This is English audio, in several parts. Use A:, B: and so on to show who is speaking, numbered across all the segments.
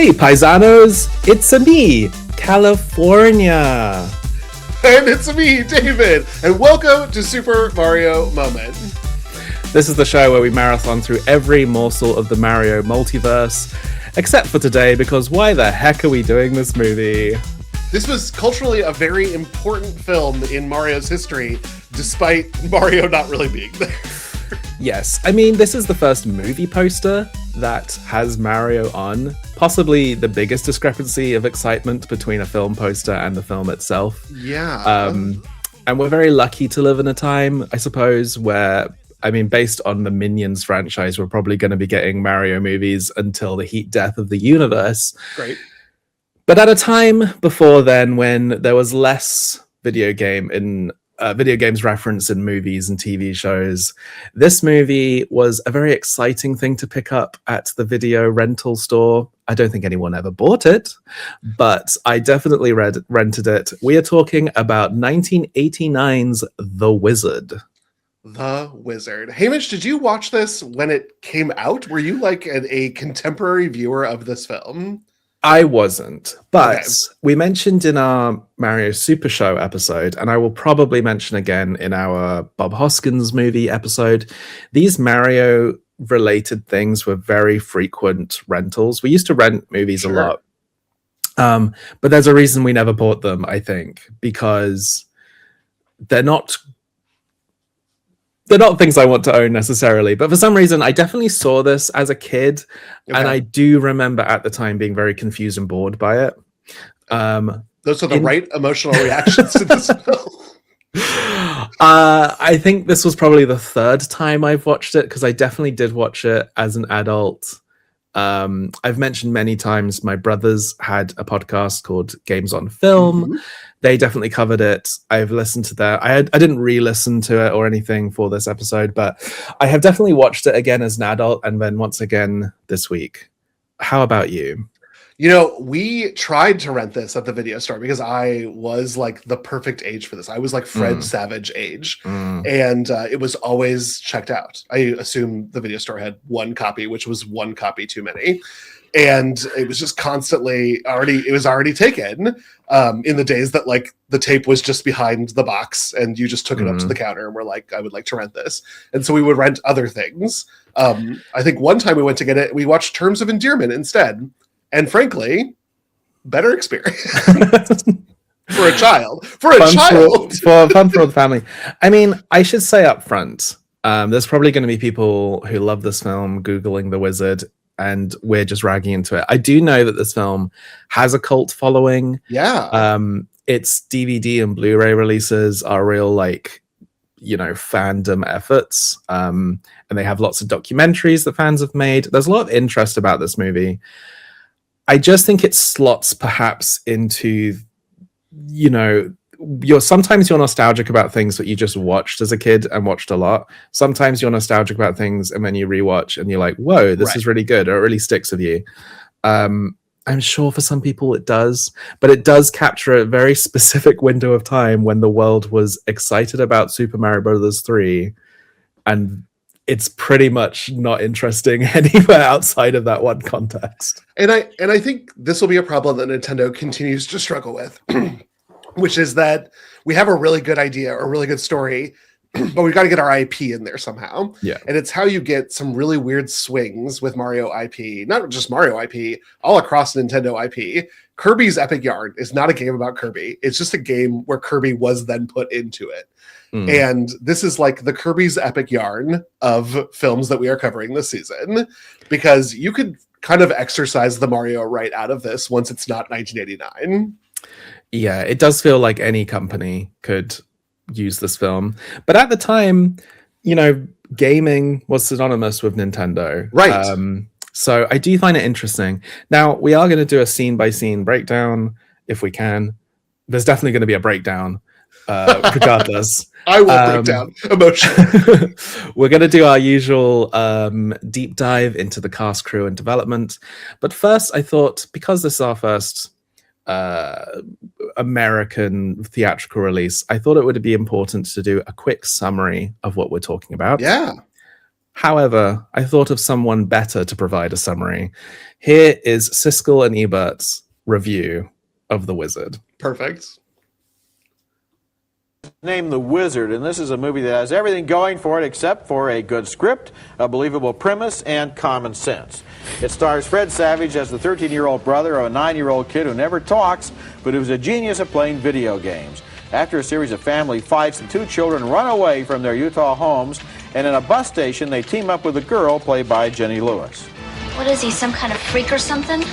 A: Hey, Paisanos, it's me, California.
B: And it's me, David, and welcome to Super Mario Moment.
A: This is the show where we marathon through every morsel of the Mario multiverse, except for today, because why the heck are we doing this movie?
B: This was culturally a very important film in Mario's history, despite Mario not really being there.
A: Yes, I mean, this is the first movie poster that has Mario on. Possibly the biggest discrepancy of excitement between a film poster and the film itself.
B: Yeah.
A: And we're very lucky to live in a time, I suppose, where, I mean, based on the Minions franchise, we're probably going to be getting Mario movies until the heat death of the universe.
B: Great.
A: But at a time before then, when there was less video games reference in movies and TV shows, this movie was a very exciting thing to pick up at the video rental store. I don't think anyone ever bought it, but I definitely rented it. We are talking about 1989's The Wizard.
B: The Wizard. Hamish, did you watch this when it came out? Were you like a contemporary viewer of this film?
A: I wasn't, but
B: Okay.
A: we mentioned in our Mario Super Show episode, and I will probably mention again in our Bob Hoskins movie episode, these Mario-related things were very frequent rentals. We used to rent movies a lot, but there's a reason we never bought them, I think, because they're not things I want to own necessarily, but for some reason I definitely saw this as a kid, and I do remember at the time being very confused and bored by it.
B: Those are the right emotional reactions to this film.
A: I think this was probably the third time I've watched it, because I definitely did watch it as an adult. I've mentioned many times my brothers had a podcast called Games on Film. Mm-hmm. They definitely covered it. I've listened to that. I didn't re-listen to it or anything for this episode, but I have definitely watched it again as an adult, and then once again this week. How about you?
B: You know, we tried to rent this at the video store because I was like the perfect age for this. I was like Fred Savage age, and it was always checked out. I assume the video store had one copy, which was one copy too many. And it was just constantly already taken in the days that like the tape was just behind the box and you just took it up to the counter and were like, I would like to rent this. And so we would rent other things. I think one time we went to get it, we watched Terms of Endearment instead. And frankly, better experience for a child. For fun
A: for the family. I mean, I should say up front, there's probably going to be people who love this film Googling The Wizard, and we're just ragging into it. I do know that this film has a cult following.
B: Yeah.
A: Its DVD and Blu-ray releases are real, like, you know, fandom efforts. And they have lots of documentaries that fans have made. There's a lot of interest about this movie. I just think it slots perhaps into, you know, sometimes you're nostalgic about things that you just watched as a kid and watched a lot. Sometimes you're nostalgic about things and then you rewatch and you're like, whoa, this is really good, or it really sticks with you. I'm sure for some people it does, but it does capture a very specific window of time when the world was excited about Super Mario Bros. 3, and it's pretty much not interesting anywhere outside of that one context.
B: And I think this will be a problem that Nintendo continues to struggle with. Which is that we have a really good idea or a really good story, but we've got to get our IP in there somehow.
A: Yeah.
B: And it's how you get some really weird swings with Mario IP, not just Mario IP, all across Nintendo IP. Kirby's Epic Yarn is not a game about Kirby. It's just a game where Kirby was then put into it. And this is like the Kirby's Epic Yarn of films that we are covering this season, because you could kind of exercise the Mario right out of this once it's not 1989.
A: Yeah, it does feel like any company could use this film. But at the time, you know, gaming was synonymous with Nintendo.
B: Right.
A: So I do find it interesting. Now, we are going to do a scene-by-scene breakdown, if we can. There's definitely going to be a breakdown, regardless.
B: I will break down emotionally.
A: We're going to do our usual deep dive into the cast, crew, and development. But first, I thought, because this is our first American theatrical release, I thought it would be important to do a quick summary of what we're talking about.
B: Yeah.
A: However, I thought of someone better to provide a summary. Here is Siskel and Ebert's review of The Wizard.
B: Perfect.
C: Named The Wizard, and this is a movie that has everything going for it except for a good script, a believable premise, and common sense. It stars Fred Savage as the 13-year-old brother of a 9-year-old kid who never talks, but who's a genius at playing video games. After a series of family fights, the two children run away from their Utah homes, and in a bus station, they team up with a girl played by Jenny Lewis.
D: What is he, some kind of freak or something?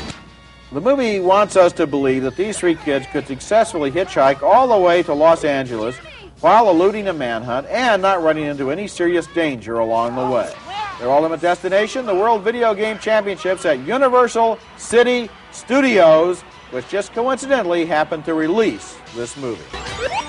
C: The movie wants us to believe that these three kids could successfully hitchhike all the way to Los Angeles while eluding a manhunt and not running into any serious danger along the way. Their ultimate destination, the World Video Game Championships at Universal City Studios, which just coincidentally happened to release this movie.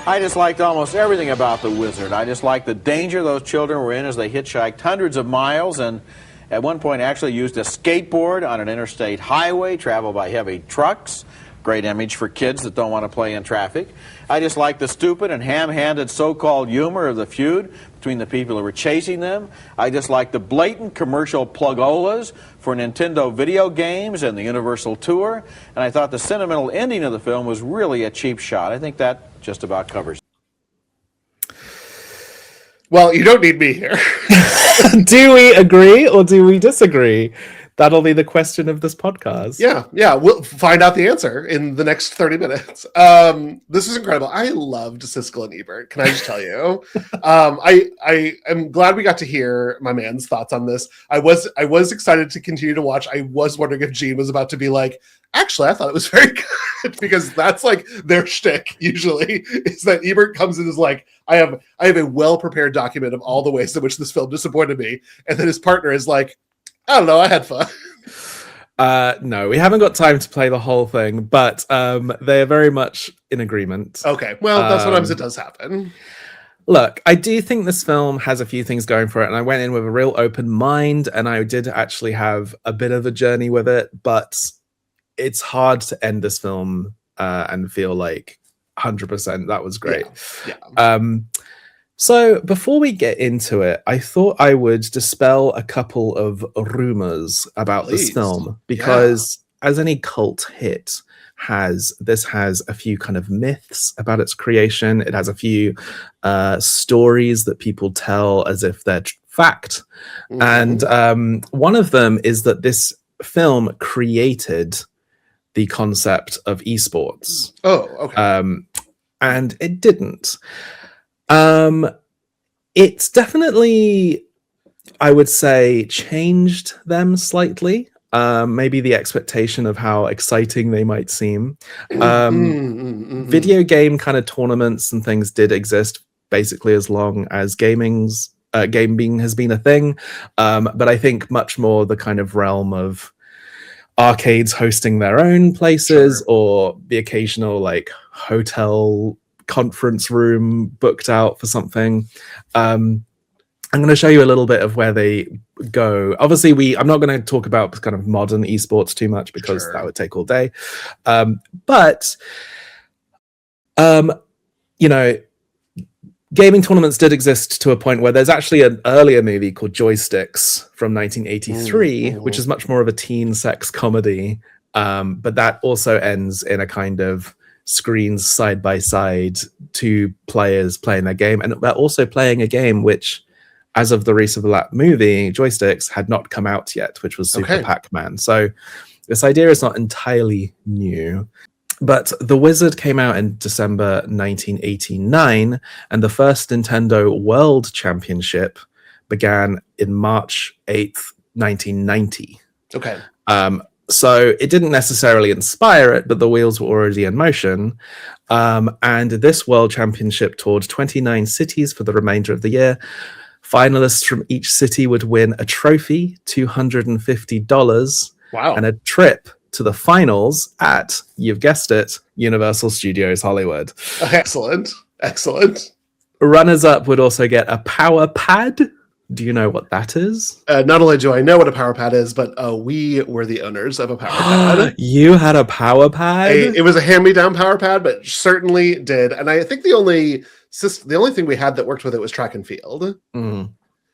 C: I disliked almost everything about The Wizard. I disliked the danger those children were in as they hitchhiked hundreds of miles and at one point actually used a skateboard on an interstate highway traveled by heavy trucks. Great image for kids that don't want to play in traffic. I just like the stupid and ham-handed so-called humor of the feud between the people who were chasing them. I just like the blatant commercial plugolas for Nintendo video games and the Universal Tour. And I thought the sentimental ending of the film was really a cheap shot. I think that just about covers it.
B: Well, you don't need me here.
A: Do we agree or do we disagree? That'll be the question of this podcast.
B: Yeah, we'll find out the answer in the next 30 minutes. This is incredible. I loved Siskel and Ebert. Can I just tell you? I am glad we got to hear my man's thoughts on this. I was excited to continue to watch. I was wondering if Gene was about to be like, actually, I thought it was very good, because that's like their shtick usually, is that Ebert comes in as like, I have a well-prepared document of all the ways in which this film disappointed me, and then his partner is like, I don't know, I had fun.
A: No, we haven't got time to play the whole thing, but they are very much in agreement.
B: Okay, well, sometimes it does happen.
A: Look, I do think this film has a few things going for it, and I went in with a real open mind, and I did actually have a bit of a journey with it, but it's hard to end this film and feel like 100% that was great.
B: Yeah.
A: So before we get into it, I thought I would dispel a couple of rumors about this film, because as any cult hit this has a few kind of myths about its creation. It has a few stories that people tell as if they're fact. Mm-hmm. And one of them is that this film created the concept of esports.
B: Oh, okay.
A: And it didn't. It's definitely, I would say, changed them slightly. Maybe the expectation of how exciting they might seem. Video game kind of tournaments and things did exist basically as long as gaming has been a thing. But I think much more the kind of realm of arcades hosting their own places, sure, or the occasional like hotel conference room booked out for something. I'm going to show you a little bit of where they go. Obviously, I'm not going to talk about kind of modern esports too much, because that would take all day. But you know, gaming tournaments did exist to a point where there's actually an earlier movie called Joysticks from 1983, which is much more of a teen sex comedy. But that also ends in a kind of screens side by side, two players playing their game, and they're also playing a game which, as of the release of that movie, Joysticks, had not come out yet, which was Super Pac-Man. So this idea is not entirely new. But The Wizard came out in December 1989, and the first Nintendo World Championship began in March 8th, 1990.
B: Okay.
A: So it didn't necessarily inspire it, but the wheels were already in motion. And this World Championship toured 29 cities for the remainder of the year. Finalists from each city would win a trophy, $250, and a trip to the finals at, you've guessed it, Universal Studios Hollywood.
B: Excellent.
A: Runners-up would also get a power pad. Do you know what that is?
B: Not only do I know what a power pad is, but we were the owners of a power pad.
A: You had a power pad?
B: It was a hand-me-down power pad, but certainly did. And I think the only thing we had that worked with it was track and field.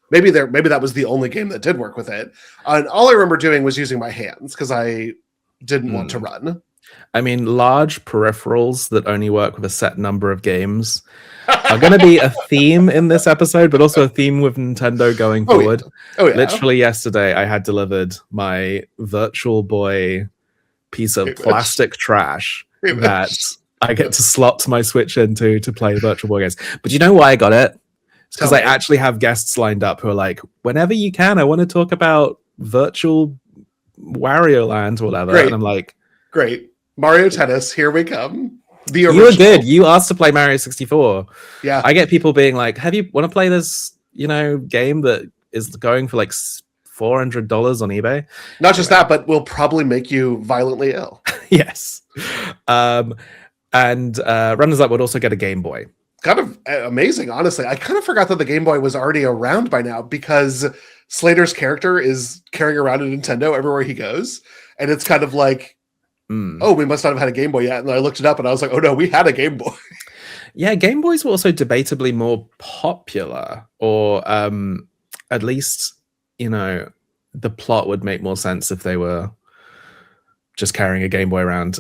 B: maybe that was the only game that did work with it. And all I remember doing was using my hands because I didn't want to run.
A: I mean, large peripherals that only work with a set number of games are going to be a theme in this episode, but also a theme with Nintendo going forward.
B: Oh, yeah.
A: Literally yesterday, I had delivered my Virtual Boy piece of plastic trash that I get to slot my Switch into to play Virtual Boy games. But you know why I got it? It's because I actually have guests lined up who are like, whenever you can, I want to talk about Virtual Wario Land or whatever.
B: Great.
A: And I'm like,
B: great. Mario Tennis, here we come.
A: You were good. You asked to play Mario 64.
B: Yeah.
A: I get people being like, want to play this, game that is going for like $400 on eBay?
B: Not just that, but will probably make you violently ill.
A: Yes. And Runners Up would also get a Game Boy.
B: Kind of amazing, honestly. I kind of forgot that the Game Boy was already around by now because Slater's character is carrying around a Nintendo everywhere he goes. And it's kind of like, oh, we must not have had a Game Boy yet. And I looked it up and I was like, oh no, we had a Game Boy.
A: Yeah, Game Boys were also debatably more popular, or at least, the plot would make more sense if they were just carrying a Game Boy around.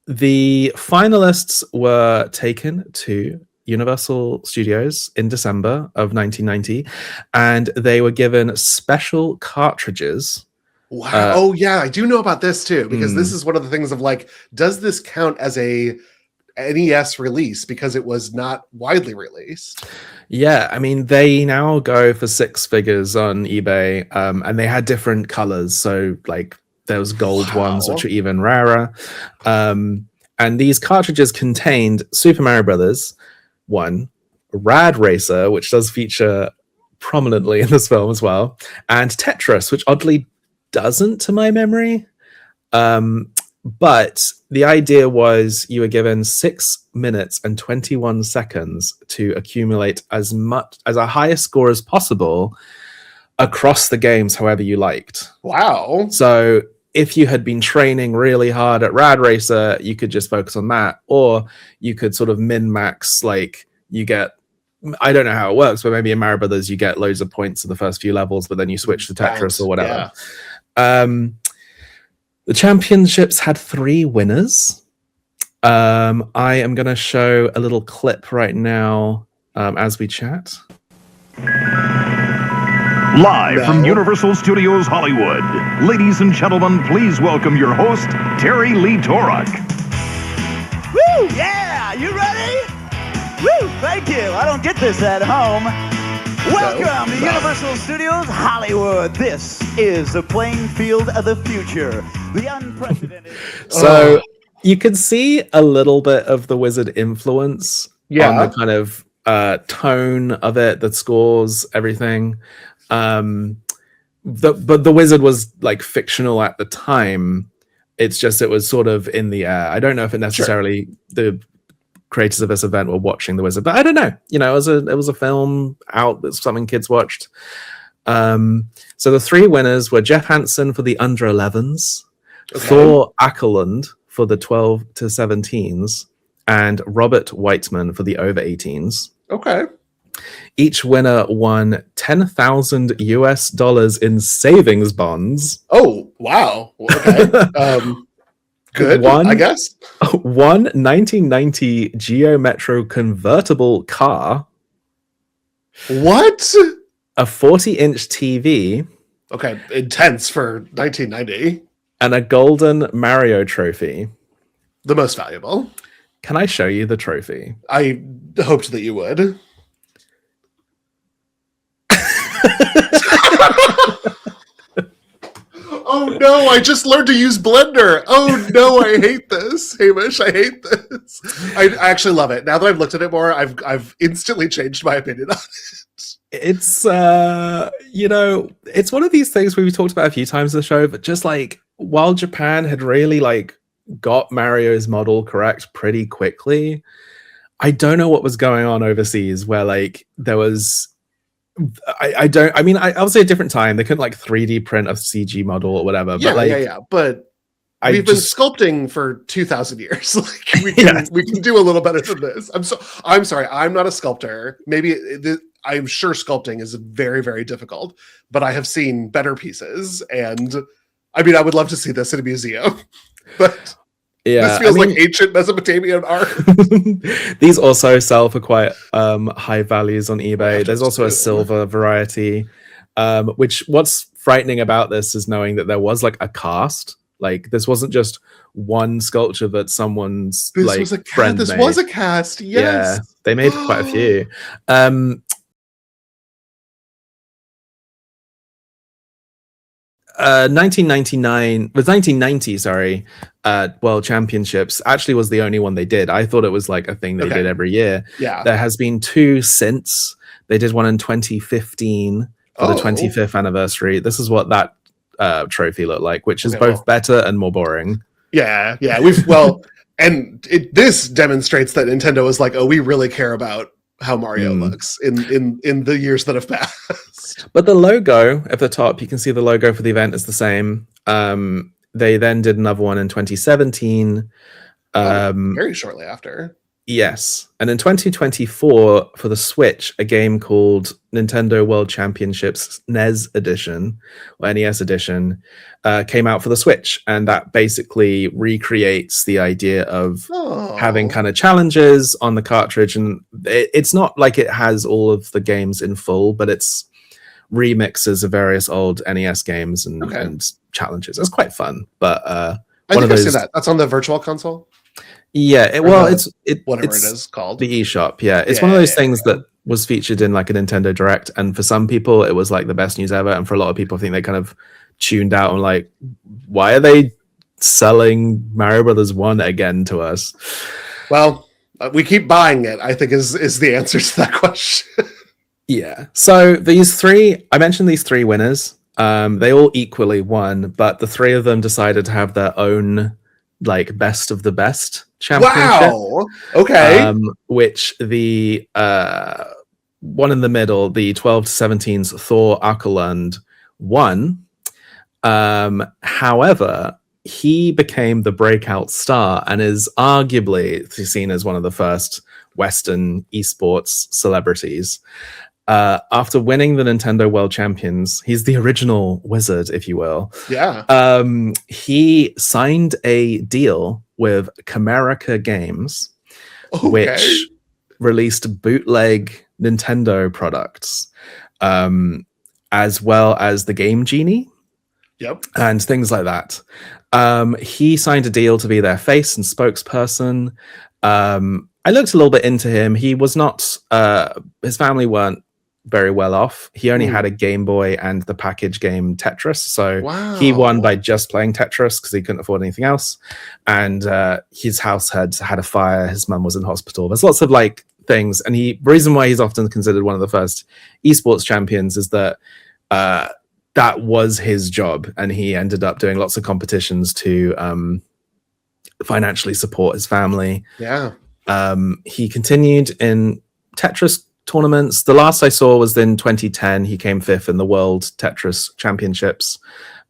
A: The finalists were taken to Universal Studios in December of 1990, and they were given special cartridges.
B: Wow. Oh, yeah. I do know about this, too, because this is one of the things of like, does this count as a NES release because it was not widely released?
A: Yeah. I mean, they now go for $6 figures on eBay, and they had different colors. So, like, there was gold ones, which are even rarer. And these cartridges contained Super Mario Brothers 1, Rad Racer, which does feature prominently in this film as well, and Tetris, which oddly doesn't to my memory. But the idea was you were given 6 minutes and 21 seconds to accumulate as a highest score as possible across the games, however you liked.
B: Wow.
A: So if you had been training really hard at Rad Racer, you could just focus on that, or you could sort of min-max, like you get, I don't know how it works, but maybe in Mario Brothers you get loads of points in the first few levels, but then you switch to Tetris or whatever. Yeah. The championships had 3 winners. I am going to show a little clip right now as we chat.
E: Live from Universal Studios Hollywood, ladies and gentlemen, please welcome your host, Terry Lee Torok.
F: Woo! Yeah! You ready? Woo! Thank you. I don't get this at home. Welcome to Universal Studios Hollywood. This is the playing field of the future. The unprecedented.
A: So you can see a little bit of the Wizard influence on the kind of tone of it, the scores, everything. But the Wizard was like fictional at the time. It's just it was sort of in the air. I don't know if it necessarily the creators of this event were watching the Wizard, but I don't know. It was a film out that's something kids watched. So the 3 winners were Jeff Hansen for the under 11s, Thor Ackerlund for the 12 to 17s, and Robert Whiteman for the over 18s.
B: Okay.
A: Each winner won $10,000 US in savings bonds.
B: Oh, wow. Okay. Good, I guess.
A: One 1990 Geo Metro convertible car.
B: What?
A: A 40-inch TV.
B: Okay, intense for 1990.
A: And a golden Mario trophy.
B: The most valuable.
A: Can I show you the trophy?
B: I hoped that you would. Oh no, I just learned to use Blender. Oh no, I hate this. Hamish, I hate this. I actually love it. Now that I've looked at it more, I've instantly changed my opinion on it.
A: It's it's one of these things we've talked about a few times in the show, but just like while Japan had really like got Mario's model correct pretty quickly, I don't know what was going on overseas where like there was I would say a different time. They couldn't like 3D print a CG model or whatever.
B: Yeah,
A: but
B: But we've been sculpting for 2,000 years. Like we can do a little better than this. I'm sorry. I'm not a sculptor. Maybe I'm sure sculpting is very, very difficult, but I have seen better pieces, and I mean, I would love to see this in a museum. But this feels like ancient Mesopotamian art.
A: These also sell for quite high values on eBay. There's also a silver variety, which what's frightening about this is knowing that there was like a cast. Like this wasn't just one sculpture that someone's
B: this
A: like
B: was a
A: friend
B: this
A: made.
B: was a cast. Yes.
A: Yeah, they made quite a few. 1990, sorry, World Championships actually was the only one they did. I thought it was like a thing they did every year.
B: Yeah.
A: There has been two since. They did one in 2015 for the 25th anniversary. This is what that trophy looked like, which is both better and more boring.
B: Yeah. And this demonstrates that Nintendo is like, oh, we really care about how Mario looks in the years that have passed.
A: But the logo at the top, you can see the logo for the event is the same. They then did another one in 2017.
B: Very shortly after.
A: Yes. And in 2024, for the Switch, a game called Nintendo World Championships NES Edition, or NES Edition, came out for the Switch. And that basically recreates the idea of having kind of challenges on the cartridge. And it's not like it has all of the games in full, but it's remixes of various old NES games and challenges. It's quite fun. But
B: I think I've seen that. That's on the Virtual Console?
A: Yeah, it's
B: whatever it is called,
A: the eShop. Yeah, it's one of those things that was featured in like a Nintendo Direct, and for some people it was like the best news ever, and for a lot of people I think they kind of tuned out and like, why are they selling Mario Brothers 1 again to us?
B: Well, we keep buying it, I think is the answer to that question.
A: Yeah. So I mentioned these three winners. They all equally won, but the three of them decided to have their own like best of the best championship.
B: Wow. Okay.
A: Which the one in the middle, the 12 to 17's Thor Akerlund won. However, he became the breakout star and is arguably seen as one of the first Western esports celebrities. After winning the Nintendo World Champions, he's the original wizard, if you will.
B: Yeah.
A: He signed a deal with Camerica Games, which released bootleg Nintendo products, as well as the Game Genie.
B: Yep.
A: And things like that. He signed a deal to be their face and spokesperson. I looked a little bit into him. He was not, his family weren't very well off. He only had a Game Boy and the package game Tetris. So he won by just playing Tetris because he couldn't afford anything else. And his house had a fire. His mum was in hospital. There's lots of like things. And the reason why he's often considered one of the first esports champions is that that was his job. And he ended up doing lots of competitions to financially support his family.
B: Yeah.
A: He continued in Tetris tournaments. The last I saw was in 2010. He came 5th in the World Tetris Championships.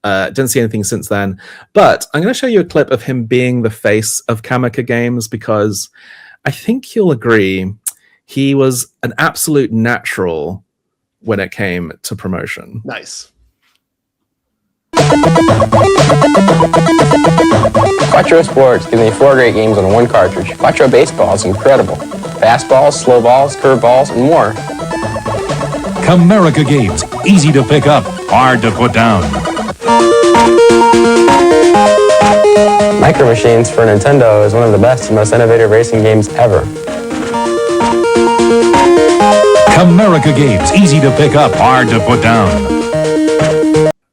A: Didn't see anything since then. But I'm going to show you a clip of him being the face of Kameka Games because I think you'll agree he was an absolute natural when it came to promotion.
B: Nice.
G: Quattro Sports gives me 4 great games on one cartridge. Quattro Baseball is incredible. Fastballs, slow balls, curveballs, and more.
E: Camerica Games. Easy to pick up, hard to put down.
G: Micro Machines for Nintendo is one of the best and most innovative racing games ever.
E: Camerica Games. Easy to pick up, hard to put down.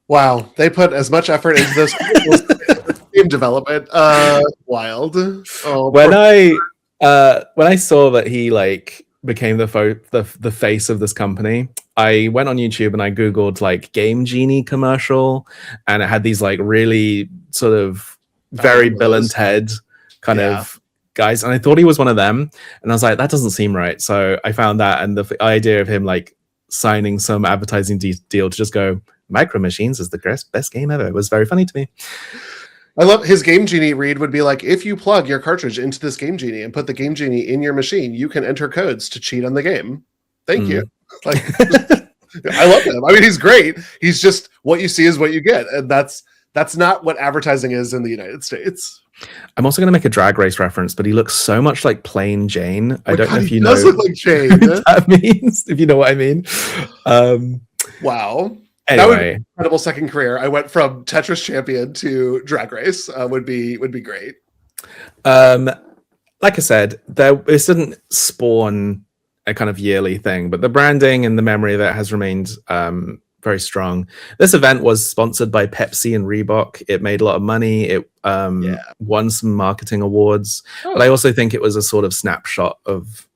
B: Wow, they put as much effort into this game development. Wild. Oh,
A: when I saw that he like became the face of this company, I went on YouTube and I googled like Game Genie commercial, and it had these like really sort of very Bill and Ted kind of guys, and I thought he was one of them, and I was like, that doesn't seem right. So I found that, and the idea of him like signing some advertising deal to just go Micro Machines is the best game ever. It was very funny to me.
B: I love his Game Genie read would be like, if you plug your cartridge into this Game Genie and put the Game Genie in your machine, you can enter codes to cheat on the game. Thank you. Like, I love him. I mean, he's great. He's just what you see is what you get, and that's not what advertising is in the United States.
A: I'm also going to make a Drag Race reference, but he looks so much like Plain Jane. I don't know if you know
B: does look like Jane.
A: what that means, if you know what I mean.
B: Wow.
A: Anyway.
B: That would be an incredible second career. I went from Tetris champion to Drag Race. Would be great.
A: Like I said, this didn't spawn a kind of yearly thing, but the branding and the memory of it has remained very strong. This event was sponsored by Pepsi and Reebok. It made a lot of money. It won some marketing awards. But I also think it was a sort of snapshot of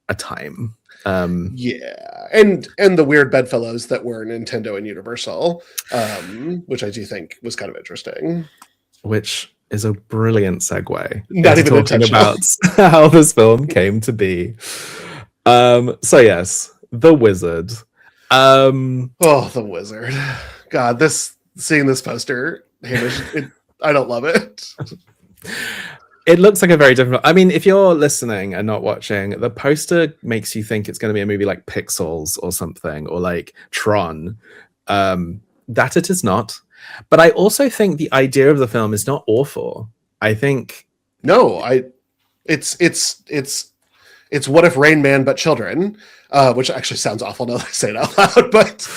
A: a time.
B: And the weird bedfellows that were Nintendo and Universal, which I do think was kind of interesting.
A: Which is a brilliant segue.
B: Not even
A: talking about how this film came to be. So yes, The Wizard.
B: The Wizard. God, seeing this poster, Hamish, I don't love it.
A: It looks like a very different. I mean, if you're listening and not watching, the poster makes you think it's going to be a movie like Pixels or something, or like Tron. That it is not. But I also think the idea of the film is not awful. I think it's What If Rain Man but children, which actually sounds awful now that I say it out loud. But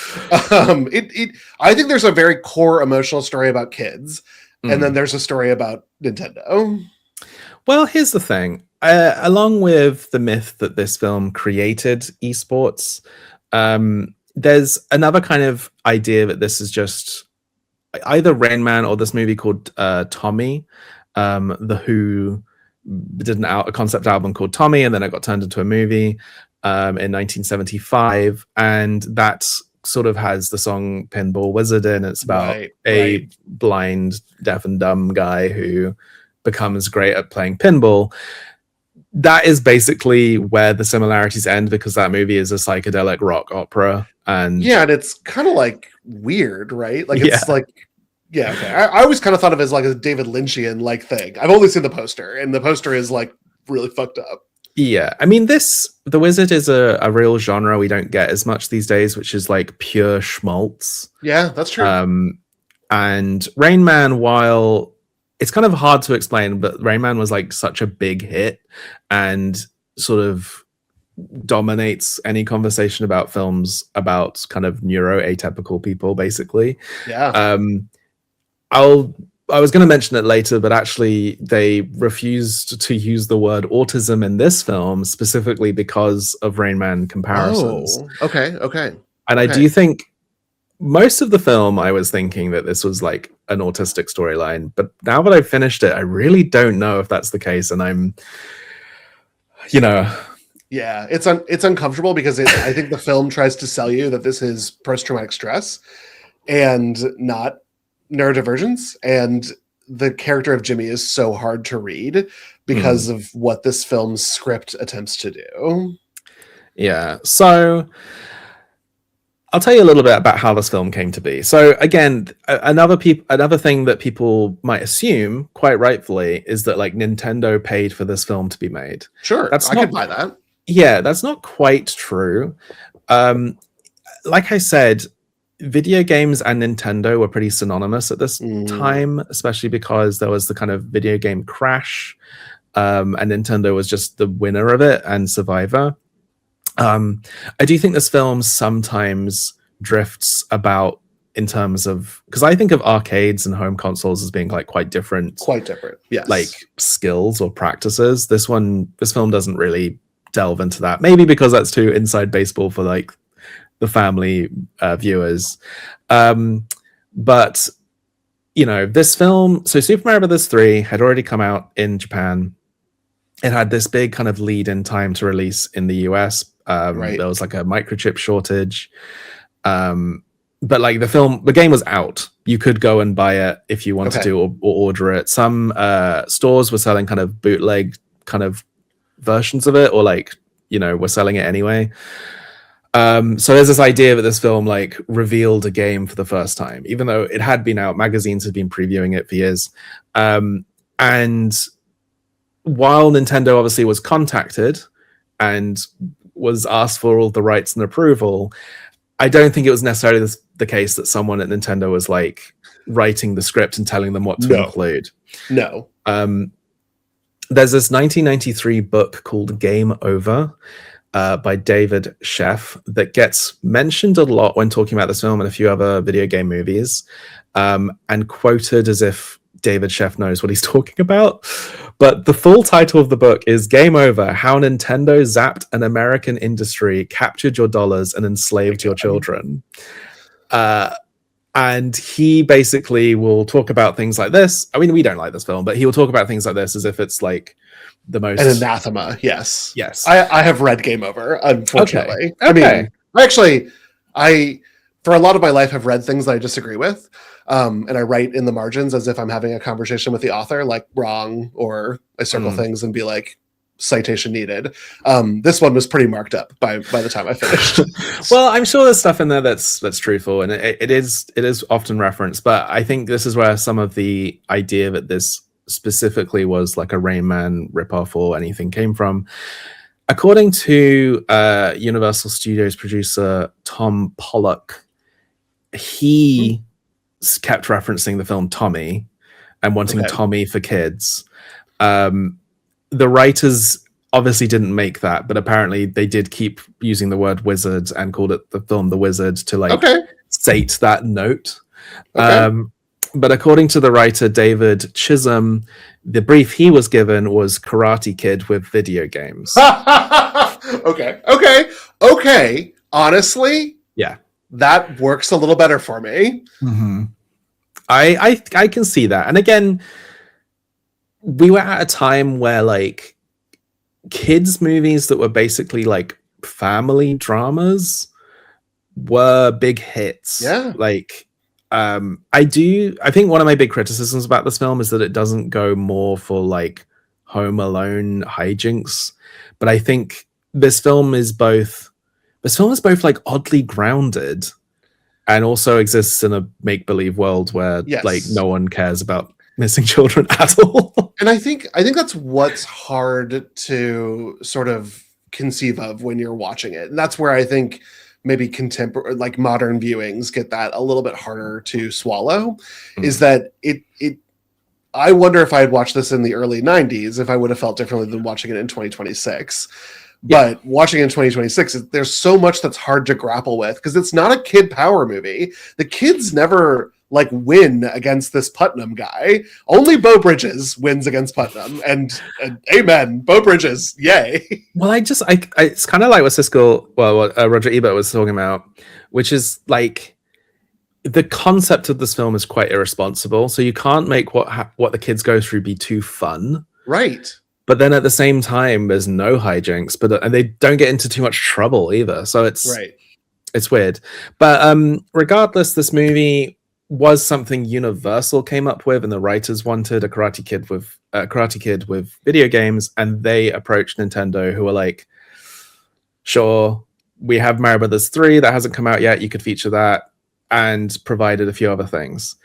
A: I think there's a very core emotional story about kids, and then there's a story about Nintendo. Well, here's the thing. Along with the myth that this film created esports, there's another kind of idea that this is just either Rain Man or this movie called Tommy. The Who did a concept album called Tommy, and then it got turned into a movie in 1975, and that sort of has the song Pinball Wizard in. It's about a blind, deaf and dumb guy who becomes great at playing pinball. That is basically where the similarities end, because that movie is a psychedelic rock opera. And
B: it's kind of like weird, right? Like it's like, okay. I always kind of thought of it as like a David Lynchian like thing. I've only seen the poster, and the poster is like really fucked up.
A: Yeah, I mean, The Wizard is a real genre we don't get as much these days, which is like pure schmaltz.
B: Yeah, that's true.
A: And Rain Man, while it's kind of hard to explain, but Rain Man was like such a big hit and sort of dominates any conversation about films about kind of neuroatypical people, basically.
B: Yeah.
A: I was going to mention it later, but actually they refused to use the word autism in this film specifically because of Rain Man comparisons.
B: Oh, okay.
A: And I do think most of the film, I was thinking that this was like an autistic storyline, but now that I've finished it, I really don't know if that's the case. And I'm,
B: yeah, it's uncomfortable because I think the film tries to sell you that this is post-traumatic stress and not neurodivergence, and the character of Jimmy is so hard to read because of what this film's script attempts to do.
A: Yeah, so I'll tell you a little bit about how this film came to be. So again, another thing that people might assume, quite rightfully, is that like Nintendo paid for this film to be made.
B: Sure, I could buy that.
A: Yeah, that's not quite true. Like I said, video games and Nintendo were pretty synonymous at this time, especially because there was the kind of video game crash, and Nintendo was just the winner of it and survivor. I do think this film sometimes drifts about in terms of, because I think of arcades and home consoles as being like quite different,
B: yes,
A: like skills or practices. This film doesn't really delve into that, maybe because that's too inside baseball for like the family viewers. But this film, so Super Mario Bros. 3 had already come out in Japan. It had this big kind of lead in time to release in the US. There was like a microchip shortage. But like the game was out. You could go and buy it if you wanted to, or order it. Some stores were selling kind of bootleg kind of versions of it, or like, were selling it anyway. So there's this idea that this film like revealed a game for the first time, even though it had been out. Magazines had been previewing it for years. And while Nintendo obviously was contacted and was asked for all the rights and approval. I don't think it was necessarily the case that someone at Nintendo was like writing the script and telling them what to include.
B: No.
A: There's this 1993 book called Game Over by David Sheff that gets mentioned a lot when talking about this film and a few other video game movies, and quoted as if David Sheff knows what he's talking about. But the full title of the book is Game Over: How Nintendo Zapped an American Industry, Captured Your Dollars, and Enslaved Your Children. And he basically will talk about things like this. I mean, we don't like this film, but he will talk about things like this as if it's like the most...
B: An anathema, yes.
A: Yes.
B: I have read Game Over, unfortunately.
A: Okay.
B: I mean, for a lot of my life, have read things that I disagree with. And I write in the margins as if I'm having a conversation with the author, like wrong, or I circle things and be like, citation needed. This one was pretty marked up by the time I finished.
A: Well, I'm sure there's stuff in there that's truthful, and it is often referenced, but I think this is where some of the idea that this specifically was like a Rain Man ripoff or anything came from. According to Universal Studios producer Tom Pollock, he kept referencing the film Tommy and wanting Tommy for kids. The writers obviously didn't make that, but apparently they did keep using the word wizard and called it the film The Wizard to like state that note. But according to the writer David Chisholm, the brief he was given was Karate Kid with video games.
B: Okay. Honestly,
A: yeah,
B: that works a little better for me.
A: I can see that. And again, we were at a time where like kids movies that were basically like family dramas were big hits.
B: Yeah.
A: Like I think one of my big criticisms about this film is that it doesn't go more for like Home Alone hijinks, but I think this film is both like oddly grounded and also exists in a make-believe world where like no one cares about missing children at all.
B: And I think that's what's hard to sort of conceive of when you're watching it. And that's where I think maybe contemporary, like modern viewings get that a little bit harder to swallow, is that I wonder if I had watched this in the early 90s, if I would have felt differently than watching it in 2026. But watching it in 2026, there's so much that's hard to grapple with because it's not a kid power movie. The kids never like win against this Putnam guy. Only Beau Bridges wins against Putnam, and amen, Beau Bridges, yay.
A: Well, it's kind of like what Roger Ebert was talking about, which is like the concept of this film is quite irresponsible. So you can't make what the kids go through be too fun,
B: right?
A: But then at the same time, there's no hijinks, and they don't get into too much trouble either. So it's weird. But regardless, this movie was something Universal came up with, and the writers wanted a Karate Kid with video games, and they approached Nintendo, who were like, "Sure, we have Mario Brothers 3 that hasn't come out yet. You could feature that," and provided a few other things.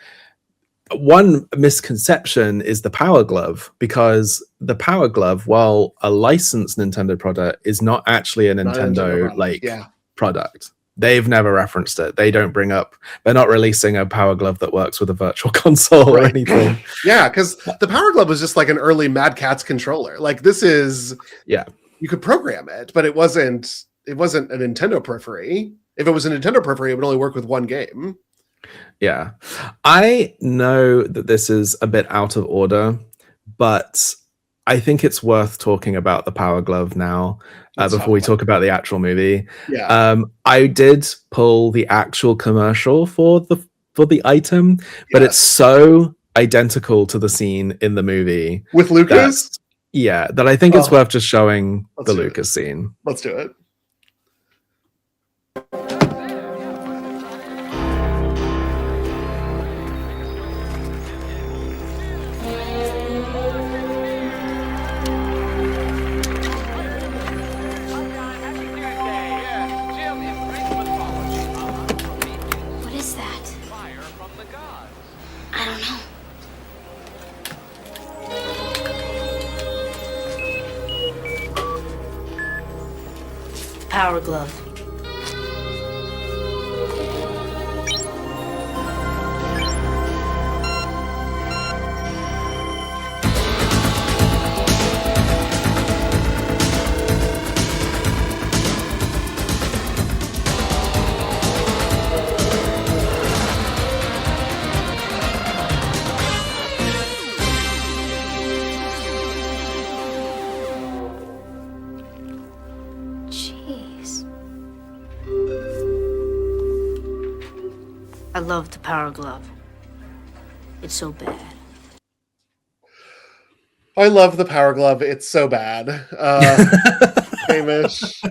A: One misconception is the Power Glove, because the Power Glove, while a licensed Nintendo product, is not actually a Nintendo product. They've never referenced it. They don't bring up, they're not releasing a Power Glove that works with a virtual console or anything.
B: Yeah, because the Power Glove was just like an early Mad Catz controller. Like this is, you could program it, but it wasn't a Nintendo periphery. If it was a Nintendo periphery, it would only work with one game.
A: Yeah, I know that this is a bit out of order, but I think it's worth talking about the Power Glove now before we talk about the actual movie.
B: Yeah,
A: I did pull the actual commercial for the item, but it's so identical to the scene in the movie
B: with Lucas.
A: That I think it's worth just showing the Lucas scene.
B: Let's do it.
D: Power Glove. Jeez. I love the Power Glove. It's so bad.
B: I love the Power Glove. It's so bad. Hamish.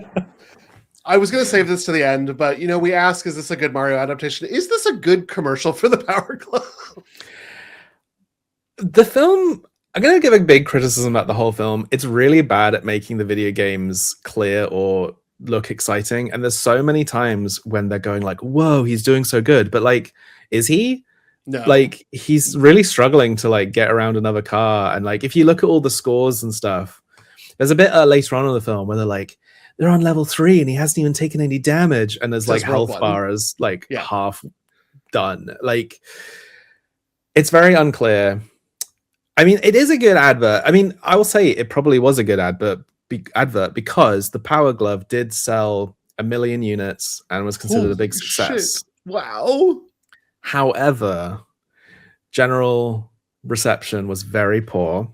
B: I was going to save this to the end, but we ask, is this a good Mario adaptation? Is this a good commercial for the Power Glove?
A: The film, I'm going to give a big criticism about the whole film. It's really bad at making the video games clear or look exciting. And there's so many times when they're going like, whoa, he's doing so good. But like, is he?
B: No.
A: Like, he's really struggling to like get around another car. And like, if you look at all the scores and stuff, there's a bit later on in the film where they're on level 3 and he hasn't even taken any damage. And there's like health bars like half done. Like, it's very unclear. I mean, it is a good advert. I mean, I will say it probably was a good advert because the Power Glove did sell 1 million units and was considered a big success.
B: Shit. Wow.
A: However, general reception was very poor.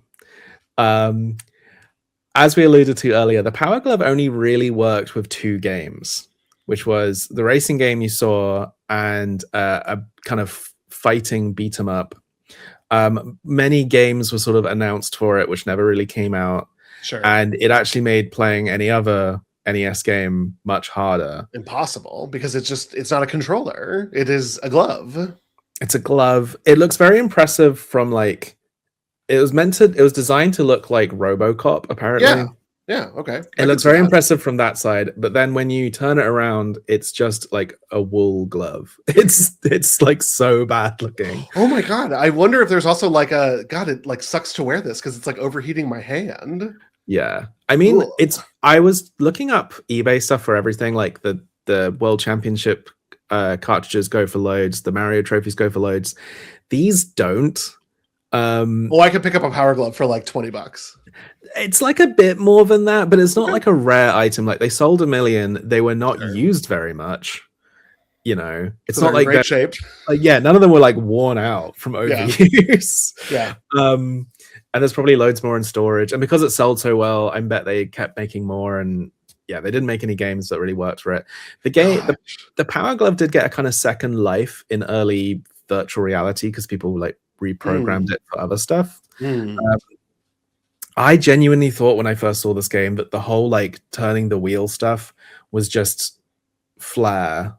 A: As we alluded to earlier, the Power Glove only really worked with 2 games, which was the racing game you saw and a kind of fighting beat 'em up. Many games were sort of announced for it, which never really came out.
B: Sure.
A: And it actually made playing any other NES game much harder.
B: Impossible, because it's not a controller. It is a glove.
A: It's a glove. It looks very impressive from like, it was designed to look like RoboCop, apparently.
B: Yeah, okay.
A: It looks very impressive from that side, but then when you turn it around, it's just like a wool glove. It's like so bad looking.
B: Oh my god! I wonder if there's also like it like sucks to wear this because it's like overheating my hand.
A: Yeah, I mean, I was looking up eBay stuff for everything. Like the World Championship cartridges go for loads. The Mario trophies go for loads. These don't.
B: Well, I could pick up a Power Glove for like $20.
A: It's like a bit more than that, but it's not like a rare item. Like they sold 1 million, they were not used very much. It's not like
B: great shape.
A: Yeah, none of them were like worn out from overuse.
B: Yeah.
A: And there's probably loads more in storage. And because it sold so well, I bet they kept making more. And yeah, they didn't make any games that really worked for it. The Power Glove did get a kind of second life in early virtual reality because people like reprogrammed it for other stuff. I genuinely thought when I first saw this game that the whole like turning the wheel stuff was just flair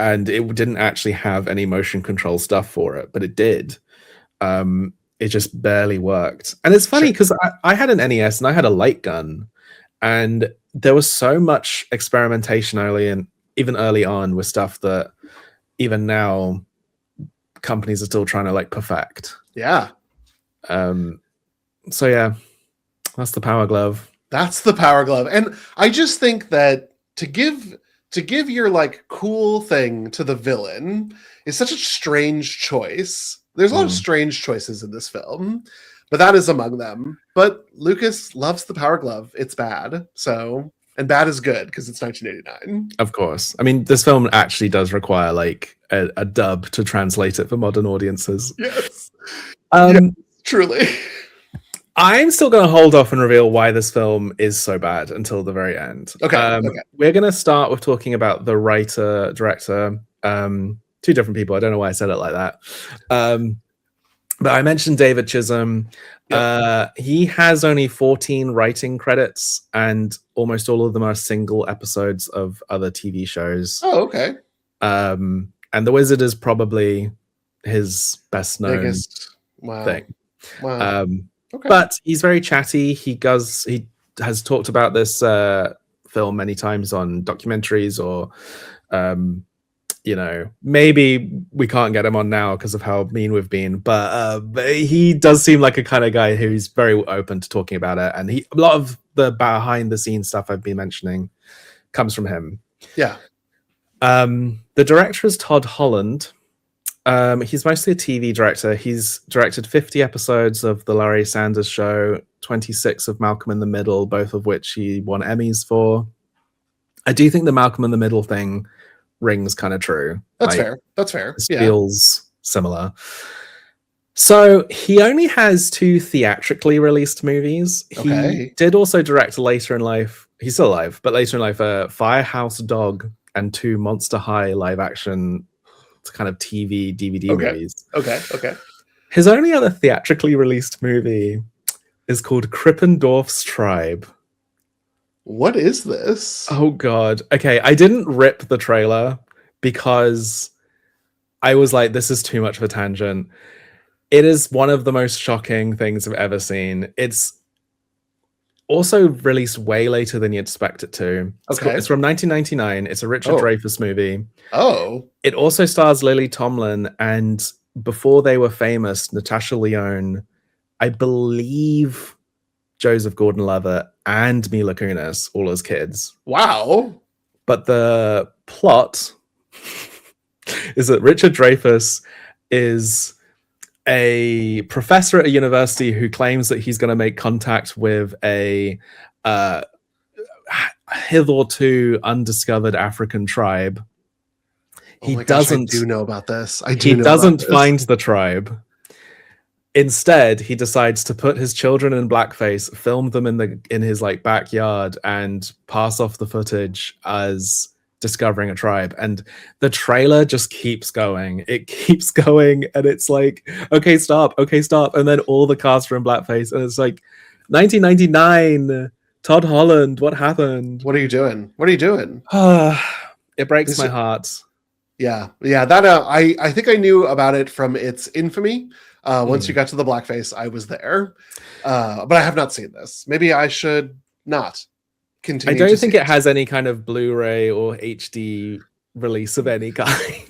A: and it didn't actually have any motion control stuff for it, but it did. It just barely worked. And it's funny because I had an NES and I had a light gun and there was so much experimentation even early on with stuff that even now companies are still trying to like perfect.
B: Yeah.
A: So yeah, that's the Power Glove.
B: That's the Power Glove. And I just think that to give your like cool thing to the villain is such a strange choice. There's a lot of strange choices in this film, but that is among them. But Lucas loves the Power Glove. It's bad. And bad is good because it's 1989.
A: Of course. I mean, this film actually does require like a dub to translate it for modern audiences.
B: Yes.
A: Yes,
B: truly.
A: I'm still going to hold off and reveal why this film is so bad until the very end.
B: Okay.
A: We're going to start with talking about the writer, director, 2 different people. I don't know why I said it like that. But I mentioned David Chisholm. He has only 14 writing credits, and almost all of them are single episodes of other TV shows.
B: Oh, okay.
A: And The Wizard is probably his best known thing.
B: Wow. Okay.
A: But he's very chatty. He has talked about this film many times on documentaries or maybe we can't get him on now because of how mean we've been, but he does seem like a kind of guy who's very open to talking about it. And a lot of the behind the scenes stuff I've been mentioning comes from him.
B: Yeah.
A: The director is Todd Holland. He's mostly a TV director. He's directed 50 episodes of The Larry Sanders Show, 26 of Malcolm in the Middle, both of which he won Emmys for. I do think the Malcolm in the Middle thing rings kind of true.
B: That's fair. That's fair.
A: This feels similar. So he only has 2 theatrically released movies. He did also direct later in life. He's still alive, but later in life, Firehouse Dog and 2 Monster High live action kind of TV DVD movies.
B: Okay.
A: His only other theatrically released movie is called Krippendorf's Tribe.
B: What is this?
A: Oh God. Okay, I didn't rip the trailer because I was like, this is too much of a tangent. It is one of the most shocking things I've ever seen. It's also released way later than you'd expect it to. It's from 1999. It's a Richard Dreyfuss movie.
B: Oh.
A: It also stars Lily Tomlin, and before they were famous, Natasha Lyonne, I believe Joseph Gordon-Levitt, and Mila Kunis, all as kids.
B: Wow.
A: But the plot is that Richard Dreyfuss is a professor at a university who claims that he's going to make contact with a hitherto undiscovered African tribe. He doesn't.
B: I do know about this.
A: He doesn't find the tribe. Instead, he decides to put his children in blackface, film them in his like backyard, and pass off the footage as discovering a tribe. And the trailer just keeps going. It keeps going, and it's like, okay, stop. And then all the cast are in blackface, and it's like 1999. Todd Holland, what happened?
B: What are you doing?
A: It breaks my heart.
B: Yeah. That I think I knew about it from its infamy. Once you got to the blackface, I was there, but I have not seen this. Maybe I should not continue.
A: I don't think it has any kind of Blu-ray or HD release of any kind.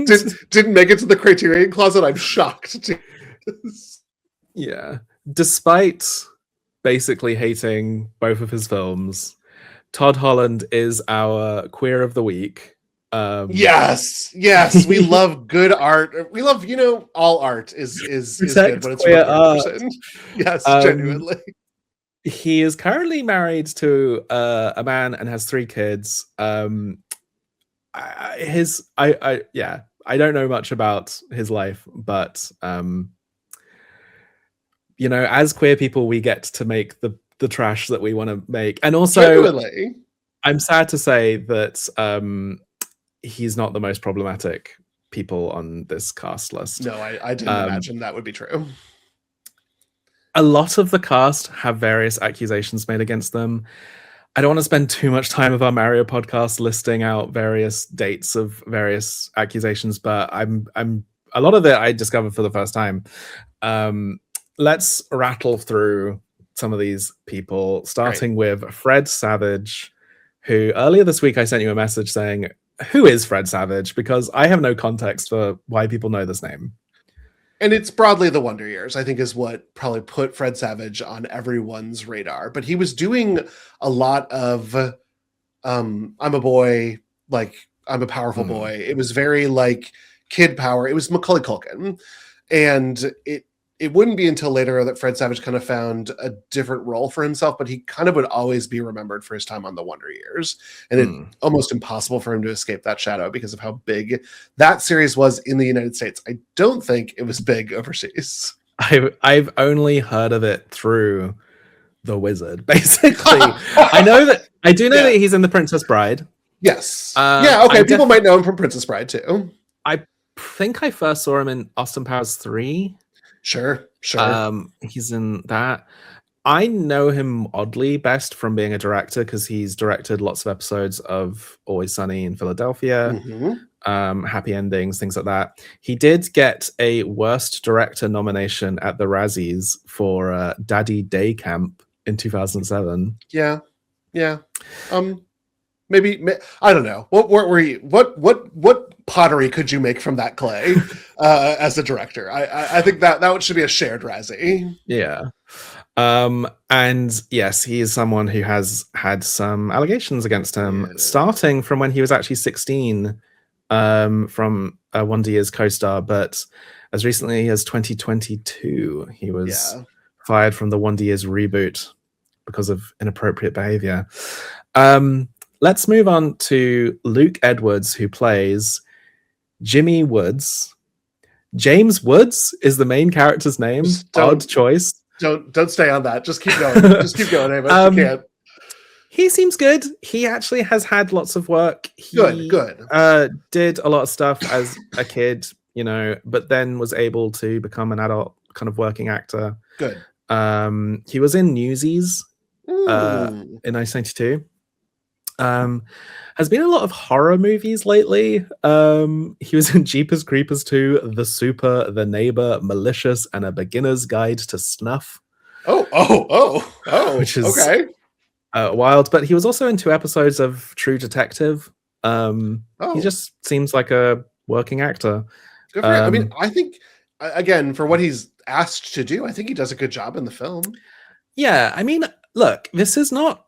B: Didn't make it to the Criterion Closet. I'm shocked.
A: Yeah, despite basically hating both of his films, Todd Holland is our queer of the week.
B: Yes, we love good art. We love, all art is good when it's
A: queer art.
B: Yes, genuinely.
A: He is currently married to a man and has 3 kids. I don't know much about his life, but as queer people, we get to make the trash that we want to make. And also,
B: genuinely,
A: I'm sad to say that he's not the most problematic people on this cast list.
B: No, I didn't imagine that would be true.
A: A lot of the cast have various accusations made against them. I don't want to spend too much time of our Mario podcast listing out various dates of various accusations, but I'm a lot of it I discovered for the first time. Let's rattle through some of these people, starting with Fred Savage, who earlier this week I sent you a message saying, who is Fred Savage? Because I have no context for why people know this name.
B: And it's broadly the Wonder Years, I think, is what probably put Fred Savage on everyone's radar. But he was doing a lot of I'm a boy, like I'm a powerful boy. It was very like kid power. It was Macaulay Culkin. And it wouldn't be until later that Fred Savage kind of found a different role for himself, but he kind of would always be remembered for his time on the Wonder Years. And it's almost impossible for him to escape that shadow because of how big that series was in the United States. I don't think it was big overseas.
A: I've only heard of it through The Wizard, basically. I do know that he's in The Princess Bride.
B: Yes. Okay. People might know him from Princess Bride too.
A: I think I first saw him in Austin Powers 3.
B: Sure.
A: He's in that. I know him oddly best from being a director because he's directed lots of episodes of Always Sunny in Philadelphia, Happy Endings, things like that. He did get a Worst Director nomination at the Razzies for Daddy Day Camp in 2007.
B: Yeah. Maybe I don't know. What pottery could you make from that clay as a director? I think that should be a shared Razzie.
A: Yeah. And yes, he is someone who has had some allegations against him, starting from when he was actually 16, from Wonder Years co-star, but as recently as 2022, he was fired from the Wonder Years reboot because of inappropriate behavior. Let's move on to Luke Edwards, who plays Jimmy Woods. James Woods is the main character's name. Odd choice.
B: Don't stay on that. Just keep going. Just keep going, Hamish. You can't.
A: He seems good. He actually has had lots of work. He,
B: good.
A: Did a lot of stuff as a kid, you know, but then was able to become an adult kind of working actor.
B: Good.
A: He was in Newsies in 1992. Has been in a lot of horror movies lately. He was in Jeepers Creepers 2, The Super, The Neighbor, Malicious, and A Beginner's Guide to Snuff. Which is
B: okay.
A: Wild. But he was also in 2 episodes of True Detective. He just seems like a working actor.
B: Good for him. I mean, I think, again, for what he's asked to do, I think he does a good job in the film.
A: Yeah, I mean, look, this is not...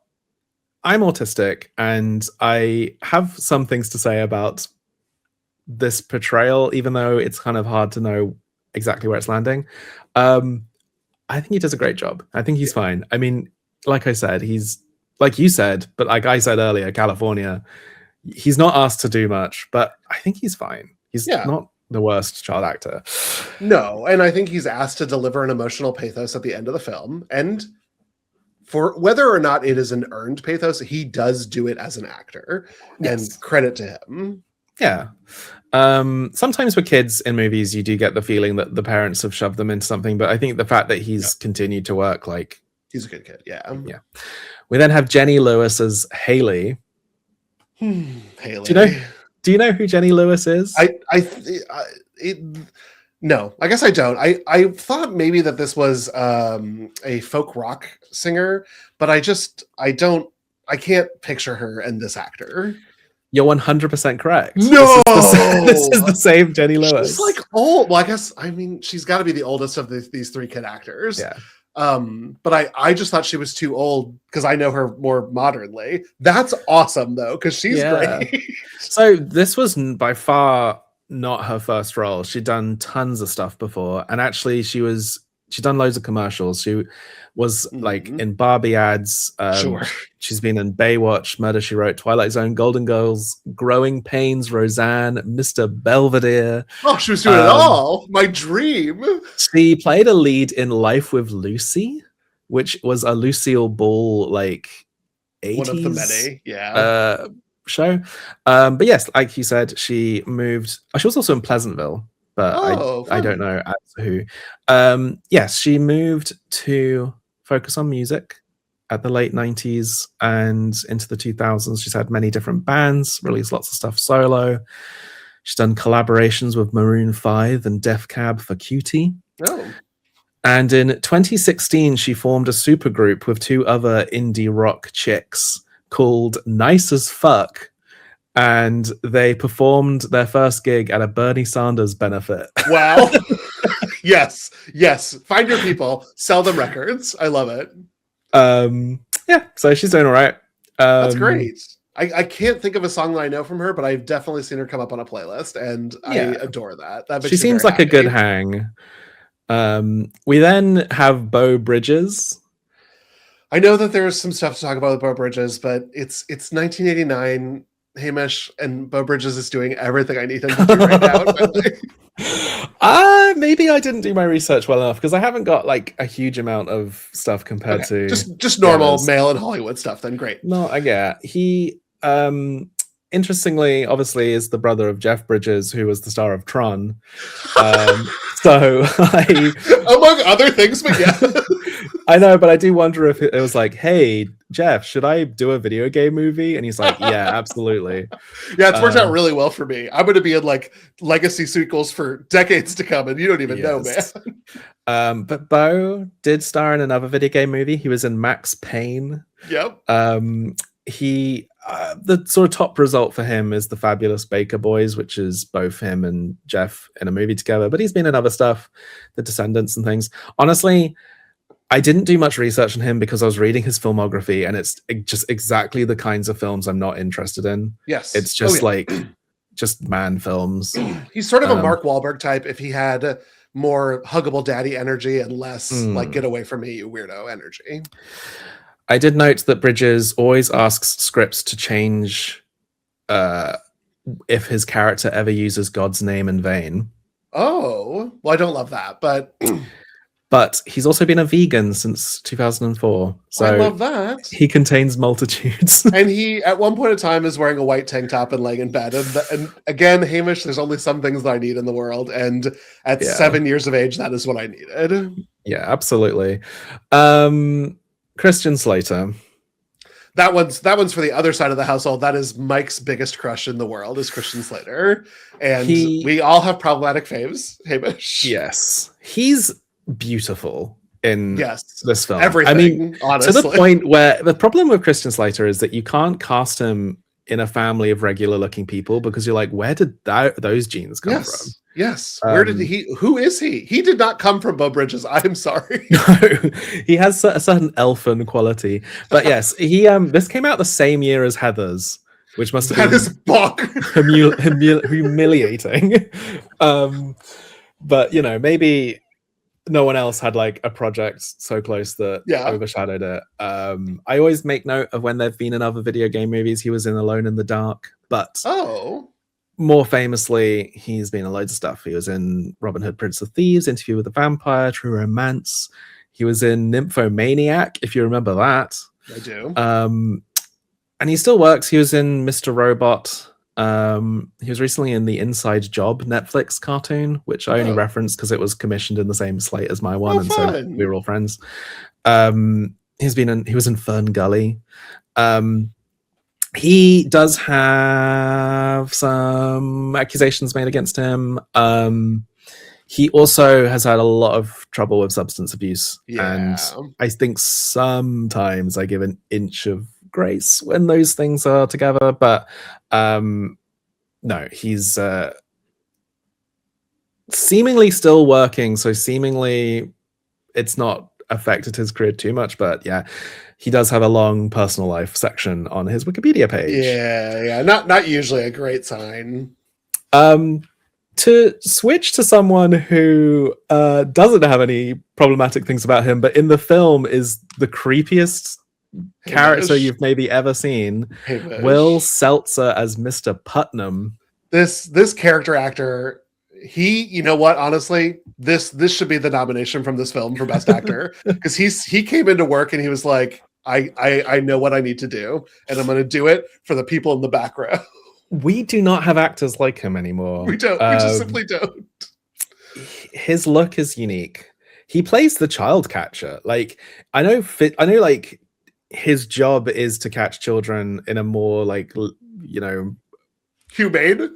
A: I'm autistic, and I have some things to say about this portrayal, even though it's kind of hard to know exactly where it's landing. I think he does a great job. I think he's fine. I mean, like I said, he's, like you said, but like I said earlier, California, he's not asked to do much, but I think he's fine. He's not the worst child actor.
B: No, and I think he's asked to deliver an emotional pathos at the end of the film, and for whether or not it is an earned pathos, he does do it as an actor, and credit to him.
A: Yeah. Sometimes with kids in movies, you do get the feeling that the parents have shoved them into something, but I think the fact that he's continued to work, like...
B: He's a good kid, yeah.
A: We then have Jenny Lewis as Haley.
B: Haley.
A: Do you know who Jenny Lewis is?
B: No, I guess I don't. I thought maybe that this was a folk rock singer, but I can't picture her and this actor.
A: You're 100% correct.
B: No!
A: This is the same Jenny Lewis.
B: She's like old. Well, I guess, I mean, she's got to be the oldest of these 3 kid actors.
A: Yeah.
B: But I just thought she was too old because I know her more modernly. That's awesome, though, because she's great.
A: So this was by far not her first role. She'd done tons of stuff before, and actually she'd done loads of commercials. She was like in Barbie ads. She's been in Baywatch, Murder, She Wrote, Twilight Zone, Golden Girls, Growing Pains, Roseanne, Mr. Belvedere.
B: Oh, she was doing it all. My dream.
A: She played a lead in Life with Lucy, which was a Lucille Ball like 80s
B: one of the many,
A: show. But yes, like you said, she moved. She was also in Pleasantville, but I don't know who. Yes, she moved to focus on music at the late 90s and into the 2000s. She's had many different bands, released lots of stuff solo. She's done collaborations with Maroon 5 and Def Cab for Cutie. And in 2016, she formed a supergroup with 2 other indie rock chicks called Nice as Fuck, and they performed their first gig at a Bernie Sanders benefit.
B: Wow. Yes. Find your people, sell them records. I love it.
A: Yeah, so she's doing all right.
B: That's great. I can't think of a song that I know from her, but I've definitely seen her come up on a playlist, and I adore that.
A: She seems like a good hang. We then have Beau Bridges.
B: I know that there's some stuff to talk about with Beau Bridges, but it's 1989, Hamish, and Beau Bridges is doing everything I need him to do right now.
A: Maybe I didn't do my research well enough, because I haven't got like a huge amount of stuff compared to
B: just normal male in Hollywood stuff. Then great.
A: No, I get he. Interestingly, obviously, is the brother of Jeff Bridges, who was the star of Tron. So
B: among other things, but yeah.
A: I know, but I do wonder if it was like, hey, Jeff, should I do a video game movie? And he's like, yeah, absolutely.
B: Yeah, it's worked out really well for me. I'm going to be in like legacy sequels for decades to come, and you don't even know, man.
A: But Beau did star in another video game movie. He was in Max Payne.
B: Yep.
A: The sort of top result for him is The Fabulous Baker Boys, which is both him and Jeff in a movie together. But he's been in other stuff, The Descendants and things. Honestly, I didn't do much research on him because I was reading his filmography, and it's just exactly the kinds of films I'm not interested in.
B: Yes.
A: It's just just man films.
B: He's sort of a Mark Wahlberg type if he had more huggable daddy energy and less like get away from me, you weirdo energy.
A: I did note that Bridges always asks scripts to change if his character ever uses God's name in vain.
B: Oh, well, I don't love that, but
A: but he's also been a vegan since 2004. So
B: I love that.
A: He contains multitudes.
B: And he, at one point in time, is wearing a white tank top and laying in bed. And again, Hamish, there's only some things that I need in the world. And at 7 years of age, that is what I needed.
A: Yeah, absolutely. Christian Slater.
B: That one's for the other side of the household. That is Mike's biggest crush in the world, is Christian Slater. And we all have problematic faves, Hamish.
A: Yes. He's beautiful in this film.
B: Everything,
A: I mean,
B: honestly.
A: to the point where the problem with Christian Slater is that you can't cast him in a family of regular looking people because you're like, where did those genes come from?
B: Yes. Where did who is he? He did not come from Beau Bridges. I'm sorry.
A: No, he has a certain elfin quality. But yes, he this came out the same year as Heathers, which must have been humiliating. But maybe no one else had like a project so close that overshadowed it. I always make note of when there've been in other video game movies. He was in Alone in the Dark, but more famously, he's been in loads of stuff. He was in Robin Hood, Prince of Thieves, Interview with the Vampire, True Romance. He was in Nymphomaniac, if you remember that.
B: I do.
A: And he still works. He was in Mr. Robot. He was recently in the Inside Job Netflix cartoon, which I only referenced because it was commissioned in the same slate as my one, and so we were all friends. He was in Fern Gully. He does have some accusations made against him. He also has had a lot of trouble with substance abuse, and I think sometimes I give an inch of grace when those things are together, but no, he's seemingly still working, so seemingly it's not affected his career too much, but he does have a long personal life section on his Wikipedia page.
B: Not usually a great sign.
A: To switch to someone who doesn't have any problematic things about him, but in the film is the creepiest character you've maybe ever seen, Will Seltzer as Mr. Putnam.
B: This character actor, you know what, honestly, this should be the nomination from this film for best actor, because he came into work and he was like, I know what I need to do, and I'm going to do it for the people in the back row.
A: We do not have actors like him anymore.
B: We don't. We just simply don't.
A: His look is unique. He plays the child catcher. Like I know like his job is to catch children in a more like humane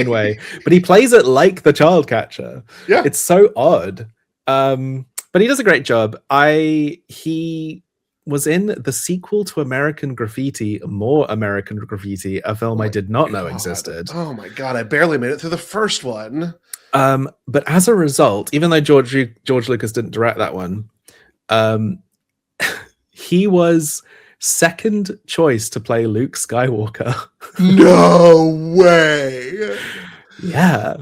A: way, but he plays it like the child catcher. Yeah, it's so odd. But he does a great job. He was in the sequel to American Graffiti, More American Graffiti, a film I did not know existed.
B: Oh my god, I barely made it through the first one.
A: But as a result, even though George Lucas didn't direct that one, he was second choice to play Luke Skywalker.
B: No way.
A: Yeah.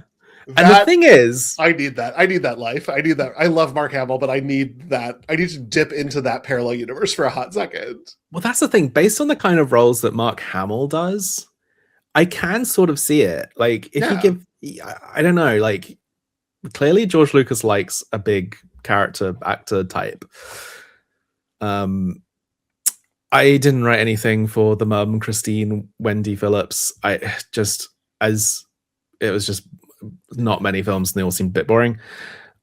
A: And the thing is,
B: I need that. I need that life. I need that. I love Mark Hamill, but I need that. I need to dip into that parallel universe for a hot second.
A: Well, that's the thing. Based on the kind of roles that Mark Hamill does, I can sort of see it. Like, if you give, I don't know, like, clearly George Lucas likes a big character actor type. I didn't write anything for the mum, Christine Wendy Phillips. It was just not many films, and they all seemed a bit boring.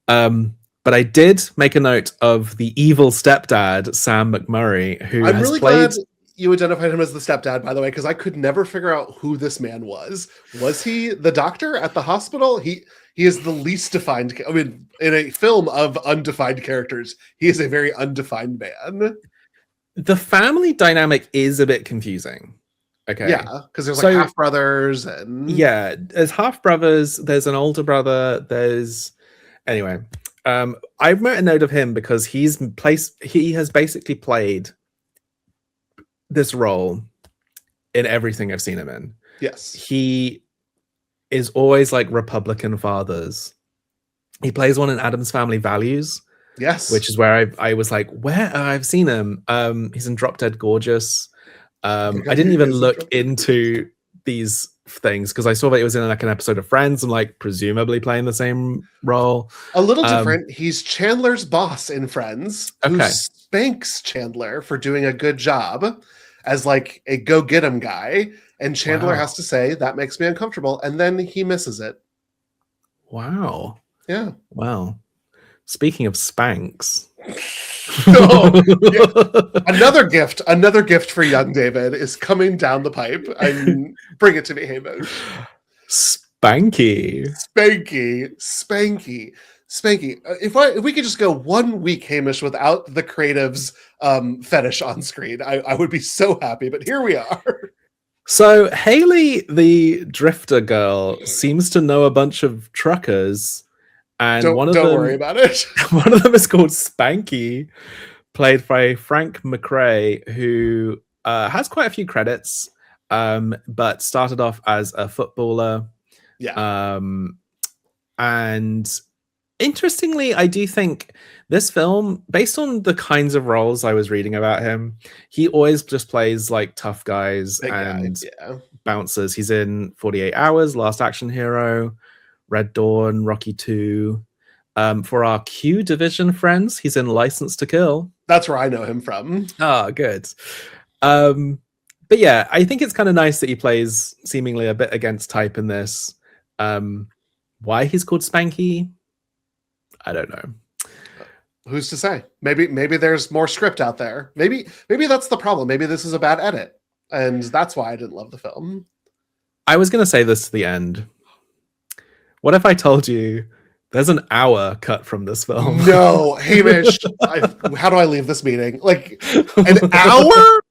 A: But I did make a note of the evil stepdad, Sam McMurray, who
B: I'm really glad you identified him as the stepdad, by the way, because I could never figure out who this man was. Was he the doctor at the hospital? He is the least defined. I mean, in a film of undefined characters, he is a very undefined man.
A: The family dynamic is a bit confusing. Okay.
B: Yeah, because there's like half brothers and
A: there's half brothers. There's an older brother. Anyway. I've made a note of him because he has basically played this role in everything I've seen him in.
B: Yes.
A: He is always like Republican fathers. He plays one in Addams Family Values.
B: Yes.
A: Which is where I was like, where I've seen him. He's in Drop Dead Gorgeous. I didn't even look into these things because I saw that he was in like an episode of Friends and like presumably playing the same role.
B: A little different. He's Chandler's boss in Friends, who
A: Okay.
B: spanks Chandler for doing a good job as like a go get him guy. And Chandler has to say, that makes me uncomfortable. And then he misses it.
A: Wow.
B: Yeah.
A: Wow. Speaking of spanks.
B: Oh, yeah. Another gift for young David is coming down the pipe. And bring it to me, Hamish.
A: Spanky.
B: If we could just go 1 week, Hamish, without the creatives fetish on screen, I would be so happy. But here we are.
A: So Haley, the drifter girl, seems to know a bunch of truckers, and
B: Don't worry about it.
A: One of them is called Spanky, played by Frank McRae, who has quite a few credits, but started off as a footballer.
B: Yeah.
A: And interestingly, I do think this film, based on the kinds of roles I was reading about him, he always just plays like tough guys and bouncers. He's in 48 Hours, Last Action Hero, Red Dawn, Rocky 2. For our Q Division friends, he's in License to Kill.
B: That's where I know him from.
A: Ah, good. But yeah, I think it's kind of nice that he plays seemingly a bit against type in this. Why he's called Spanky, I don't know.
B: Who's to say? Maybe there's more script out there. Maybe that's the problem. Maybe this is a bad edit, and that's why I didn't love the film.
A: I was going to say this to the end. What if I told you there's an hour cut from this film?
B: No, Hamish. How do I leave this meeting? Like an hour?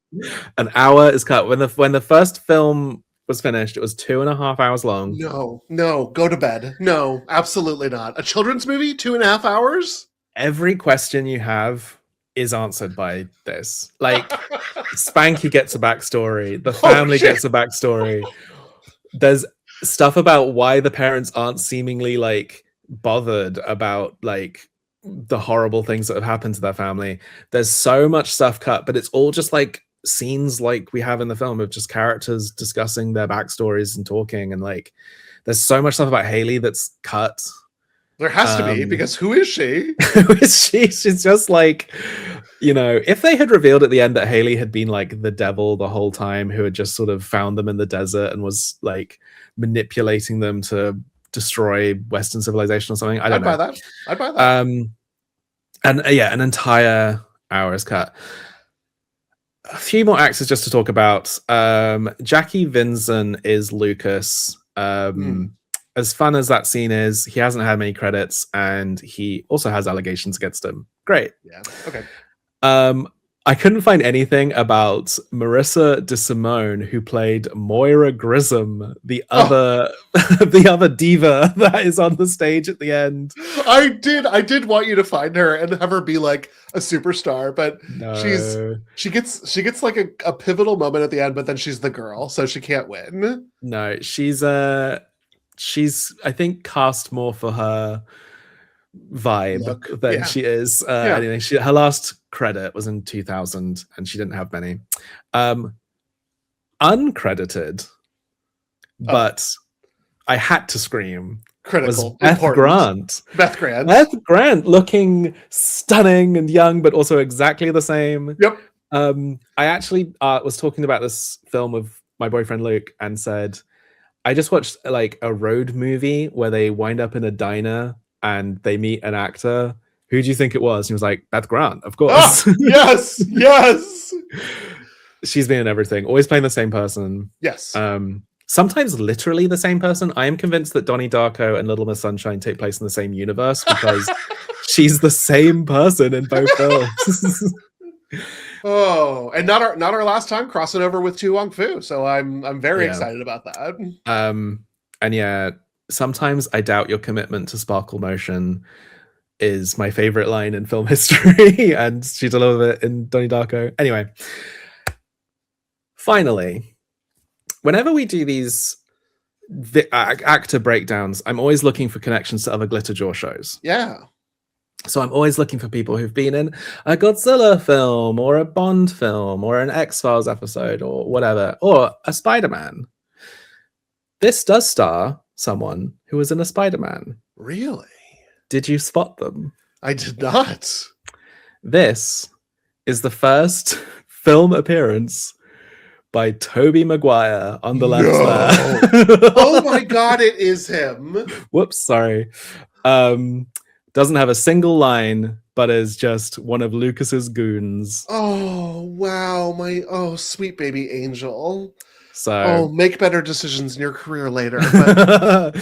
A: An hour is cut. When the first film was finished, it was 2.5 hours long.
B: No, go to bed. No, absolutely not. A children's movie, 2.5 hours?
A: Every question you have is answered by this. Like, Spanky gets a backstory. The family gets a backstory. There's stuff about why the parents aren't seemingly like bothered about like the horrible things that have happened to their family. There's so much stuff cut, but it's all just like scenes like we have in the film of just characters discussing their backstories and talking, and like there's so much stuff about Haley that's cut.
B: There has to be, because who is she?
A: Who is she? She's just like, you know, if they had revealed at the end that Haley had been like the devil the whole time, who had just sort of found them in the desert and was like manipulating them to destroy Western civilization or something, I'd
B: buy that. I'd buy that.
A: And yeah, an entire hour is cut. A few more actors just to talk about. Jackie Vinson is Lucas. As fun as that scene is, he hasn't had many credits, and he also has allegations against him. Great.
B: Yeah. Okay.
A: I couldn't find anything about Marissa DeSimone, who played Moira Grissom, the other diva that is on the stage at the end.
B: I did want you to find her and have her be like a superstar, but
A: no.
B: she gets like a pivotal moment at the end, but then she's the girl, so she can't win.
A: No, she's I think cast more for her vibe than she is. Anyway, her last credit was in 2000, and she didn't have many. Uncredited, but I had to scream.
B: Critical.
A: Beth Grant.
B: Beth Grant.
A: Beth Grant, looking stunning and young, but also exactly the same.
B: Yep.
A: I actually was talking about this film with my boyfriend Luke and said, I just watched like a road movie where they wind up in a diner and they meet an actor. Who do you think it was? He was like, Beth Grant, of course.
B: Yes.
A: She's been in everything, always playing the same person.
B: Yes.
A: Sometimes literally the same person. I am convinced that Donnie Darko and Little Miss Sunshine take place in the same universe because she's the same person in both films.
B: Oh, and not our last time crossing over with Tu Wong Fu, so I'm very excited about that.
A: And yeah, sometimes I doubt your commitment to Sparkle Motion. is my favorite line in film history, and she's a little bit in Donnie Darko. Anyway, finally, whenever we do these actor breakdowns, I'm always looking for connections to other Glitter Jaw shows.
B: Yeah.
A: So I'm always looking for people who've been in a Godzilla film or a Bond film or an X-Files episode or whatever, or a Spider-Man. This does star someone who was in a Spider-Man.
B: Really?
A: Did you spot them?
B: I did not.
A: This is the first film appearance by Tobey Maguire on the left there.
B: Oh my God, it is him.
A: Whoops, sorry. Doesn't have a single line, but is just one of Lucas's goons.
B: Oh, wow. Sweet baby angel.
A: So
B: make better decisions in your career later. But...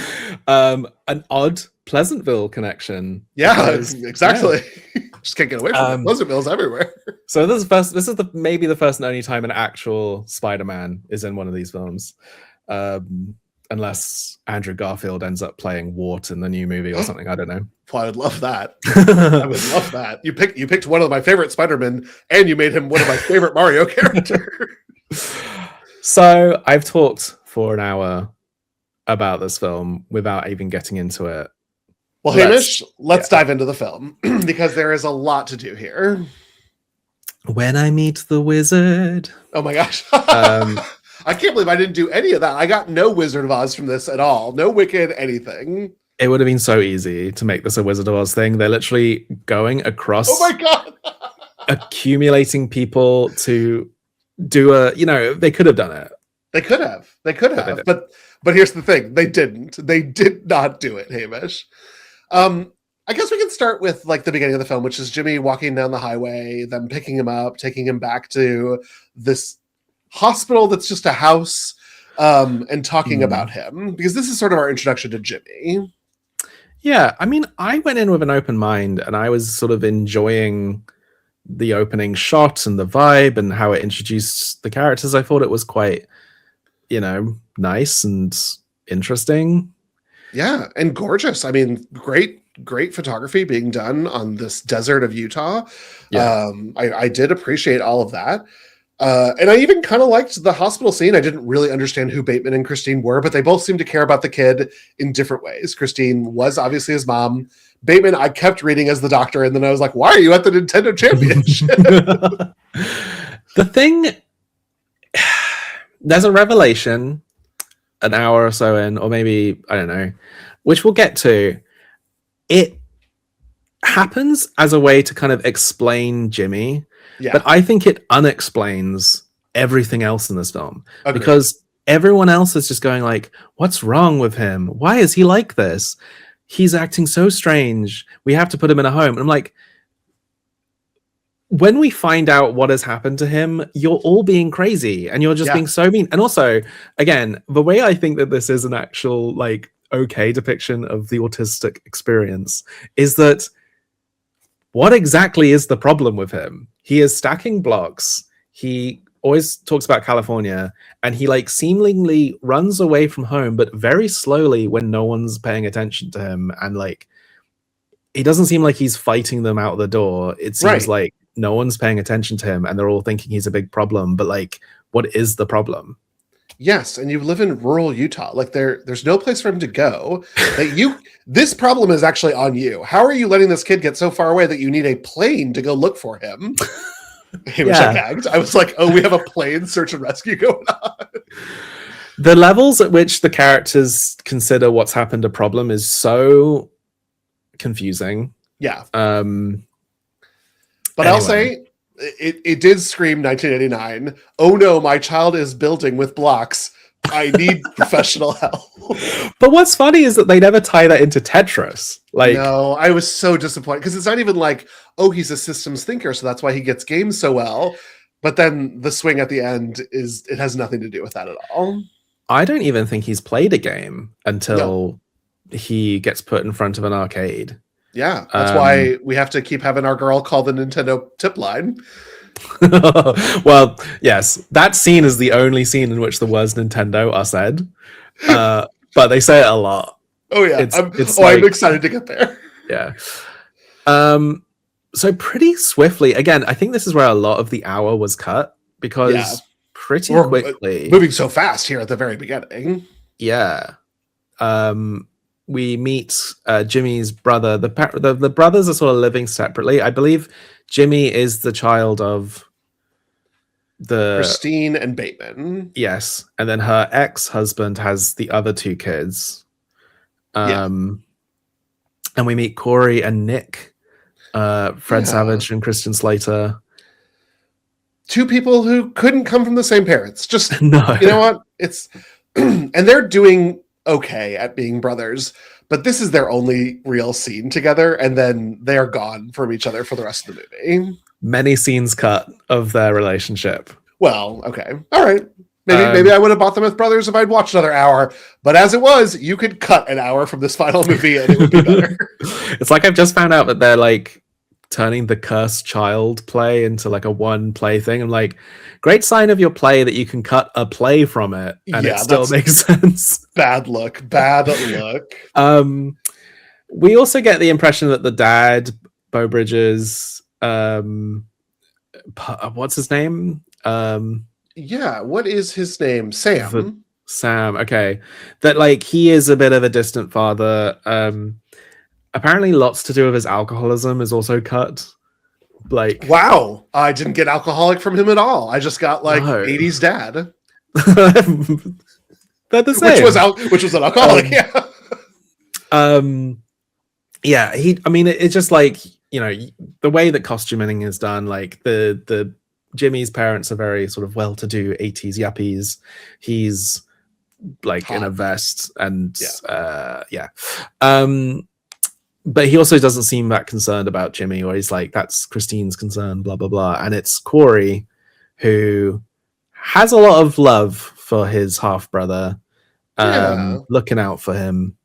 A: an odd Pleasantville connection.
B: Yeah, exactly. Yeah. Just can't get away from it. Pleasantville's everywhere.
A: So this is maybe the first and only time an actual Spider-Man is in one of these films. Unless Andrew Garfield ends up playing Wart in the new movie or something. I don't know.
B: Well, I would love that. I would love that. You picked one of my favorite Spider-Men and you made him one of my favorite Mario characters.
A: So I've talked for an hour about this film without even getting into it.
B: Well, Hamish, let's dive into the film because there is a lot to do here.
A: When I Meet the Wizard.
B: Oh my gosh. I can't believe I didn't do any of that. I got no Wizard of Oz from this at all. No Wicked, anything.
A: It would have been so easy to make this a Wizard of Oz thing. They're literally going across.
B: Oh my God.
A: Accumulating people to do they could have done it.
B: They could have. But here's the thing. They didn't. They did not do it, Hamish. I guess we can start with like the beginning of the film, which is Jimmy walking down the highway, them picking him up, taking him back to this hospital that's just a house, and talking about him, because this is sort of our introduction to Jimmy.
A: Yeah, I mean, I went in with an open mind and I was sort of enjoying the opening shot and the vibe and how it introduced the characters. I thought it was quite, nice and interesting.
B: Yeah, and gorgeous. I mean, great photography being done on this desert of Utah. Yeah. I did appreciate all of that. And I even kind of liked the hospital scene. I didn't really understand who Bateman and Christine were, but they both seemed to care about the kid in different ways. Christine was obviously his mom. Bateman, I kept reading as the doctor, and then I was like, why are you at the Nintendo Championship?
A: The thing, there's a revelation an hour or so in, or maybe, I don't know, which we'll get to. It happens as a way to kind of explain Jimmy. Yeah. But I think it unexplains everything else in this film. Agreed. Because everyone else is just going like, what's wrong with him? Why is he like this? He's acting so strange. We have to put him in a home. And I'm like, when we find out what has happened to him, you're all being crazy and you're just being so mean. And also, again, the way I think that this is an actual like okay depiction of the autistic experience is that what exactly is the problem with him? He is stacking blocks. He always talks about California, and he like seemingly runs away from home, but very slowly when no one's paying attention to him. And like, he doesn't seem like he's fighting them out the door. It seems like no one's paying attention to him and they're all thinking he's a big problem. But like, what is the problem?
B: Yes, and you live in rural Utah. Like there's no place for him to go. This problem is actually on you. How are you letting this kid get so far away that you need a plane to go look for him? I gagged. I was like, oh, we have a plane search and rescue going on.
A: The levels at which the characters consider what's happened a problem is so confusing.
B: Yeah.
A: But
B: anyway. I'll say it did scream 1989. Oh no, my child is building with blocks. I need professional help.
A: But what's funny is that they never tie that into Tetris. Like,
B: no, I was so disappointed because it's not even like, oh, he's a systems thinker, so that's why he gets games so well. But then the swing at the end it has nothing to do with that at all.
A: I don't even think he's played a game until he gets put in front of an arcade.
B: Yeah, that's why we have to keep having our girl call the Nintendo tip line.
A: Well, yes, that scene is the only scene in which the words Nintendo are said, but they say it a lot.
B: Oh yeah, I'm excited to get there.
A: Yeah. So pretty swiftly, again, I think this is where a lot of the hour was cut because pretty quickly,
B: moving so fast here at the very beginning.
A: Yeah. We meet Jimmy's brother. The brothers are sort of living separately. I believe Jimmy is the child of
B: Christine and Bateman.
A: Yes, and then her ex-husband has the other two kids. And we meet Corey and Nick, Fred Savage and Christian Slater.
B: Two people who couldn't come from the same parents. Just
A: no.
B: You know what? It's and they're doing okay at being brothers, but this is their only real scene together, and then they are gone from each other for the rest of the movie.
A: Many scenes cut of their relationship.
B: Well, okay. All right. Maybe I would have bought them as brothers if I'd watched another hour. But as it was, you could cut an hour from this final movie and it would be better.
A: It's like I've just found out that they're like turning the Cursed Child play into like a one play thing. I'm like, great sign of your play that you can cut a play from it and it still makes sense.
B: Bad look.
A: We also get the impression that the dad, Beau Bridges, what's his name?
B: What is his name? Sam.
A: Sam, okay. That like he is a bit of a distant father. Apparently lots to do with his alcoholism is also cut. Like,
B: wow, I didn't get alcoholic from him at all. I just got like 80s dad.
A: They're the same.
B: Which was an alcoholic.
A: It's just like, you know, the way that costuming is done, like the Jimmy's parents are very sort of well-to-do 80s yuppies. He's like hot in a vest and but he also doesn't seem that concerned about Jimmy, or he's like, that's Christine's concern, blah blah blah. And it's Corey who has a lot of love for his half brother, looking out for him.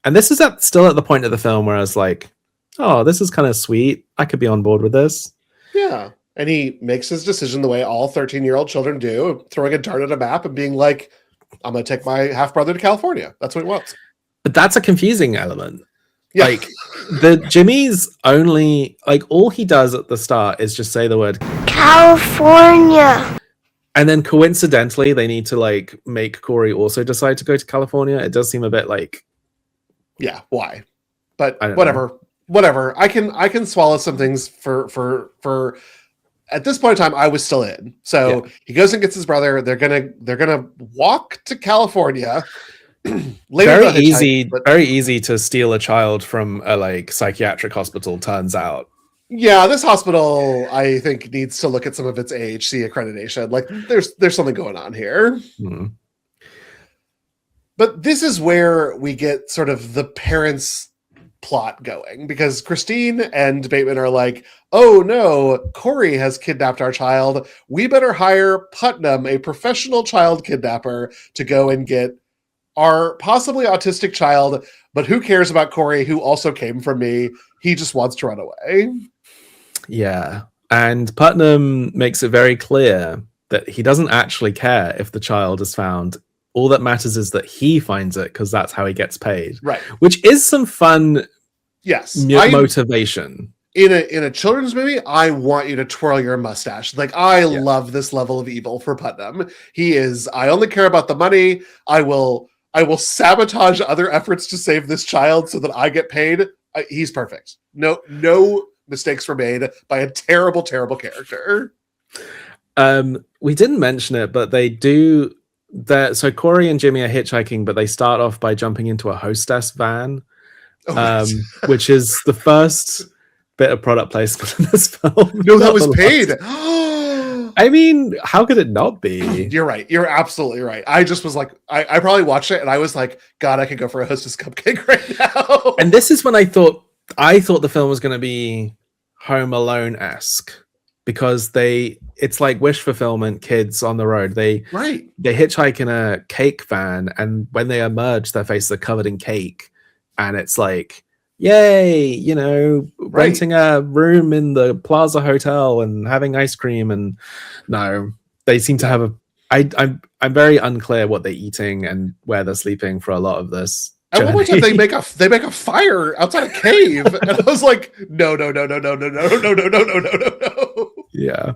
A: And this is still at the point of the film where I was like, oh, this is kind of sweet. I could be on board with this.
B: Yeah. And he makes his decision the way all 13-year-old children do, throwing a dart at a map and being like, I'm going to take my half-brother to California. That's what he wants.
A: But that's a confusing element.
B: Yeah.
A: Like, the Jimmy's only, like, all he does at the start is just say the word
D: California.
A: And then coincidentally, they need to, like, make Corey also decide to go to California. It does seem a bit like...
B: Yeah, why? But whatever. I can swallow some things for at this point in time, I was still in. So he goes and gets his brother. They're gonna walk to California.
A: Very easy to steal a child from a like psychiatric hospital. Turns out.
B: Yeah, this hospital I think needs to look at some of its AHC accreditation. Like there's something going on here.
A: Mm-hmm.
B: But this is where we get sort of the parents' plot going, because Christine and Bateman are like, oh no, Corey has kidnapped our child. We better hire Putnam, a professional child kidnapper, to go and get our possibly autistic child. But who cares about Corey, who also came from me? He just wants to run away.
A: Yeah. And Putnam makes it very clear that he doesn't actually care if the child is found. All that matters is that he finds it, because that's how he gets paid.
B: Right.
A: Which is some fun motivation.
B: In a children's movie, I want you to twirl your mustache. Like, I love this level of evil for Putnam. He is, I only care about the money. I will sabotage other efforts to save this child so that I get paid. He's perfect. No mistakes were made by a terrible, terrible character.
A: We didn't mention it, but they do... So Corey and Jimmy are hitchhiking, but they start off by jumping into a hostess van, which is the first bit of product placement in this film.
B: No, that was paid.
A: I mean, how could it not be?
B: You're right. You're absolutely right. I just was like, I probably watched it and I was like, God, I could go for a hostess cupcake right now.
A: And this is when I thought the film was going to be Home Alone-esque. Because it's like wish fulfillment, kids on the road. They hitchhike in a cake van, and when they emerge, their faces are covered in cake, and it's like, yay, you know, renting a room in the Plaza Hotel and having ice cream. And no, they seem to have I'm very unclear what they're eating and where they're sleeping for a lot of this.
B: At one point they make a fire outside a cave, and I was like, no.
A: Yeah.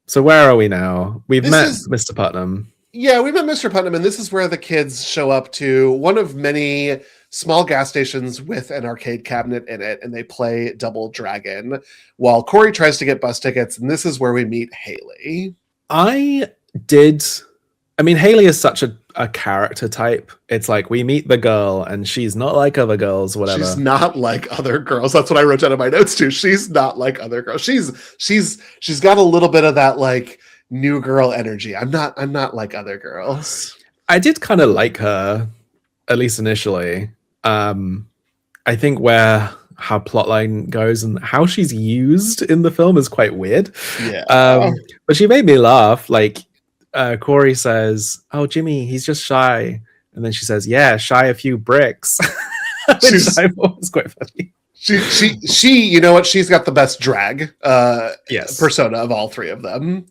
A: So where are we now? We've met Mr. Putnam.
B: Yeah, we met Mr. Putnam, and this is where the kids show up to one of many small gas stations with an arcade cabinet in it, and they play Double Dragon while Corey tries to get bus tickets, and this is where we meet Haley.
A: Haley is such a character type. It's like we meet the girl and she's not like other girls, whatever.
B: She's not like other girls. That's what I wrote down in my notes too. She's not like other girls. She's got a little bit of that like new girl energy. I'm not like other girls.
A: I did kind of like her, at least initially. I think where her plotline goes and how she's used in the film is quite weird.
B: Yeah.
A: But she made me laugh. Like Corey says, "Oh, Jimmy, he's just shy," and then she says, "Yeah, shy a few bricks," which I thought was quite funny.
B: She, you know what? She's got the best drag persona of all three of them.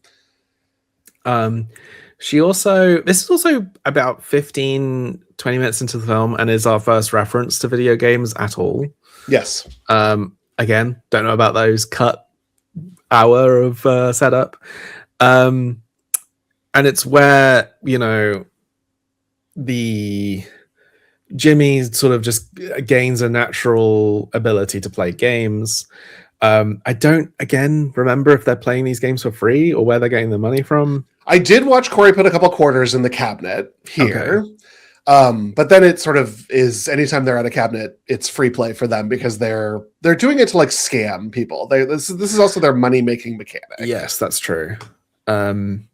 A: This is also about 15-20 minutes into the film and is our first reference to video games at all.
B: Yes.
A: Again, don't know about those cut hour of setup. And it's where, the Jimmy sort of just gains a natural ability to play games. I don't, again, remember if they're playing these games for free or where they're getting the money from.
B: I did watch Corey put a couple quarters in the cabinet here. Okay. But then it sort of is, anytime they're at a cabinet, it's free play for them because they're doing it to like scam people. This is also their money-making mechanic.
A: Yes, that's true. And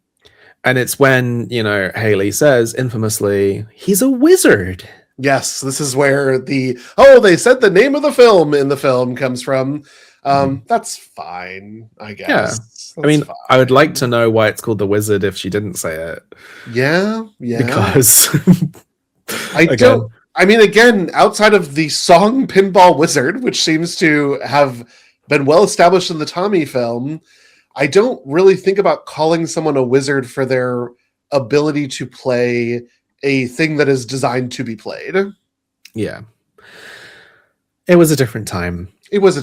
A: it's when, Haley says infamously, he's a wizard.
B: Yes, this is where they said the name of the film in the film comes from. That's fine, I guess.
A: Yeah.
B: Fine.
A: I would like to know why it's called The Wizard if she didn't say it.
B: Yeah.
A: Because
B: again, outside of the song Pinball Wizard, which seems to have been well established in the Tommy film, I don't really think about calling someone a wizard for their ability to play a thing that is designed to be played.
A: Yeah. It was a different time.
B: We get a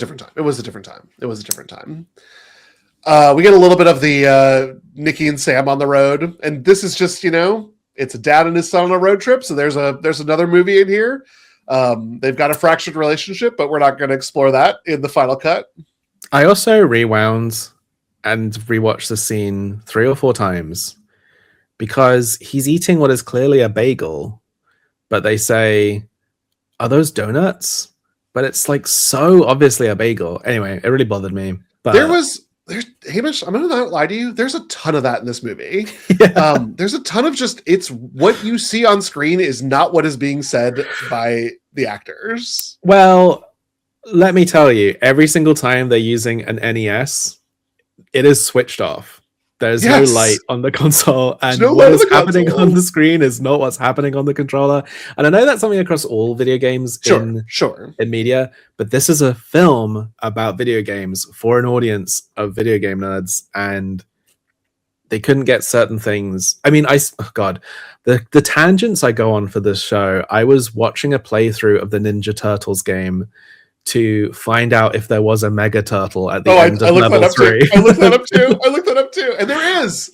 B: little bit of the Nikki and Sam on the road, and this is just, it's a dad and his son on a road trip. So there's another movie in here. They've got a fractured relationship, but we're not going to explore that in the final cut.
A: I also rewound and rewatched the scene 3 or 4 times because he's eating what is clearly a bagel, but they say, "Are those donuts?" But it's like so obviously a bagel. Anyway, it really bothered me. But
B: there's Hamish, I'm gonna not lie to you. There's a ton of that in this movie.
A: Yeah.
B: There's a ton of it's what you see on screen is not what is being said by the actors.
A: Well, let me tell you, every single time they're using an NES, it is switched off. There's no light on the console, and what is happening on the screen is not what's happening on the controller. And I know that's something across all video games in media, but this is a film about video games for an audience of video game nerds, and they couldn't get certain things. The tangents I go on for this show, I was watching a playthrough of the Ninja Turtles game to find out if there was a mega turtle at the end of level 3.
B: I looked that up too. And there is.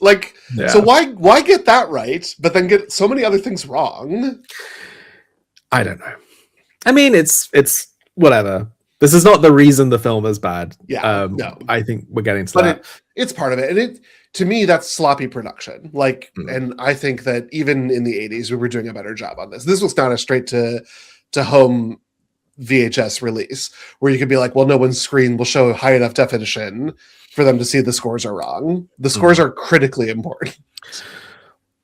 B: So why get that right, but then get so many other things wrong?
A: I don't know. It's whatever. This is not the reason the film is bad.
B: Yeah. No.
A: I think we're getting to that.
B: It's part of it. And to me, that's sloppy production. And I think that even in the 80s, we were doing a better job on this. This was not a straight to home VHS release where you could be like, well, no one's screen will show high enough definition for them to see the scores are wrong. The scores are critically important.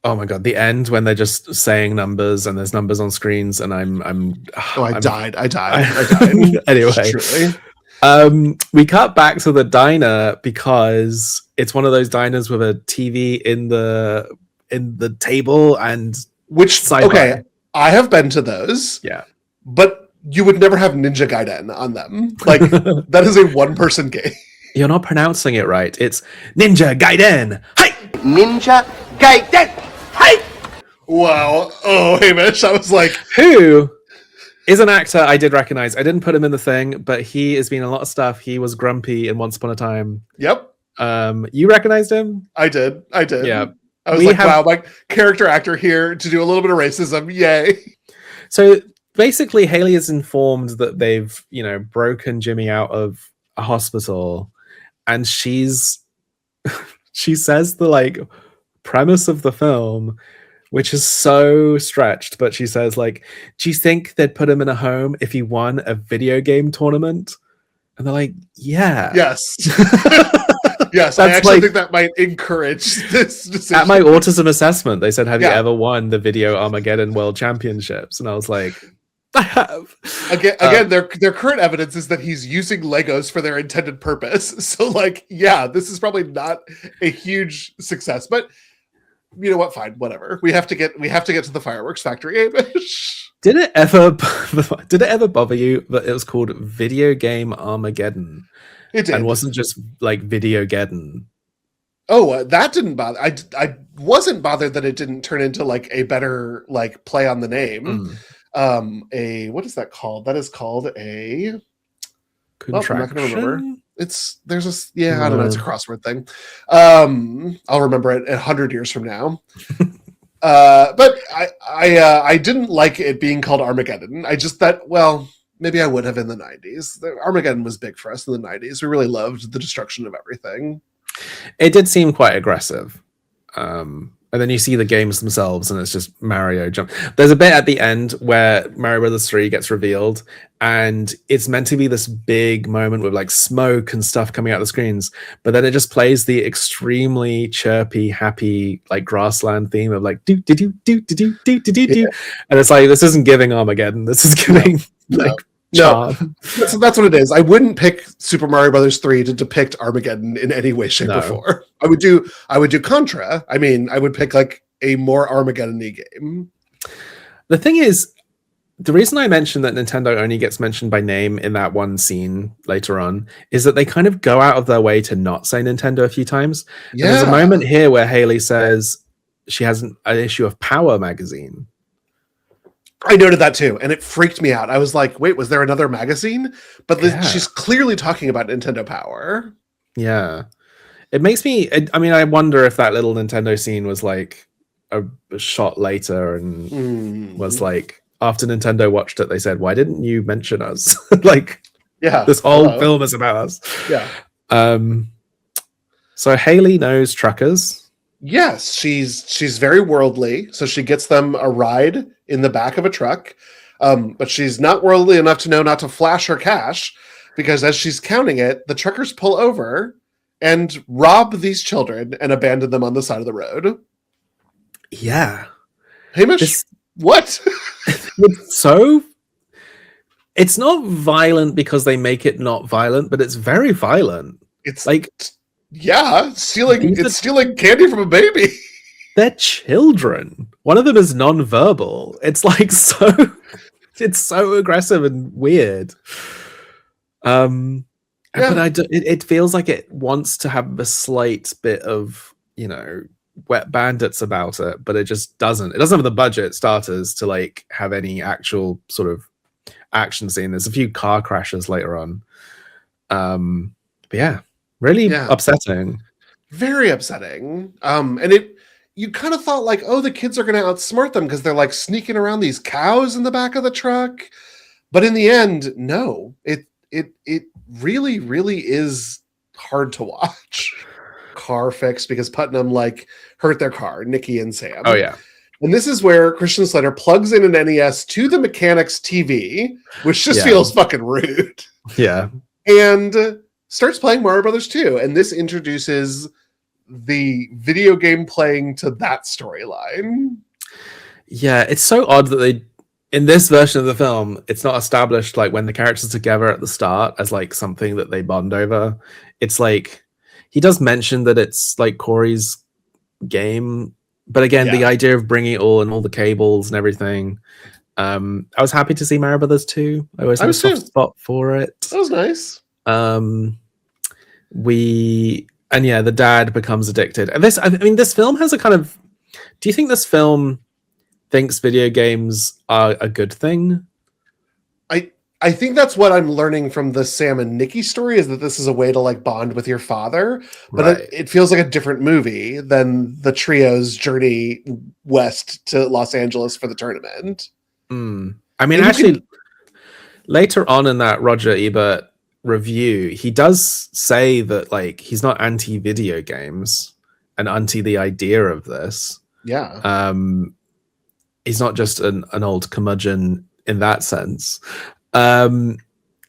A: Oh my god, the end when they're just saying numbers and there's numbers on screens and I
B: died.
A: Anyway, we cut back to the diner because it's one of those diners with a TV in the table and
B: okay, I have been to those.
A: Yeah.
B: But you would never have Ninja Gaiden on them. That is a one-person game.
A: You're not pronouncing it right. It's Ninja Gaiden. Hi!
H: Ninja Gaiden. Hi!
B: Wow. Oh, Hamish. I was like,
A: Who is an actor I did recognize. I didn't put him in the thing, but he has been in a lot of stuff. He was Grumpy in Once Upon a Time.
B: yep,
A: You recognized him?
B: I did.
A: Yeah.
B: I was wow, my character actor here to do a little bit of racism. Yay.
A: So basically, Haley is informed that they've, broken Jimmy out of a hospital, and she says the premise of the film, which is so stretched, but she says do you think they'd put him in a home if he won a video game tournament? And they're like, yeah.
B: Yes. Yes, I actually think that might encourage this decision.
A: At my autism assessment, they said, have you ever won the Video Armageddon World Championships? And I was like, I have.
B: Again, their current evidence is that he's using Legos for their intended purpose. So, this is probably not a huge success. But you know what? Fine, whatever. We have to get to the fireworks factory, Hamish.
A: Did it ever bother you that it was called Video Game Armageddon?
B: It did.
A: And wasn't just Videogeddon.
B: Oh, that didn't bother. I wasn't bothered that it didn't turn into a better play on the name. What is that called? That is called a
A: contraction.
B: I'm not gonna remember. I don't know. It's a crossword thing. I'll remember it 100 years from now. But I didn't like it being called Armageddon. I just thought, well, maybe I would have in the 90s. Armageddon was big for us in the 90s. We really loved the destruction of everything.
A: It did seem quite aggressive. And then you see the games themselves, and it's just Mario jump. There's a bit at the end where Mario Brothers 3 gets revealed, and it's meant to be this big moment with smoke and stuff coming out of the screens, but then it just plays the extremely chirpy, happy grassland theme of do do do do do do do do do, and it's this isn't giving Armageddon. This is giving
B: No, that's what it is. I wouldn't pick Super Mario Brothers 3 to depict Armageddon in any way, shape, or form. I would do Contra. I mean, I would pick a more Armageddon-y game.
A: The thing is, the reason I mentioned that Nintendo only gets mentioned by name in that one scene later on is that they kind of go out of their way to not say Nintendo a few times. Yeah. And there's a moment here where Haley says she has an issue of Power magazine.
B: I noted that too, and it freaked me out. I was like, wait, was there another magazine? But she's clearly talking about Nintendo Power.
A: Yeah. It makes me... I wonder if that little Nintendo scene was a shot later and was after Nintendo watched it, they said, why didn't you mention us? This whole film is about us.
B: Yeah.
A: So Haley knows truckers.
B: Yes, she's very worldly, so she gets them a ride in the back of a truck, but she's not worldly enough to know not to flash her cash, because as she's counting it, the truckers pull over and rob these children and abandon them on the side of the road.
A: Yeah.
B: Hamish, what?
A: It's not violent because they make it not violent, but it's very violent.
B: It's stealing candy from a baby.
A: They're children. One of them is non-verbal. It's it's so aggressive and weird. But it feels like it wants to have a slight bit of, wet bandits about it, but it just doesn't. It doesn't have the budget starters to have any actual sort of action scene. There's a few car crashes later on. But yeah, really upsetting.
B: Very upsetting. And you kind of thought the kids are going to outsmart them because they're sneaking around these cows in the back of the truck. But in the end, no, it really, really is hard to watch. Car fix because Putnam hurt their car, Nikki and Sam.
A: Oh yeah.
B: And this is where Christian Slater plugs in an NES to the mechanic's TV, which just feels fucking rude.
A: Yeah.
B: And starts playing Mario Brothers 2. And this introduces the video game playing to that storyline.
A: Yeah, it's so odd that in this version of the film, it's not established when the characters are together at the start as something that they bond over. It's he does mention that it's Corey's game, but again, the idea of bringing it all and all the cables and everything. I was happy to see Mario Brothers 2. I always had a soft spot for it.
B: That was nice.
A: The dad becomes addicted. And this film has a kind of... Do you think this film thinks video games are a good thing.
B: I think that's what I'm learning from the Sam and Nikki story, is that this is a way to like bond with your father, but
A: Right.
B: it feels like a different movie than the trio's journey west to Los Angeles for the tournament.
A: I mean,
B: And you
A: actually, later on in that Roger Ebert review, he does say that like he's not anti-video games and anti the idea of this.
B: Yeah.
A: He's not just an old curmudgeon in that sense. I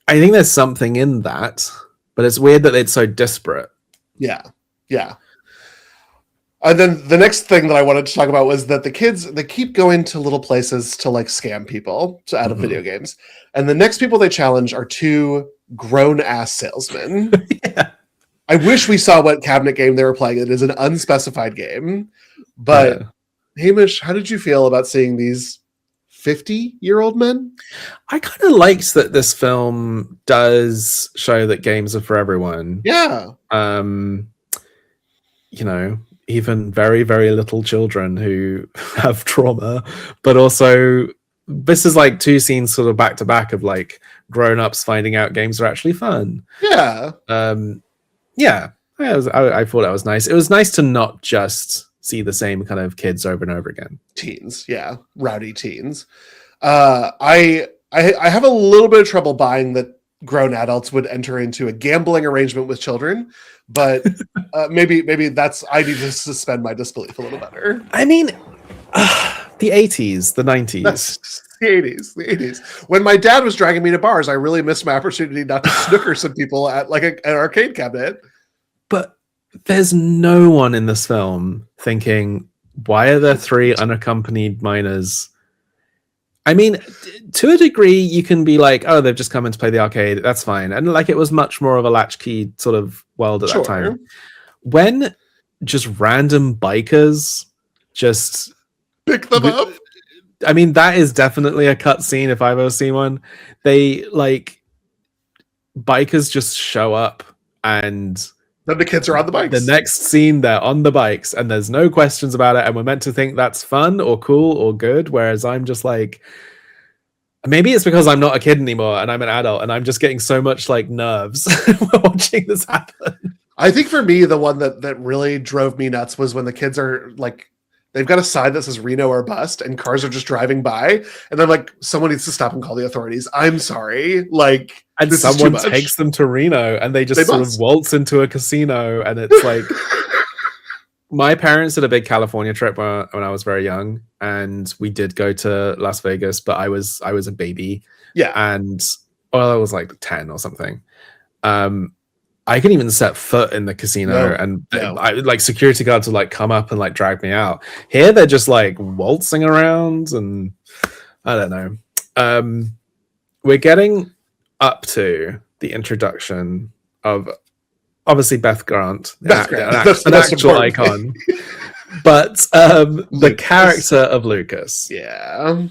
A: think there's something in that, but it's weird that it's so disparate.
B: Yeah. Yeah. And then the next thing that I wanted to talk about was that the kids, they keep going to little places to like scam people out of video games. And the next people they challenge are two grown ass salesmen.
A: Yeah.
B: I wish we saw what cabinet game they were playing. It is an unspecified game. But Hamish, how did you feel about seeing these 50-year-old men?
A: I kind of liked that this film does show that games are for everyone.
B: Yeah.
A: You know, even very, very little children who have trauma, but also this is like two scenes sort of back to back of like grown-ups finding out games are actually fun.
B: Yeah.
A: Yeah. I thought that was nice. It was nice to not just see the same kind of kids over and over again.
B: Teens, yeah, rowdy teens. I have a little bit of trouble buying that grown adults would enter into a gambling arrangement with children, but maybe that's, I need to suspend my disbelief a little better.
A: I mean, the 80s, the 90s.
B: That's the 80s. When my dad was dragging me to bars, I really missed my opportunity not to snooker some people at like an arcade cabinet.
A: But there's no one in this film thinking, why are there three unaccompanied minors? I mean, to a degree, you can be like, oh, they've just come in to play the arcade. That's fine. And like, it was much more of a latchkey sort of world at that time. When just random bikers just
B: pick them up.
A: I mean, that is definitely a cutscene if I've ever seen one. They like bikers just show up and
B: then the kids are on the bikes.
A: The next scene, they're on the bikes, and there's no questions about it. And we're meant to think that's fun or cool or good. Whereas I'm just like, maybe it's because I'm not a kid anymore and I'm an adult, and I'm just getting so much like nerves watching this happen.
B: I think for me, the one that really drove me nuts was when the kids are like, they've got a sign that says Reno or bust, and cars are just driving by, and they're like, someone needs to stop and call the authorities. I'm sorry. Like,
A: and someone takes them to Reno, and they just sort of waltz into a casino, and it's like, my parents did a big California trip when I was very young, and we did go to Las Vegas, but I was a baby.
B: Yeah.
A: And I was like 10 or something. I couldn't even set foot in the casino, and I like security guards would like come up and like drag me out. Here they're just like waltzing around, and I don't know. We're getting up to the introduction of obviously Beth Grant, an actual icon, but the character of Lucas.
B: Yeah.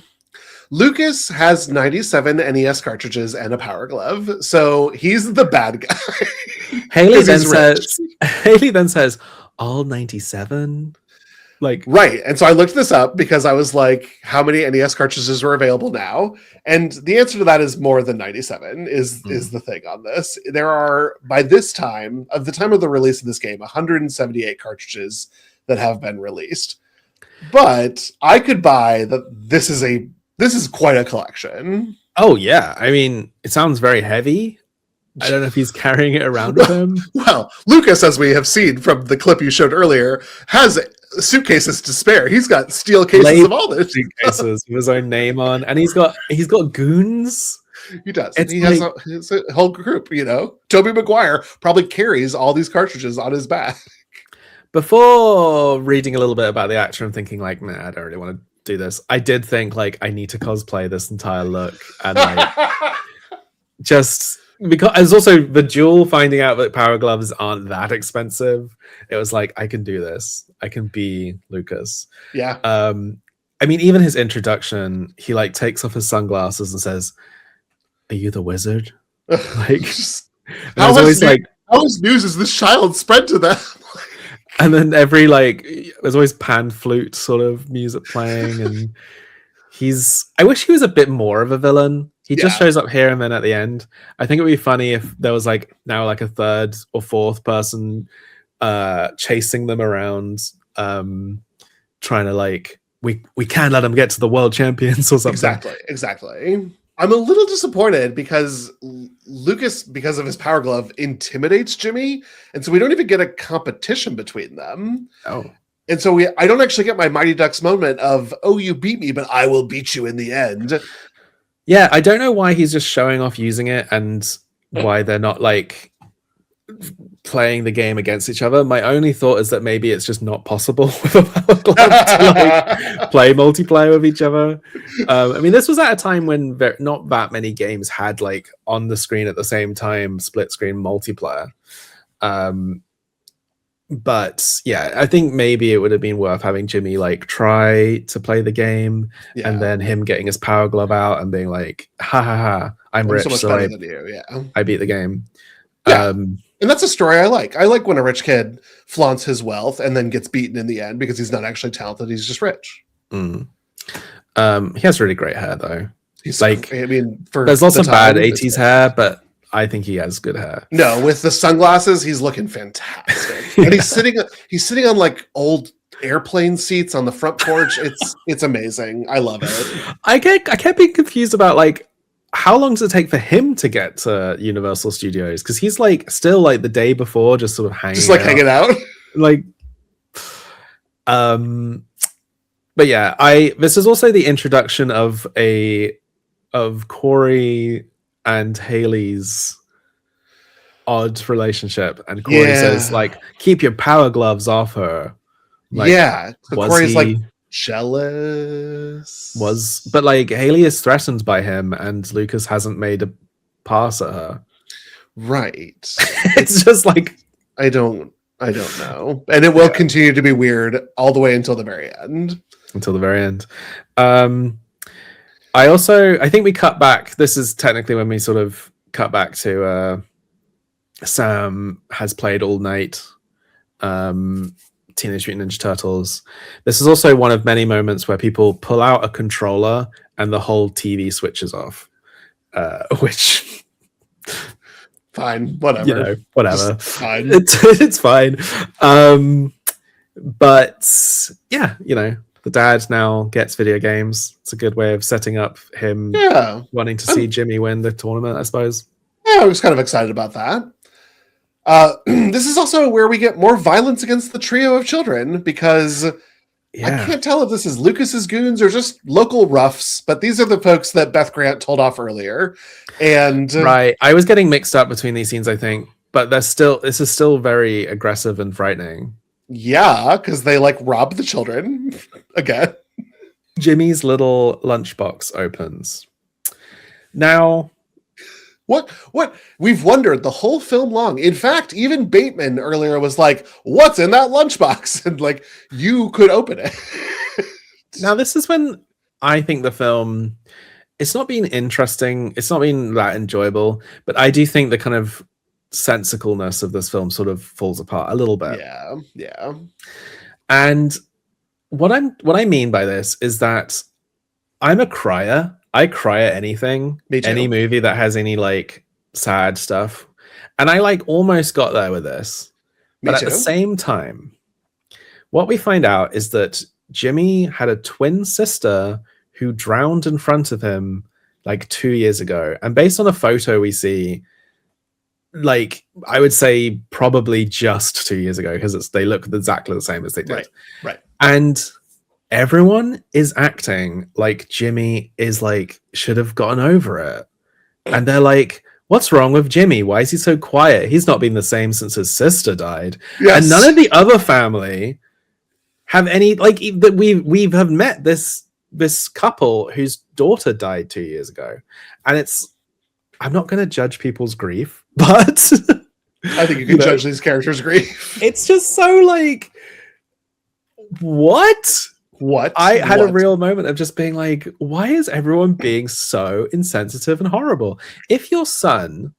B: Lucas has 97 NES cartridges and a power glove, so he's the bad guy.
A: Haley then says, all 97? Like,
B: right. And so I looked this up because I was like, how many NES cartridges are available now? And the answer to that is more than 97 is the thing on this. There are, by this time, of the time of the release of this game, 178 cartridges that have been released. But I could buy that this is quite a collection.
A: Oh, yeah. I mean, it sounds very heavy. I don't know if he's carrying it around with him.
B: Well, Lucas, as we have seen from the clip you showed earlier, has suitcases to spare. He's got steel cases of all this
A: suitcases with his own name on, and he's got goons.
B: He does. He has a whole group, you know. Tobey Maguire probably carries all these cartridges on his back.
A: Before reading a little bit about the actor and thinking like, nah, I don't really want to do this, I did think like I need to cosplay this entire look, and like just because it's also the duel finding out that power gloves aren't that expensive. It was like, I can do this. I can be Lucas.
B: Yeah.
A: I mean, even his introduction, he like takes off his sunglasses and says, "Are you the wizard?" Like,
B: how much news is this child spread to them?
A: And then every like, there's always pan flute sort of music playing, and I wish he was a bit more of a villain. He just
B: Yeah.
A: shows up here and then at the end. I think it would be funny if there was like now like a third or fourth person chasing them around, trying to like we can't let them get to the world champions or something.
B: Exactly. I'm a little disappointed because Lucas, because of his power glove, intimidates Jimmy, and so we don't even get a competition between them.
A: Oh.
B: And so I don't actually get my Mighty Ducks moment of, oh, you beat me, but I will beat you in the end.
A: Yeah, I don't know why he's just showing off using it and why they're not like playing the game against each other. My only thought is that maybe it's just not possible with a power glove to like play multiplayer with each other. I mean, this was at a time when not that many games had like on the screen at the same time split screen multiplayer. But yeah, I think maybe it would have been worth having Jimmy like try to play the game and then him getting his power glove out and being like, ha ha ha, I'm rich,
B: so much better than you. Yeah,
A: I beat the game.
B: Yeah. And that's a story I like. I like when a rich kid flaunts his wealth and then gets beaten in the end because he's not actually talented, he's just rich.
A: He has really great hair though.
B: He's
A: like,
B: I mean,
A: there's lots of bad 80s hair, but I think he has good hair.
B: No, with the sunglasses, he's looking fantastic. And he's sitting on like old airplane seats on the front porch. It's amazing. I love it.
A: I kept being confused about like how long does it take for him to get to Universal Studios? Because he's like still like the day before, just sort of hanging
B: out.
A: Like, but yeah, this is also the introduction of Corey and Haley's odd relationship, and Corey says like, keep your power gloves off her. Like,
B: so Corey's like jealous,
A: but like Haley is threatened by him and Lucas hasn't made a pass at her,
B: right?
A: It's just like I
B: don't know, and it will continue to be weird all the way until the very end. I think we cut back. This is technically when we sort of cut back to Sam has played all night Teenage Mutant Ninja Turtles. This is also one of many moments where people pull out a controller and the whole TV switches off, which fine, whatever.
A: You know, whatever.
B: Fine.
A: It's fine. But yeah, you know, the dad now gets video games. It's a good way of setting up him wanting to see Jimmy win the tournament, I suppose.
B: Yeah, I was kind of excited about that. This is also where we get more violence against the trio of children because I can't tell if this is Lucas's goons or just local roughs, but these are the folks that Beth Grant told off earlier. And
A: right, I was getting mixed up between these scenes, I think, but this is still very aggressive and frightening.
B: Yeah, because they like rob the children again.
A: Jimmy's little lunchbox opens. Now,
B: what we've wondered the whole film long. In fact, even Bateman earlier was like, "What's in that lunchbox?" And like, you could open it.
A: Now, this is when I think the film, it's not been interesting. It's not been that enjoyable, but I do think the kind of sensicalness of this film sort of falls apart a little bit.
B: Yeah.
A: And what I mean by this is that I'm a crier. I cry at anything, any movie that has any like sad stuff. And I like almost got there with this. But at the same time, what we find out is that Jimmy had a twin sister who drowned in front of him like 2 years ago. And based on a photo we see, like I would say probably just 2 years ago, because they look exactly the same as they did.
B: Right.
A: And everyone is acting like Jimmy is like should have gotten over it. And they're like, what's wrong with Jimmy? Why is he so quiet? He's not been the same since his sister died. Yes. And none of the other family have any like that we have met this couple whose daughter died 2 years ago. And I'm not going to judge people's grief, but
B: I think you can judge these characters' grief.
A: It's just so like, what? I had a real moment of just being like, why is everyone being so insensitive and horrible? If your son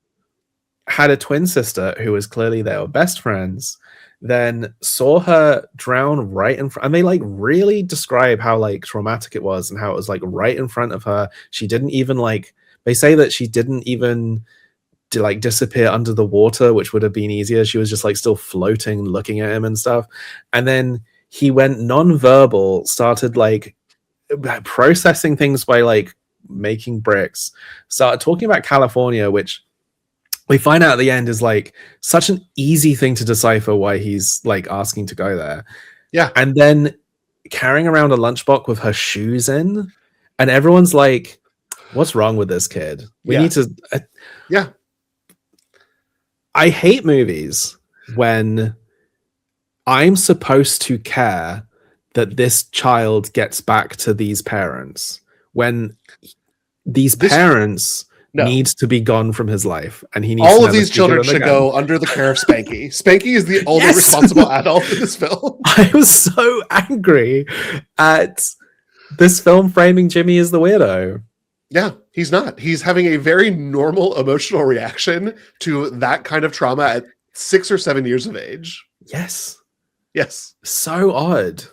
A: had a twin sister who was clearly they were best friends, then saw her drown right in front. And they like really describe how like traumatic it was and how it was like right in front of her. She didn't even like, they say that she didn't even like disappear under the water, which would have been easier. She was just like still floating, looking at him and stuff. And then he went non-verbal, started like processing things by like making bricks, started talking about California, which we find out at the end is like such an easy thing to decipher why he's like asking to go there.
B: Yeah.
A: And then carrying around a lunchbox with her shoes in, and everyone's like, what's wrong with this kid? We need to
B: yeah.
A: I hate movies when I'm supposed to care that this child gets back to these parents, when these parents needs to be gone from his life, and he needs
B: all
A: to
B: of these children should go under the care of Spanky. Spanky is the only responsible adult in this film.
A: I was so angry at this film framing Jimmy as the weirdo.
B: Yeah, he's not. He's having a very normal emotional reaction to that kind of trauma at 6 or 7 years of age.
A: Yes.
B: Yes.
A: So odd.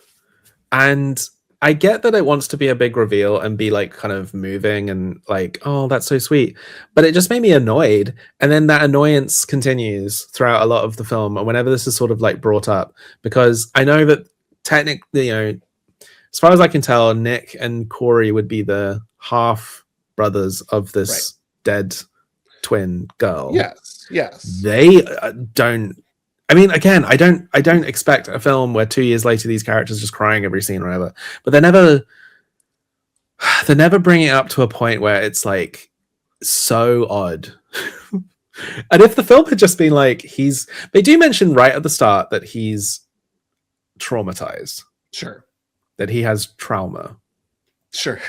A: And I get that it wants to be a big reveal and be like kind of moving and like, oh, that's so sweet. But it just made me annoyed. And then that annoyance continues throughout a lot of the film. And whenever this is sort of like brought up, because I know that technically, you know, as far as I can tell, Nick and Corey would be the half brothers of this dead twin girl.
B: Yes.
A: They don't. I mean, again, I don't expect a film where 2 years later these characters just crying every scene or whatever. But they never bring it up to a point where it's like so odd. And if the film had just been like they do mention right at the start that he's traumatized.
B: Sure.
A: That he has trauma.
B: Sure.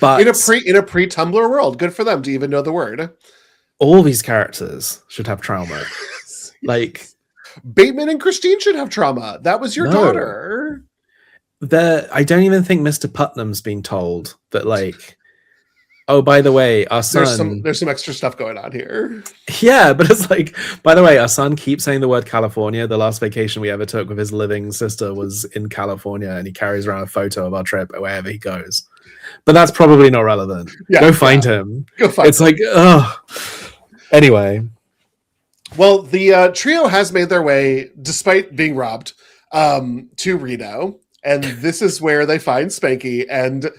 A: But
B: in a pre-Tumblr world, good for them to even know the word.
A: All these characters should have trauma. Like
B: Bateman and Christine should have trauma. That was your daughter.
A: I don't even think Mr. Putnam's been told that, like, oh, by the way, our son.
B: There's some extra stuff going on here.
A: Yeah, but it's like, by the way, our son keeps saying the word California. The last vacation we ever took with his living sister was in California, and he carries around a photo of our trip wherever he goes. But that's probably not relevant.
B: Yeah,
A: Go find him.
B: Go find him.
A: It's like, oh. Anyway.
B: Well, the trio has made their way, despite being robbed, to Reno. And this is where they find Spanky. And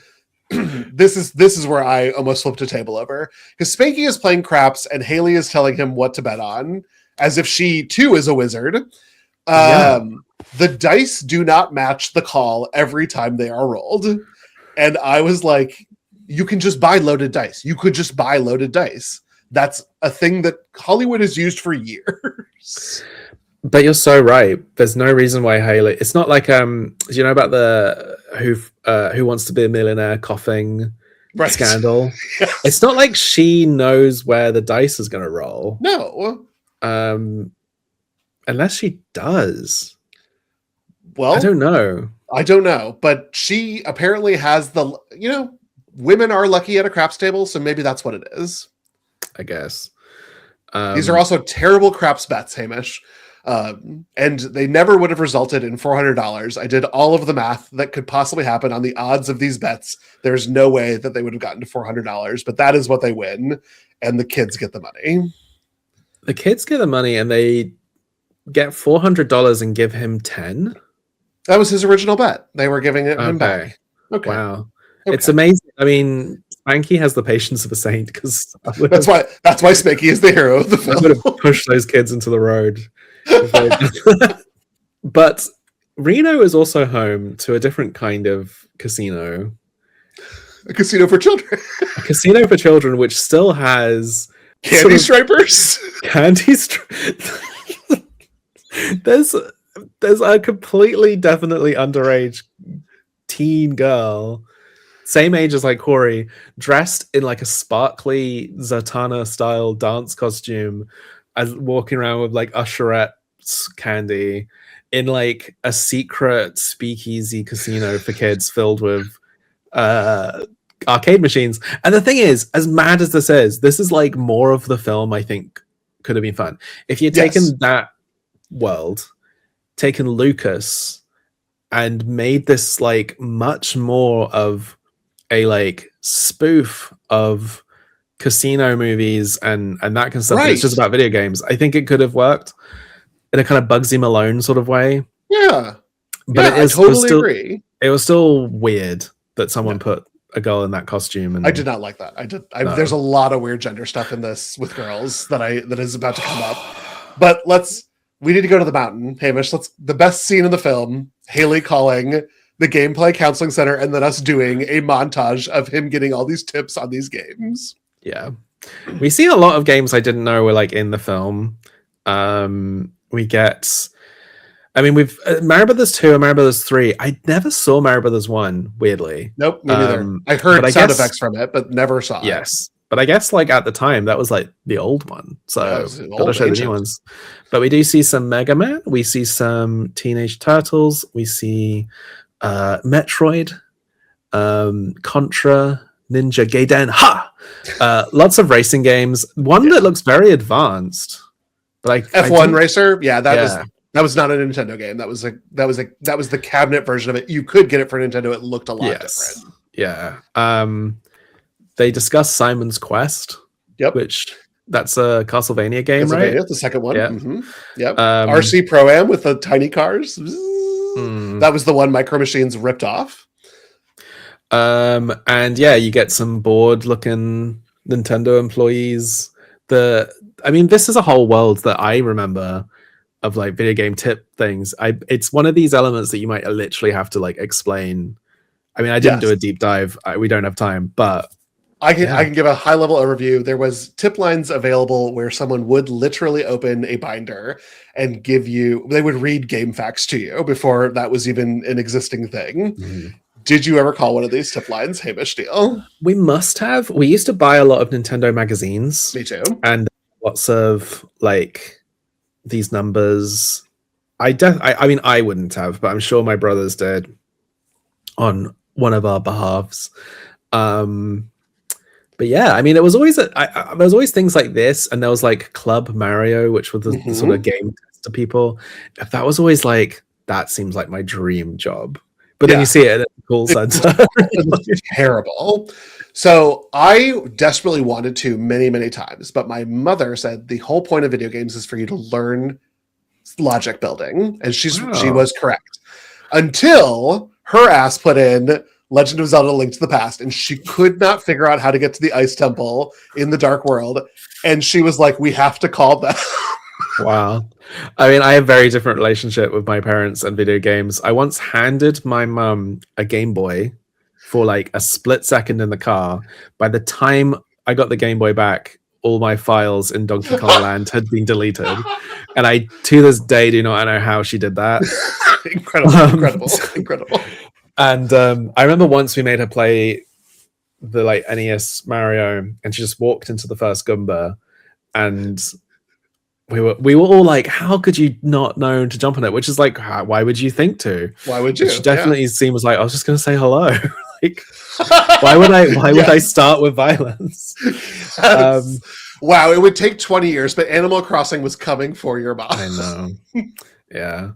B: this is where I almost flipped a table over. Because Spanky is playing craps and Haley is telling him what to bet on, as if she too is a wizard. The dice do not match the call every time they are rolled. And I was like, you can just buy loaded dice. You could just buy loaded dice. That's a thing that Hollywood has used for years.
A: But you're so right. There's no reason why Haley. It's not like do you know about the Who Wants to Be a Millionaire coughing scandal? Yes. It's not like she knows where the dice is going to roll.
B: No.
A: Unless she does.
B: Well,
A: I don't know. But
B: she apparently has women are lucky at a craps table, so maybe that's what it is.
A: I guess.
B: These are also terrible craps bets, Hamish. And they never would have resulted in $400. I did all of the math that could possibly happen on the odds of these bets. There's no way that they would have gotten to $400, but that is what they win. And the kids get the money.
A: The kids get the money and they get $400 and give him 10. That
B: was his original bet. They were giving it him back. Okay.
A: Wow. Okay. It's amazing. I mean, Spanky has the patience of a saint because
B: that's why Spanky is the hero of the film.
A: I would have pushed those kids into the road. But Reno is also home to a different kind of casino.
B: A casino for children.
A: A casino for children, which still has
B: candy stripers.
A: There's a completely, definitely underage teen girl, same age as like Corey, dressed in like a sparkly Zatanna style dance costume, as walking around with like usherettes candy in like a secret speakeasy casino for kids filled with arcade machines. And the thing is, as mad as this is like more of the film I think could have been fun if you'd taken that world, taken Lucas and made this like much more of a like spoof of casino movies and that kind of stuff. It's just about video games. I think it could have worked in a kind of Bugsy Malone sort of way.
B: Yeah.
A: But
B: I totally agree.
A: It was still weird that someone put a girl in that costume. And
B: I did not like that. There's a lot of weird gender stuff in this with girls that is about to come up. But we need to go to the mountain, Hamish. The best scene in the film, Haley calling the gameplay counseling center and then us doing a montage of him getting all these tips on these games.
A: Yeah. We see a lot of games I didn't know were like in the film. We get, we've Mario Brothers 2 and Mario Brothers 3. I never saw Mario Brothers 1, weirdly.
B: Nope, me neither. I heard sound effects from it, but never saw it.
A: Yes. But I guess like at the time that was like the old one. So gotta show the new ones. But we do see some Mega Man, we see some Teenage Turtles, we see Metroid, Contra, Ninja Gaiden, lots of racing games. One that looks very advanced. But
B: F1 Racer, that was not a Nintendo game. That was the cabinet version of it. You could get it for Nintendo. It looked a lot different.
A: Yeah. They discuss Simon's Quest. Yep. Which that's a Castlevania game, right?
B: The second one.
A: Yeah.
B: Mm-hmm. Yep. RC Pro-Am with the tiny cars. That was the one Micro Machines ripped off.
A: And yeah, you get some bored looking Nintendo employees. This is a whole world that I remember of like video game tip things. It's one of these elements that you might literally have to like explain. I didn't do a deep dive. We don't have time, but I
B: can give a high level overview. There was tip lines available where someone would literally open a binder and they would read game facts to you before that was even an existing thing. Mm-hmm. Did you ever call one of these tip lines Hamish Steele?
A: We must have. We used to buy a lot of Nintendo magazines.
B: Me too.
A: And lots of like these numbers. I wouldn't have, but I'm sure my brothers did on one of our behalves. But yeah, it was always there was always things like this, and there was like Club Mario, which was the sort of game to people. That was always like, that seems like my dream job. But then you see it at the call center.
B: It's terrible. So I desperately wanted to many, many times, but my mother said the whole point of video games is for you to learn logic building, and she was correct. Until her ass put in Legend of Zelda: Link to the Past, and she could not figure out how to get to the Ice Temple in the Dark World, and she was like, we have to call them.
A: Wow. I have a very different relationship with my parents and video games. I once handed my mum a Game Boy for like a split second in the car. By the time I got the Game Boy back, all my files in Donkey Kong Land had been deleted. And I, to this day, do not know how she did that.
B: Incredible.
A: And I remember once we made her play the like NES Mario, and she just walked into the first Goomba, and we were all like, how could you not know to jump on it? Which is like, why would you think to?
B: Why would you?
A: She definitely seems like, I was just going to say hello. Like, why would I start with violence?
B: Wow, it would take 20 years, but Animal Crossing was coming for your mom.
A: I know. Yeah.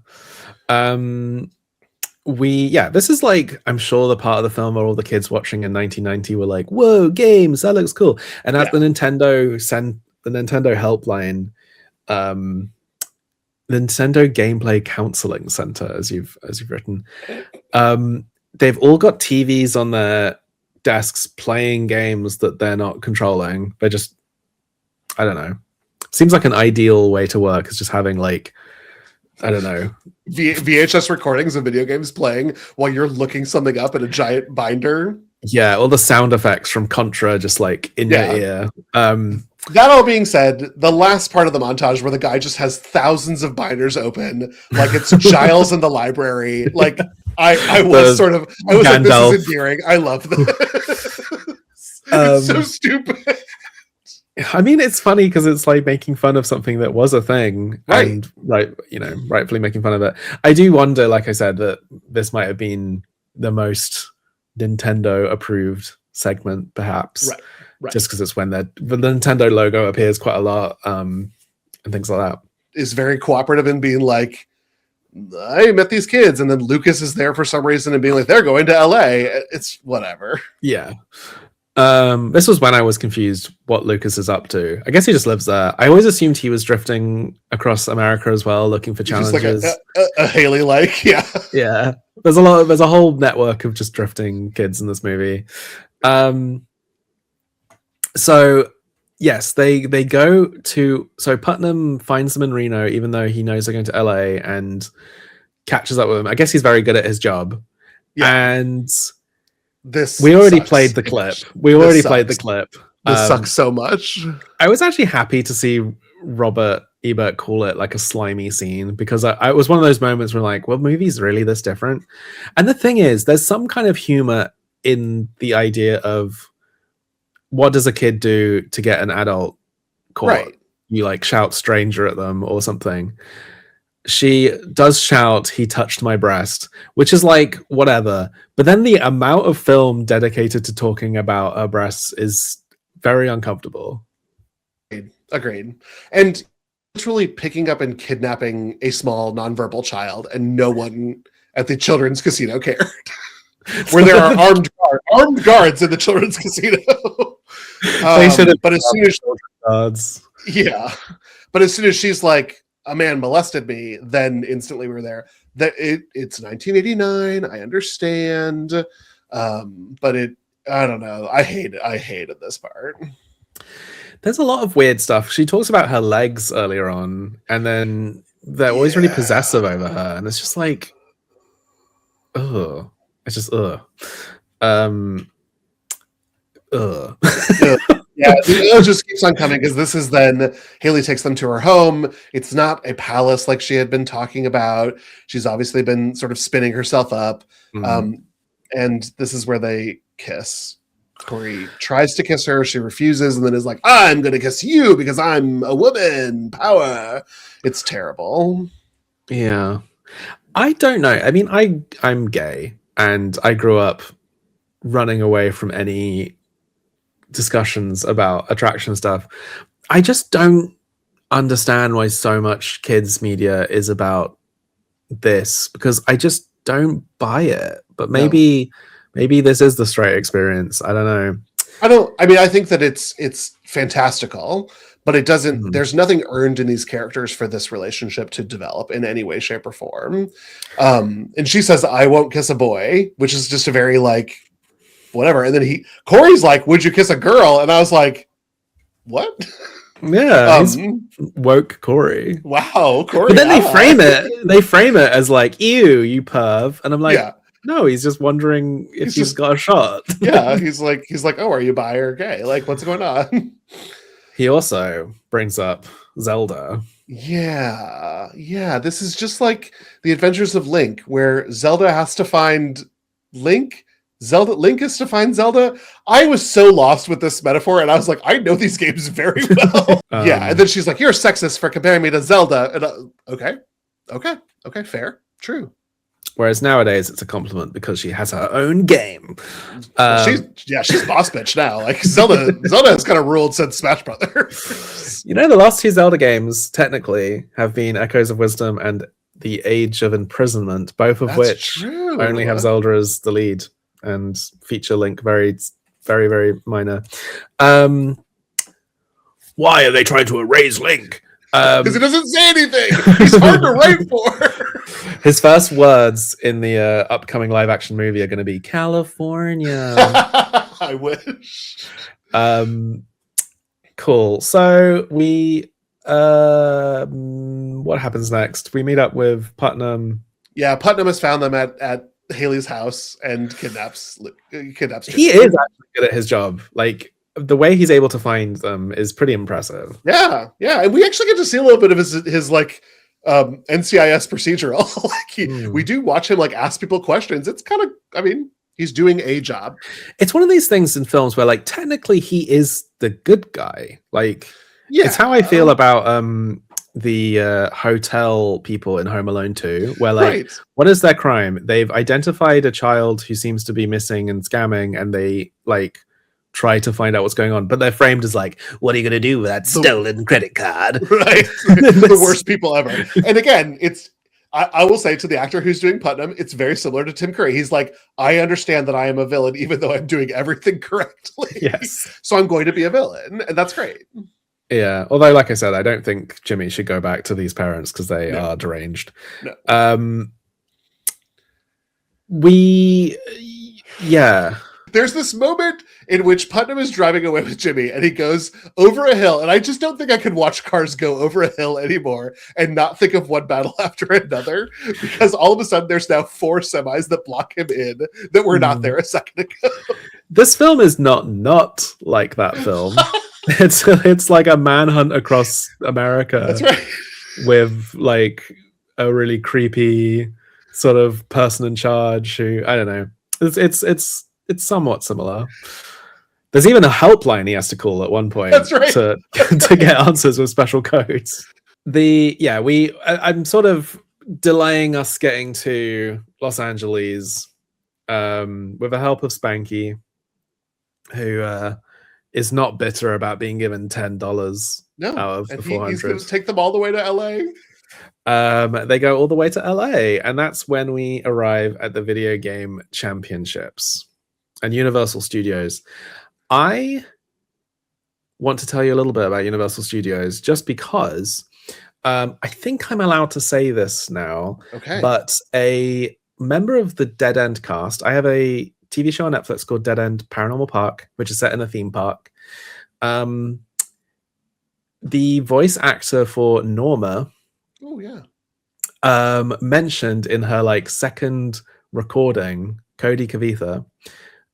A: This is like, I'm sure the part of the film where all the kids watching in 1990 were like, whoa, games, that looks cool. And at the Nintendo helpline, the Nintendo Gameplay Counseling Center, as you've written, they've all got TVs on their desks playing games that they're not controlling. They're just, I don't know. Seems like an ideal way to work, is just having like, I don't know,
B: VHS recordings of video games playing while you're looking something up in a giant binder.
A: Yeah, all the sound effects from Contra just like in your ear.
B: That all being said, the last part of the montage where the guy just has thousands of binders open, like it's Giles in the library. Like I was like, this is endearing. I love this. It's so stupid.
A: It's funny because it's like making fun of something that was a thing, and rightfully making fun of it. I do wonder, like I said, that this might have been the most Nintendo approved segment, perhaps. Right. Just because it's when the Nintendo logo appears quite a lot, and things like that.
B: is very cooperative in being like, I met these kids, and then Lucas is there for some reason and being like, they're going to LA. It's whatever.
A: Yeah. This was when I was confused what Lucas is up to. I guess he just lives there. I always assumed he was drifting across America as well, looking for challenges.
B: Just like a Haley, like, yeah.
A: Yeah. There's a whole network of just drifting kids in this movie. So yes, they go to, so Putnam finds them in Reno, even though he knows they're going to LA, and catches up with them. I guess he's very good at his job. Yeah. And we already played the clip.
B: This sucks so much.
A: I was actually happy to see Robert Ebert call it like a slimy scene, because I was one of those moments where like, well, movies really this different? And the thing is, there's some kind of humor in the idea of, what does a kid do to get an adult caught? Right. You like shout stranger at them or something. She does shout, he touched my breast, which is like, whatever. But then the amount of film dedicated to talking about her breasts is very uncomfortable.
B: Agreed. And literally picking up and kidnapping a small nonverbal child, and no one at the children's casino cared. Where there are armed guards in the children's casino.
A: They should have,
B: but as soon as
A: guards.
B: Yeah, but as soon as she's like, a man molested me, then instantly we're there. That it's 1989. I understand, but I don't know. I hated this part. There's
A: a lot of weird stuff. She talks about her legs earlier on, and then they're always really possessive over her, and it's just like, ugh. It's just ugh.
B: Yeah, it just keeps on coming, because this is then Haley takes them to her home. It's not a palace like she had been talking about. She's obviously been sort of spinning herself up. And this is where they kiss. Corey tries to kiss her. She refuses, and then is like, I'm going to kiss you because I'm a woman. Power. It's terrible.
A: Yeah. I don't know. I mean, I'm gay. And I grew up running away from any discussions about attraction stuff. I just don't understand why so much kids media is about this, because I just don't buy it. But maybe this is the straight experience. I don't know.
B: I think that it's fantastical, but it doesn't, there's nothing earned in these characters for this relationship to develop in any way, shape, or form. And she says, I won't kiss a boy, which is just a very like, whatever. And then Corey's like, would you kiss a girl? And I was like, what?
A: Yeah, he's woke Corey.
B: Wow, Corey.
A: But then they frame it as like, ew, you perv. And I'm like, no, he's just wondering if he's got a shot.
B: Yeah, he's like, oh, are you bi or gay? Like, what's going on?
A: He also brings up Zelda.
B: Yeah. This is just like the Adventures of Link, where Zelda has to find Link. Link is to find Zelda. I was so lost with this metaphor, and I was like, I know these games very well. Yeah, and then she's like, you're sexist for comparing me to Zelda. And okay, fair, true.
A: Whereas nowadays it's a compliment because she has her own game.
B: She's boss bitch now. Like Zelda has kind of ruled since Smash Brothers.
A: You know, the last two Zelda games technically have been Echoes of Wisdom and The Age of Imprisonment, both of which only have Zelda as the lead and feature Link very, very, very minor. Why are they trying to erase Link?
B: Because he doesn't say anything. He's hard to write for.
A: His first words in the upcoming live action movie are going to be California.
B: I wish.
A: Cool. So we what happens next? We meet up with Putnam.
B: Yeah, Putnam has found them at Haley's house and kidnaps.
A: He is actually good at his job. Like, the way he's able to find them is pretty impressive.
B: Yeah, and we actually get to see a little bit of his like NCIS procedural. Like we do watch him like ask people questions. It's kind of, I mean, he's doing a job.
A: It's one of these things in films where like technically he is the good guy. Like, it's how I feel about the hotel people in Home Alone 2, where like, what is their crime? They've identified a child who seems to be missing and scamming, and they like try to find out what's going on, but they're framed as like, what are you going to do with that stolen credit card?
B: Right. The worst people ever. And again, I will say to the actor who's doing Putnam, it's very similar to Tim Curry. He's like, I understand that I am a villain, even though I'm doing everything correctly.
A: Yes.
B: So I'm going to be a villain. And that's great.
A: Yeah. Although, like I said, I don't think Jimmy should go back to these parents because they are deranged.
B: No.
A: Yeah.
B: There's this moment in which Putnam is driving away with Jimmy and he goes over a hill. And I just don't think I can watch cars go over a hill anymore and not think of one battle after another, because all of a sudden there's now 4 semis that block him in that were not there a second ago.
A: This film is not like that film. It's like a manhunt across America.
B: That's right.
A: With like a really creepy sort of person in charge who, I don't know. It's somewhat similar. There's even a helpline he has to call at one point.
B: That's right.
A: to get answers with special codes. I'm sort of delaying us getting to Los Angeles with the help of Spanky, who is not bitter about being given $10 out of the 400.
B: He's going to take them all the way to LA.
A: They go all the way to LA, and that's when we arrive at the video game championships and Universal Studios. I want to tell you a little bit about Universal Studios just because I think I'm allowed to say this now.
B: Okay.
A: But a member of the Dead End cast, I have a TV show on Netflix called Dead End Paranormal Park, which is set in a theme park. The voice actor for Norma, mentioned in her like second recording, Cody Kavitha,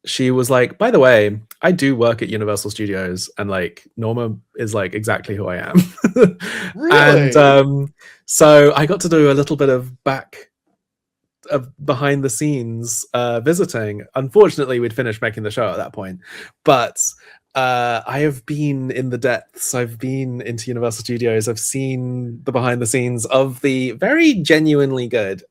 A: she was like, by the way, I do work at Universal Studios, and like Norma is like exactly who I am.
B: Really?
A: And so I got to do a little bit of behind the scenes visiting. Unfortunately, we'd finished making the show at that point, but I have been in the depths. I've been into Universal Studios. I've seen the behind the scenes of the very genuinely good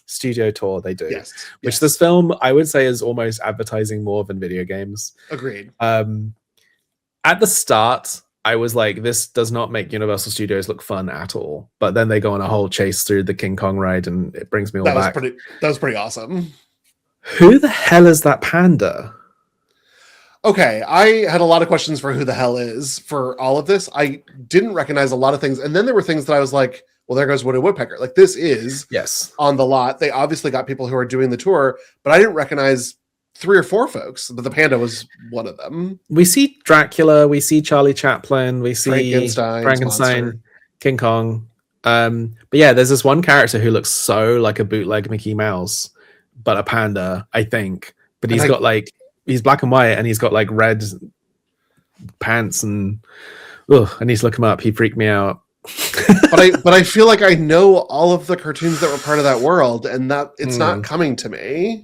A: studio tour they do, which this film I would say is almost advertising more than video games.
B: Agreed.
A: At the start I was like, this does not make Universal Studios look fun at all, but then they go on a whole chase through the King Kong ride and it brings me all back.
B: That was pretty awesome.
A: Who the hell is that panda?
B: Okay, I had a lot of questions for who the hell is for all of this. I didn't recognize a lot of things, and then there were things that I was like, well, there goes Woody Woodpecker. Like, this is on the lot. They obviously got people who are doing the tour, but I didn't recognize 3 or 4 folks, but the panda was one of them.
A: We see Dracula, we see Charlie Chaplin, we see
B: Frankenstein,
A: Monster, King Kong. But yeah, there's this one character who looks so like a bootleg Mickey Mouse, but a panda, I think. But he's got like, he's black and white, and he's got like red pants, and I need to look him up. He freaked me out.
B: but I feel like I know all of the cartoons that were part of that world, and that it's not coming to me.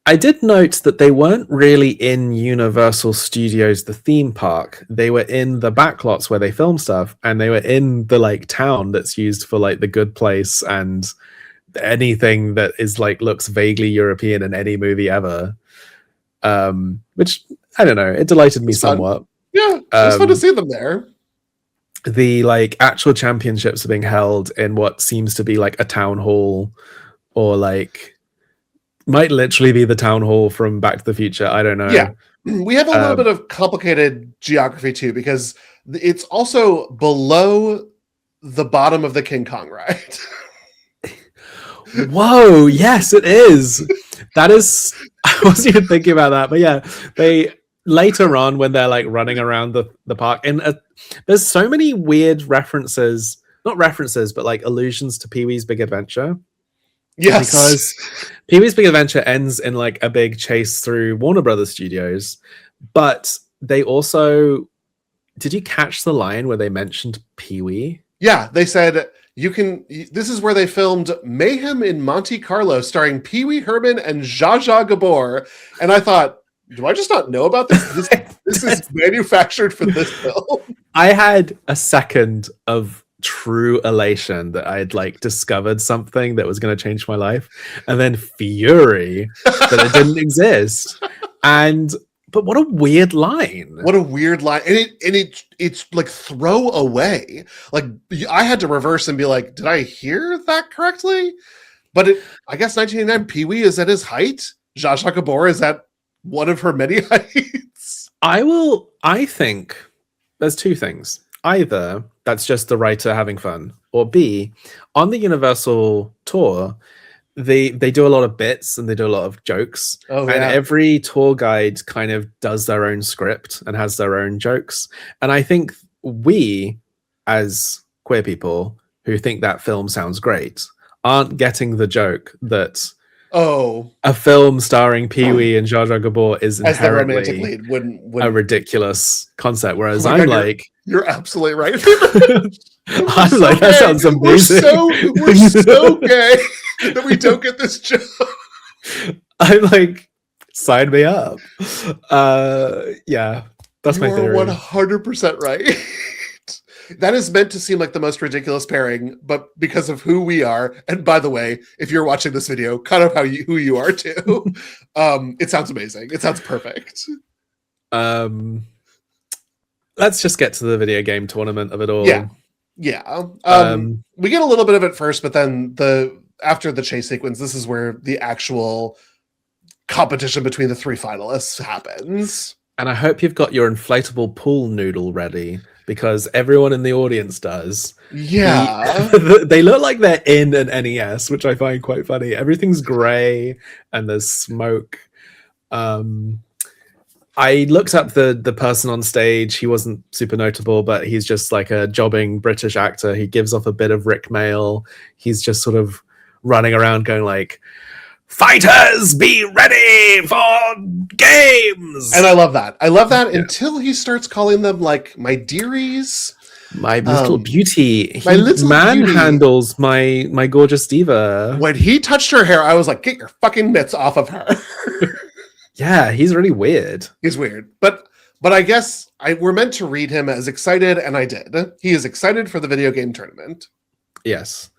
A: I did note that they weren't really in Universal Studios, the theme park. They were in the backlots where they film stuff, and they were in the like town that's used for like the Good Place and anything that is like looks vaguely European in any movie ever. Which I don't know, it delighted me somewhat.
B: Yeah, it's fun to see them there.
A: The like actual championships are being held in what seems to be like a town hall, or like might literally be the town hall from Back to the Future. I don't know.
B: Yeah, we have a little bit of complicated geography too, because it's also below the bottom of the King Kong ride.
A: Whoa, yes, it is. That is, I wasn't even thinking about that, but yeah, they later on when they're like running around the park, and there's so many weird references, not references, but like allusions to Pee-wee's Big Adventure.
B: Yes,
A: because Pee-wee's Big Adventure ends in like a big chase through Warner Brothers Studios, but they also, did you catch the line where they mentioned Pee-wee?
B: Yeah, they said this is where they filmed Mayhem in Monte Carlo starring Pee-wee Herman and Zsa Zsa Gabor, and I thought, do I just not know about this? This is manufactured for this film. I
A: had a second of true elation that I had like discovered something that was going to change my life, and then fury that it didn't exist. And But what a weird line.
B: What a weird line. And it's like throw away. Like I had to reverse and be like, did I hear that correctly? But I guess 1989 Pee-wee is at his height. Zsa Zsa Gabor is at one of her many heights.
A: I think there's two things. Either that's just the writer having fun, or B, on the Universal tour, they do a lot of bits and they do a lot of jokes.
B: Oh,
A: and
B: yeah.
A: every tour guide kind of does their own script and has their own jokes. And I think we, as queer people who think that film sounds great, aren't getting the joke that a film starring Pee-wee and Zsa Zsa Gabor is
B: as the
A: inherently
B: romantic lead wouldn't
A: a ridiculous concept. Whereas
B: Oh my
A: I'm
B: God,
A: like,
B: you're absolutely right.
A: I'm like, that sounds amazing.
B: We're so gay that we don't get this joke.
A: I'm like, sign me up. Yeah, that's my theory.
B: You're 100% right. That is meant to seem like the most ridiculous pairing, but because of who we are, and by the way, if you're watching this video, kind of who you are too, it sounds amazing. It sounds perfect.
A: Let's just get to the video game tournament of it all.
B: Yeah. We get a little bit of it first, but then after the chase sequence, this is where the actual competition between the three finalists happens.
A: And I hope you've got your inflatable pool noodle ready, because everyone in the audience does.
B: Yeah.
A: They look like they're in an NES, which I find quite funny. Everything's gray and there's smoke. I looked up the person on stage. He wasn't super notable, but he's just like a jobbing British actor. He gives off a bit of Rick Mail. He's just sort of running around going like, "Fighters, be ready for games!"
B: And I love that. Until he starts calling them like my dearies.
A: My little beauty.
B: My little
A: manhandles my gorgeous diva.
B: When he touched her hair, I was like, get your fucking mitts off of her.
A: Yeah, he's really weird.
B: He's weird. But I guess we're meant to read him as excited, and I did. He is excited for the video game tournament.
A: Yes.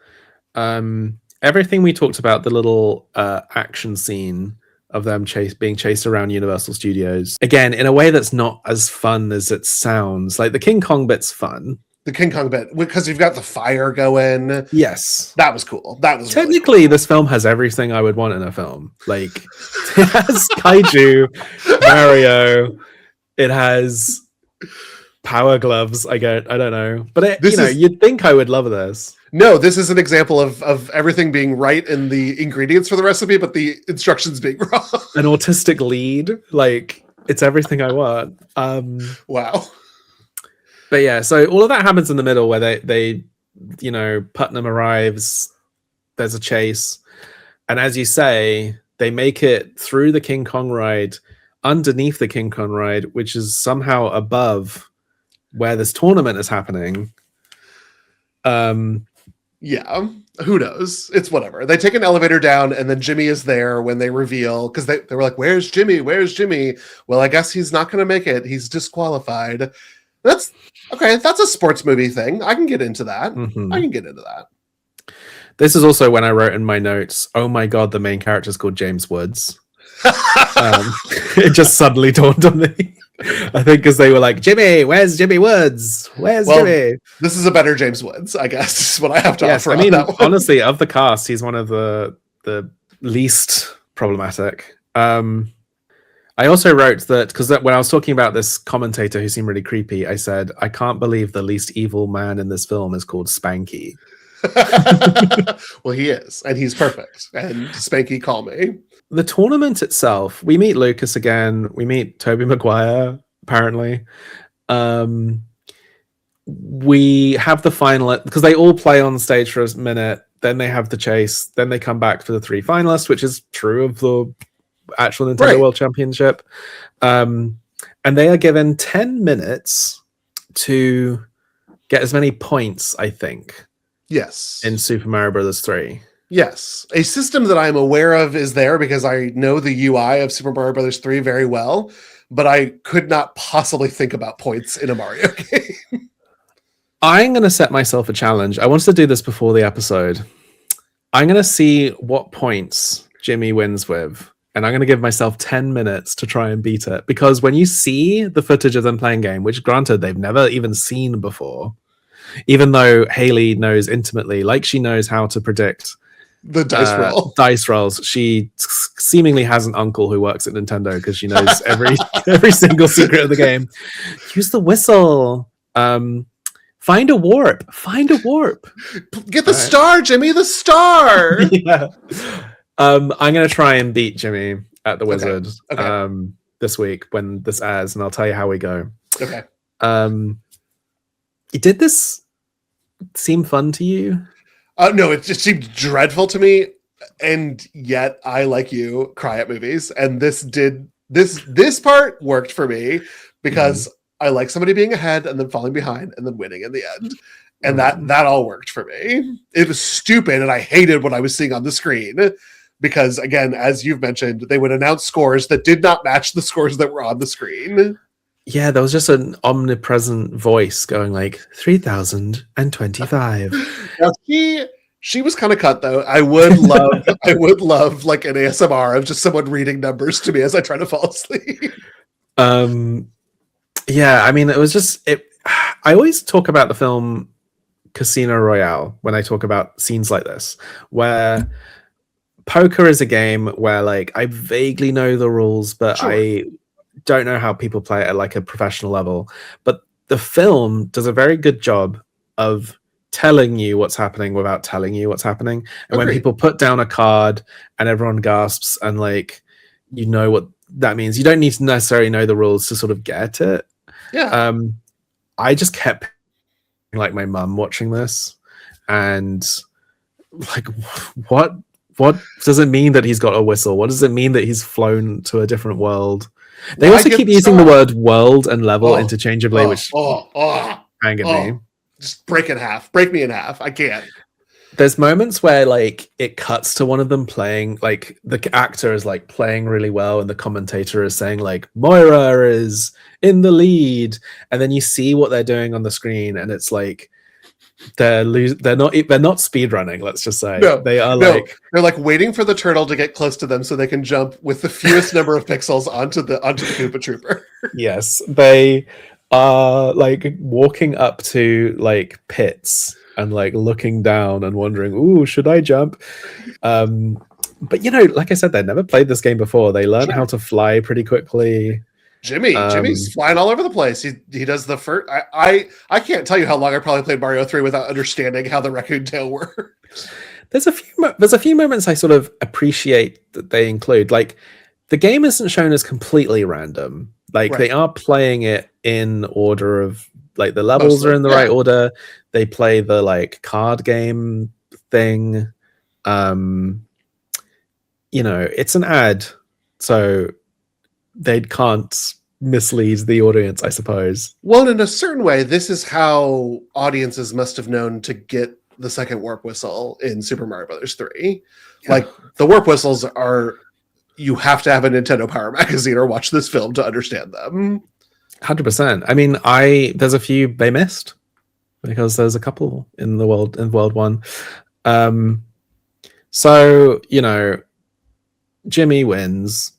A: Everything we talked about, the little action scene of them being chased around Universal Studios, again, in a way that's not as fun as it sounds. Like the King Kong bit's fun. The
B: King Kong bit, because you've got the fire going.
A: Yes.
B: That was cool. That was
A: technically
B: really cool.
A: This film has everything I would want in a film. Like, it has kaiju, Mario, it has power gloves. I don't know. But you'd think I would love this.
B: No, this is an example of everything being right in the ingredients for the recipe, but the instructions being wrong.
A: An autistic lead. Like, it's everything I want.
B: Wow.
A: But yeah, so all of that happens in the middle where they Putnam arrives, there's a chase, and as you say, they make it through the King Kong ride, underneath the King Kong ride, which is somehow above where this tournament is happening.
B: Yeah, who knows? It's whatever. They take an elevator down, and then Jimmy is there when they reveal, because they were like, "Where's Jimmy? Where's Jimmy?" Well, I guess he's not going to make it. He's disqualified. That's okay. That's a sports movie thing. I can get into that.
A: Mm-hmm.
B: I can get into that.
A: This is also when I wrote in my notes, "Oh my god, the main character is called James Woods." It just suddenly dawned on me. I think because they were like, "Jimmy, where's Jimmy Woods? Where's Jimmy?"
B: This is a better James Woods, I guess. Is what I have to offer.
A: I mean,
B: that one.
A: Honestly, of the cast, he's one of the least problematic. I also wrote that because when I was talking about this commentator who seemed really creepy, I said, I can't believe the least evil man in this film is called Spanky.
B: Well, he is, and he's perfect. And Spanky, call me.
A: The tournament itself, we meet Lucas again. We meet Tobey Maguire, apparently. We have the final, because they all play on stage for a minute. Then they have the chase. Then they come back for the three finalists, which is true of the actual Nintendo World Championship. And they are given 10 minutes to get as many points, I think.
B: Yes.
A: In Super Mario Brothers 3.
B: Yes. A system that I'm aware of is there because I know the UI of Super Mario Brothers 3 very well, but I could not possibly think about points in a Mario game.
A: I'm going to set myself a challenge. I wanted to do this before the episode. I'm going to see what points Jimmy wins with and I'm going to give myself 10 minutes to try and beat it. Because when you see the footage of them playing game, which granted they've never even seen before, even though Haley knows intimately, like she knows how to predict
B: the dice
A: rolls, she seemingly has an uncle who works at Nintendo because she knows every single secret of the game. Use the whistle. Find a warp.
B: Get the star, Jimmy. The star.
A: Yeah. I'm gonna try and beat Jimmy at the Wizard this week when this airs, and I'll tell you how we go.
B: Okay.
A: Did this seem fun to you?
B: No, it just seemed dreadful to me, and yet I, like you, cry at movies, and this part worked for me because I like somebody being ahead and then falling behind and then winning in the end, and that all worked for me. It was stupid, and I hated what I was seeing on the screen because, again, as you've mentioned, they would announce scores that did not match the scores that were on the screen.
A: Yeah, there was just an omnipresent voice going like 3,025.
B: Now, she was kind of cut though. I would love like an ASMR of just someone reading numbers to me as I try to fall asleep.
A: Yeah, I mean, it was just it. I always talk about the film Casino Royale when I talk about scenes like this, where poker is a game where like I vaguely know the rules, but
B: Sure.
A: I don't know how people play it at like a professional level. But the film does a very good job of telling you what's happening without telling you what's happening. And when people put down a card and everyone gasps and like you know what that means, you don't need to necessarily know the rules to sort of get it.
B: Yeah.
A: I just kept like my mum watching this and like what does it mean that he's got a whistle? What does it mean that he's flown to a different world? They also keep using the word world and level interchangeably, which angered me.
B: Just break me in half. I can't.
A: There's moments where like it cuts to one of them playing, like the actor is like playing really well and the commentator is saying like Moira is in the lead, and then you see what they're doing on the screen and it's like they're not speed running, let's just say. They're like
B: waiting for the turtle to get close to them so they can jump with the fewest number of pixels onto the Koopa Trooper.
A: Yes, they are like walking up to like pits and like looking down and wondering, ooh, should I jump? But you know, like I said, they never played this game before. They learned how to fly pretty quickly.
B: Jimmy's flying all over the place. He does the first. I can't tell you how long I probably played Mario 3 without understanding how the raccoon tail works.
A: There's a few moments I sort of appreciate that they include. Like the game isn't shown as completely random. Like they are playing it in order of like the levels are in the right order. They play the like card game thing. You know, it's an ad, so they can't mislead the audience, I suppose.
B: Well, in a certain way, this is how audiences must have known to get the second warp whistle in Super Mario Brothers 3. Yeah. Like the warp whistles are, you have to have a Nintendo Power magazine or watch this film to understand them.
A: 100%. I mean, there's a few they missed because there's a couple in World 1. So, you know, Jimmy wins.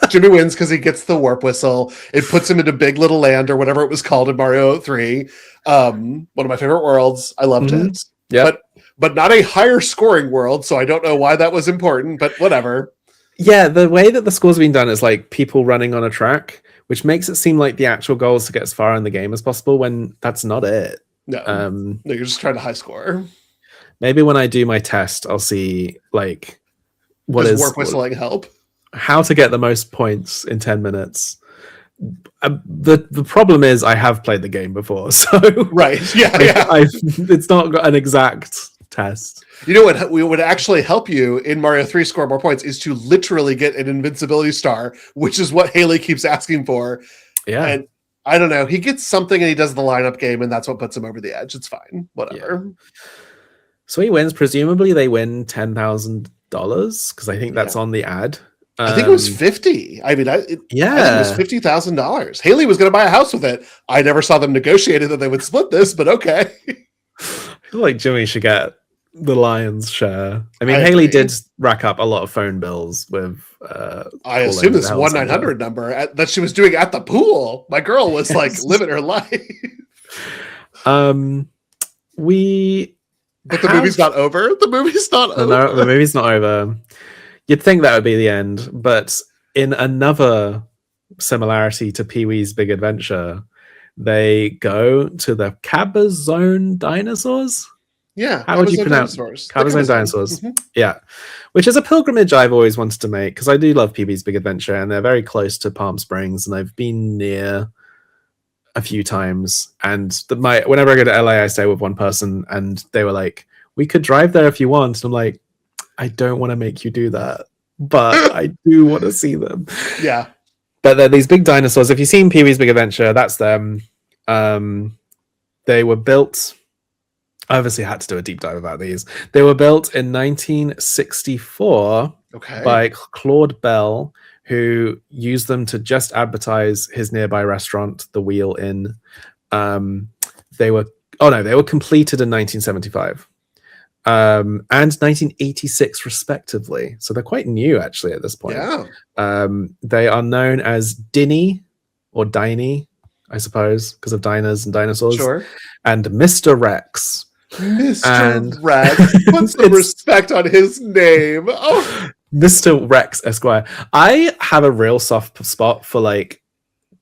B: Jimmy wins because he gets the warp whistle. It puts him into Big Little Land or whatever it was called in Mario 3. One of my favorite worlds. I loved it.
A: Yeah,
B: but not a higher scoring world, so I don't know why that was important, but whatever.
A: Yeah, the way that the score's being done is like people running on a track, which makes it seem like the actual goal is to get as far in the game as possible when that's not it.
B: No, you're just trying to high score.
A: Maybe when I do my test, I'll see like
B: does warp whistling help?
A: How to get the most points in 10 minutes. The problem is I have played the game before, so it's not an exact test.
B: You know what would actually help you in Mario 3 score more points is to literally get an invincibility star, which is what Haley keeps asking for.
A: Yeah.
B: And I don't know, he gets something and he does the lineup game and that's what puts him over the edge. It's fine. Whatever.
A: Yeah. So he wins. Presumably they win $10,000 because I think that's on the ad.
B: I think it was 50. I mean, I think it was $50,000. Haley was going to buy a house with it. I never saw them negotiated that they would split this, but okay.
A: I feel like Jimmy should get the lion's share. I mean,
B: I
A: Haley
B: agree.
A: did rack up a lot of phone bills with.
B: I assume this 1-900 number that she was doing at the pool. My girl was like living her life. But the movie's not over. The movie's not over.
A: No, the movie's not over. You'd think that would be the end, but in another similarity to Pee-wee's Big Adventure, they go to the Cabazon dinosaurs.
B: Yeah.
A: How would you pronounce Cabazon dinosaurs?
B: Mm-hmm.
A: Yeah. Which is a pilgrimage I've always wanted to make because I do love Pee-wee's Big Adventure and they're very close to Palm Springs and I've been near a few times. And whenever I go to LA, I stay with one person and they were like, we could drive there if you want. And I'm like, I don't want to make you do that, but I do want to see them.
B: Yeah.
A: But they're these big dinosaurs. If you've seen Pee-wee's Big Adventure, that's them. They were built... I obviously had to do a deep dive about these. They were built in 1964 by Claude Bell, who used them to just advertise his nearby restaurant, The Wheel Inn. They were completed in 1975 and 1986 respectively. So they're quite new actually at this point.
B: Yeah.
A: They are known as Dinny or Diney, I suppose, because of diners and dinosaurs.
B: Sure.
A: And Mr. Rex.
B: Mr. Rex. Put some respect on his name. Oh.
A: Mr. Rex Esquire. I have a real soft spot for like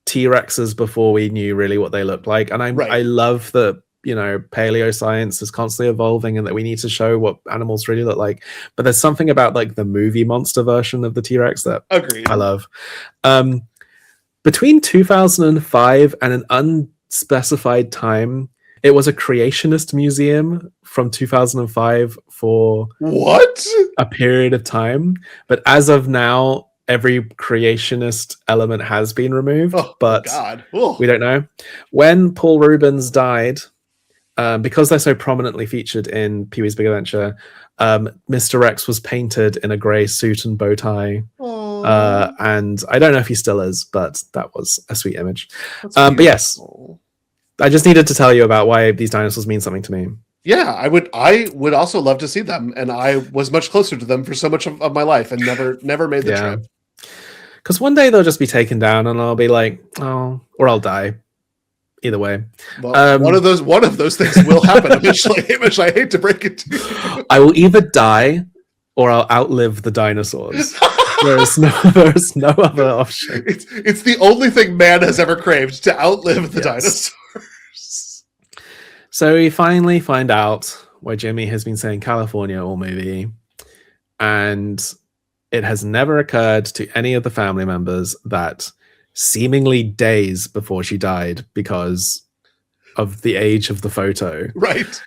A: T-Rexes before we knew really what they looked like. And I love that, paleo science is constantly evolving and that we need to show what animals really look like. But there's something about like the movie monster version of the T-Rex that I love. Between 2005 and an unspecified time, it was a creationist museum from 2005 for a period of time. But as of now, every creationist element has been removed. But we don't know. When Paul Rubens died, because they're so prominently featured in Pee-wee's Big Adventure, Mr. Rex was painted in a grey suit and bow tie. And I don't know if he still is, but that was a sweet image. But yes. I just needed to tell you about why these dinosaurs mean something to me.
B: Yeah, I would also love to see them, and I was much closer to them for so much of my life, and never made the trip.
A: Because one day they'll just be taken down, and I'll be like, oh, or I'll die. Either way,
B: well, one of those things will happen eventually. Hamish, I hate to break it to you.
A: I will either die, or I'll outlive the dinosaurs. There's no other option.
B: It's the only thing man has ever craved, to outlive the dinosaurs.
A: So we finally find out where Jimmy has been saying California all movie, and it has never occurred to any of the family members that seemingly days before she died, because of the age of the photo,
B: right?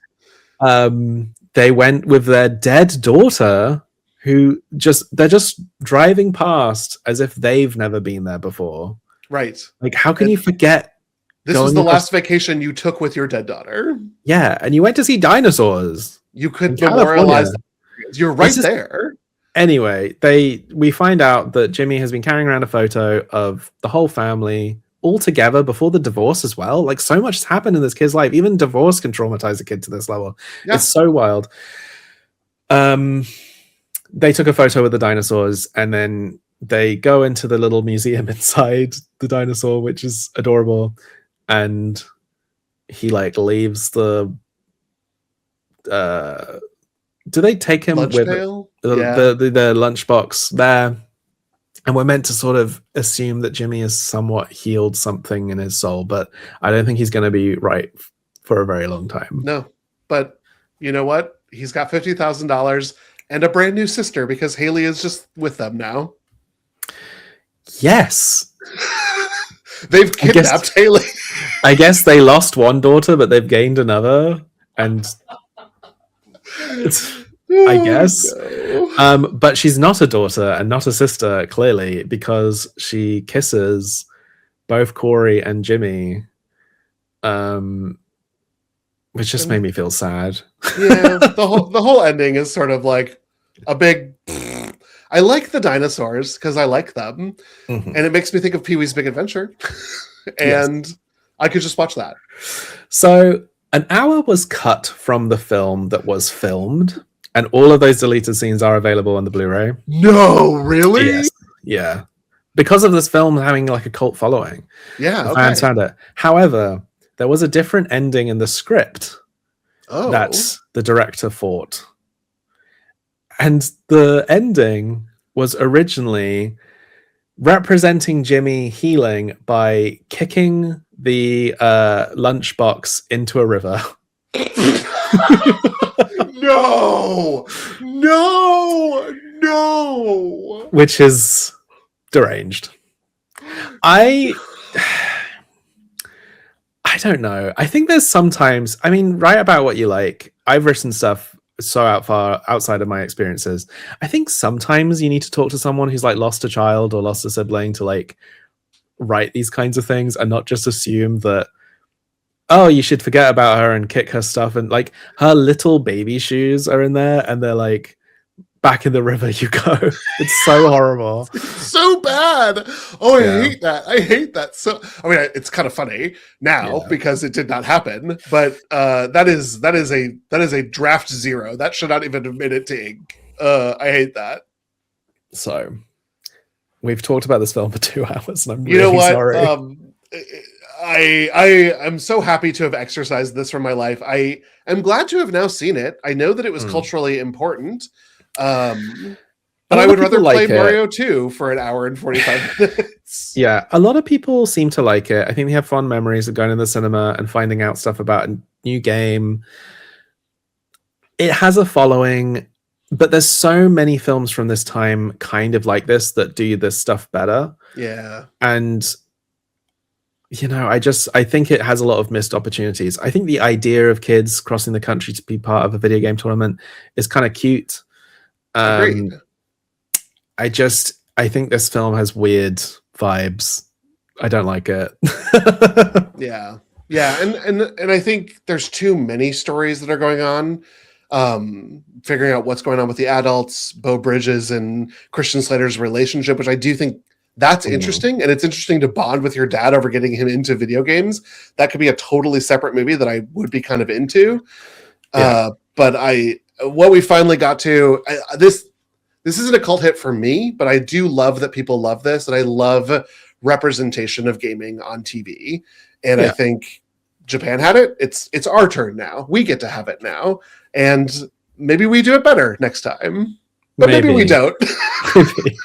A: They went with their dead daughter, who they're just driving past as if they've never been there before.
B: Right.
A: Like, how can you forget?
B: This was the last vacation you took with your dead daughter.
A: Yeah, and you went to see dinosaurs.
B: You could memorialize. You're right there.
A: Anyway, we find out that Jimmy has been carrying around a photo of the whole family all together before the divorce as well. Like, so much has happened in this kid's life. Even divorce can traumatize a kid to this level. Yeah. It's so wild. They took a photo with the dinosaurs, and then they go into the little museum inside the dinosaur, which is adorable. And he like leaves the do they take him with the lunchbox there? And we're meant to sort of assume that Jimmy has somewhat healed something in his soul, but I don't think he's going to be right for a very long time.
B: No, but you know what? He's got $50,000 and a brand new sister because Haley is just with them now.
A: Yes.
B: They've kidnapped Haley.
A: I guess they lost one daughter, but they've gained another. And I guess. But she's not a daughter and not a sister, clearly, because she kisses both Corey and Jimmy. Which just made me feel sad.
B: Yeah, the whole ending is sort of like a big... I like the dinosaurs because I like them. Mm-hmm. And it makes me think of Pee-wee's Big Adventure. And yes. I could just watch that.
A: So An hour was cut from the film that was filmed, and all of those deleted scenes are available on the Blu-ray.
B: No, really?
A: Yes. Yeah. Because of this film having like a cult following.
B: Yeah,
A: The
B: okay.
A: fans found it. However, there was a different ending in the script that the director fought. And the ending was originally representing Jimmy healing by kicking the lunchbox into a river.
B: No.
A: Which is deranged. I don't know. I think there's sometimes, I mean, write about what you like. I've written stuff so far outside of my experiences. I think sometimes you need to talk to someone who's like lost a child or lost a sibling to like write these kinds of things and not just assume that, oh, you should forget about her and kick her stuff. And like her little baby shoes are in there and they're like, back in the river you go. It's so horrible.
B: It's so bad. Oh, I hate that. I hate that. So, I mean, it's kind of funny now because it did not happen, but that is a draft 0. That should not even have made it to ink. I hate that.
A: So we've talked about this film for 2 hours and I'm really sorry.
B: I'm so happy to have exercised this from my life. I am glad to have now seen it. I know that it was culturally important. But I would rather play Mario 2 for an hour and 45 minutes.
A: Yeah, a lot of people seem to like it. I think they have fond memories of going to the cinema and finding out stuff about a new game. It has a following, but there's so many films from this time kind of like this that do this stuff better.
B: Yeah.
A: And you know, I think it has a lot of missed opportunities. I think the idea of kids crossing the country to be part of a video game tournament is kind of cute. I think this film has weird vibes. I don't like it.
B: Yeah. And I think there's too many stories that are going on. Figuring out what's going on with the adults, Beau Bridges and Christian Slater's relationship, which I do think that's interesting. And it's interesting to bond with your dad over getting him into video games. That could be a totally separate movie that I would be kind of into. Yeah. But what we finally got to, this isn't a cult hit for me, but I do love that people love this, and I love representation of gaming on TV. And I think Japan had it. It's our turn now. We get to have it now, and maybe we do it better next time. But maybe we don't.
A: Maybe.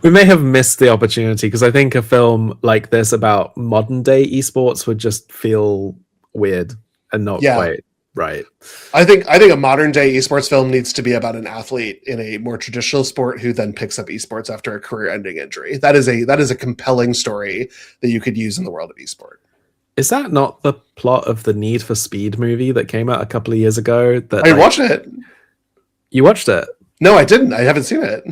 A: We may have missed the opportunity because I think a film like this about modern day esports would just feel weird and not quite right.
B: I think a modern day esports film needs to be about an athlete in a more traditional sport who then picks up esports after a career-ending injury. That is a compelling story that you could use in the world of esport.
A: Is that not the plot of the Need for Speed movie that came out a couple of years ago? That
B: I watched it.
A: You watched it?
B: No, I didn't. I haven't seen it.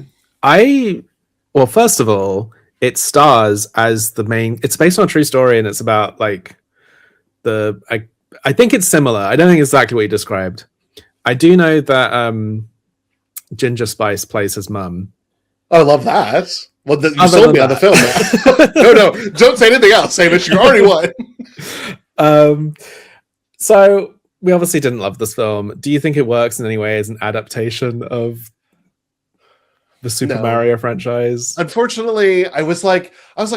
A: Well, first of all, it stars as the main. It's based on a true story, and it's about like I think it's similar. I don't think it's exactly what you described. I do know that Ginger Spice plays his mum.
B: Oh, I love that. Well, you sold me on the film. No, don't say anything else, Hamish. You already won.
A: So we obviously didn't love this film. Do you think it works in any way as an adaptation of the Super Mario franchise?
B: Unfortunately, I was like,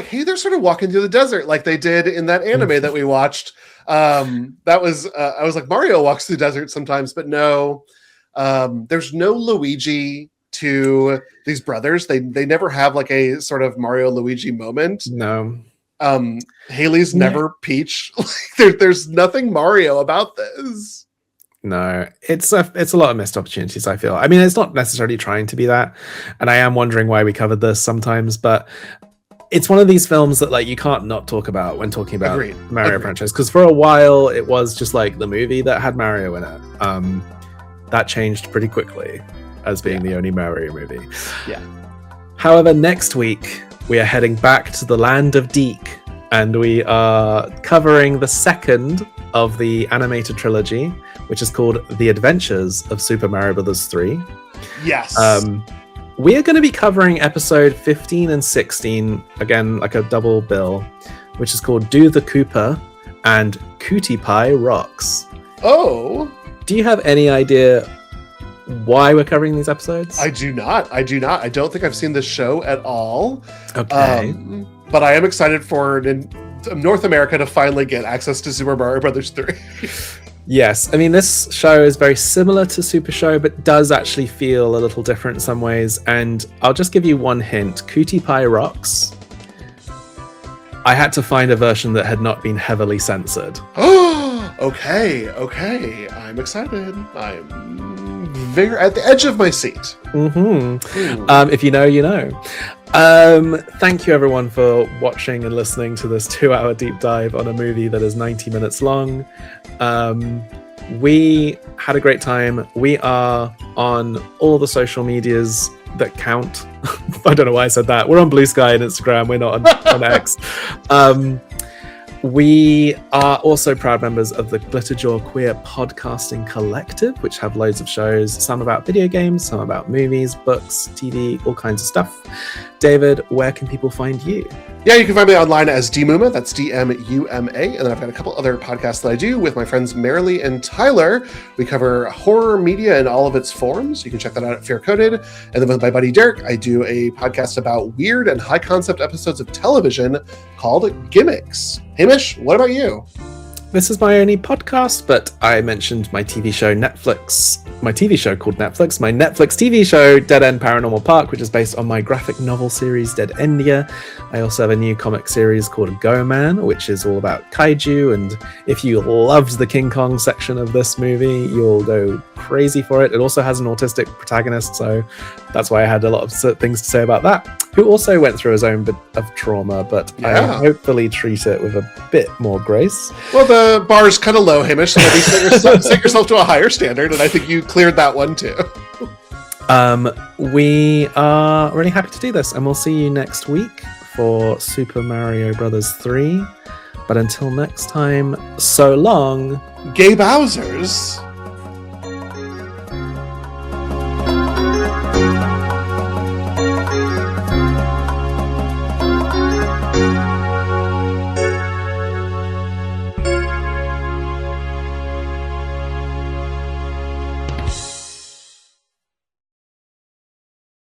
B: hey, they're sort of walking through the desert like they did in that anime that we watched. I was like, Mario walks through the desert sometimes, but no, there's no Luigi to these brothers. They never have like a sort of Mario Luigi moment.
A: No.
B: Haley's never Peach. There's nothing Mario about this.
A: No, it's a lot of missed opportunities, I feel. I mean, it's not necessarily trying to be that, and I am wondering why we covered this sometimes, but it's one of these films that like you can't not talk about when talking about Mario franchise, because for a while it was just like the movie that had Mario in it. That changed pretty quickly as being the only Mario movie.
B: Yeah.
A: However, next week we are heading back to the land of Deke, and we are covering the second of the animated trilogy, which is called The Adventures of Super Mario Bros. 3.
B: Yes.
A: We are going to be covering episode 15 and 16, again, like a double bill, which is called Do the Koopa and Cootie Pie Rocks.
B: Oh,
A: do you have any idea why we're covering these episodes?
B: I do not. I don't think I've seen this show at all.
A: Okay.
B: But I am excited for North America to finally get access to Super Mario Brothers 3.
A: Yes, I mean, this show is very similar to Super Show, but does actually feel a little different in some ways. And I'll just give you one hint. Cootie Pie Rocks. I had to find a version that had not been heavily censored.
B: Oh, okay. I'm excited. I'm very at the edge of my seat.
A: If you know, you know. Thank you everyone for watching and listening to this 2-hour deep dive on a movie that is 90 minutes long. We had a great time. We are on all the social medias that count. I don't know why I said that. We're on Blue Sky and Instagram. We're not on X. We are also proud members of the Glitterjaw Queer Podcasting Collective, which have loads of shows, some about video games, some about movies, books, TV, all kinds of stuff. David, where can people find you?
B: Yeah, you can find me online as Dmuma, that's D-M-U-M-A, and then I've got a couple other podcasts that I do with my friends Marilee and Tyler. We cover horror media in all of its forms. You can check that out at Fear Coded. And then with my buddy Derek, I do a podcast about weird and high-concept episodes of television called Gimmicks. Hamish, what about you?
A: This is my only podcast, but I mentioned my TV show Netflix, my TV show called Netflix, my Netflix TV show Dead End Paranormal Park, which is based on my graphic novel series Dead Endia. I also have a new comic series called Go Man, which is all about kaiju, and if you loved the King Kong section of this movie, you'll go crazy for it. It also has an autistic protagonist, so that's why I had a lot of things to say about that, who also went through his own bit of trauma, but I hopefully treat it with a bit more grace.
B: Well, the bar is kind of low, Hamish, so maybe set yourself to a higher standard, and I think you cleared that one too.
A: We are really happy to do this, and we'll see you next week for Super Mario Brothers 3. But until next time, so long,
B: Gay Bowsers.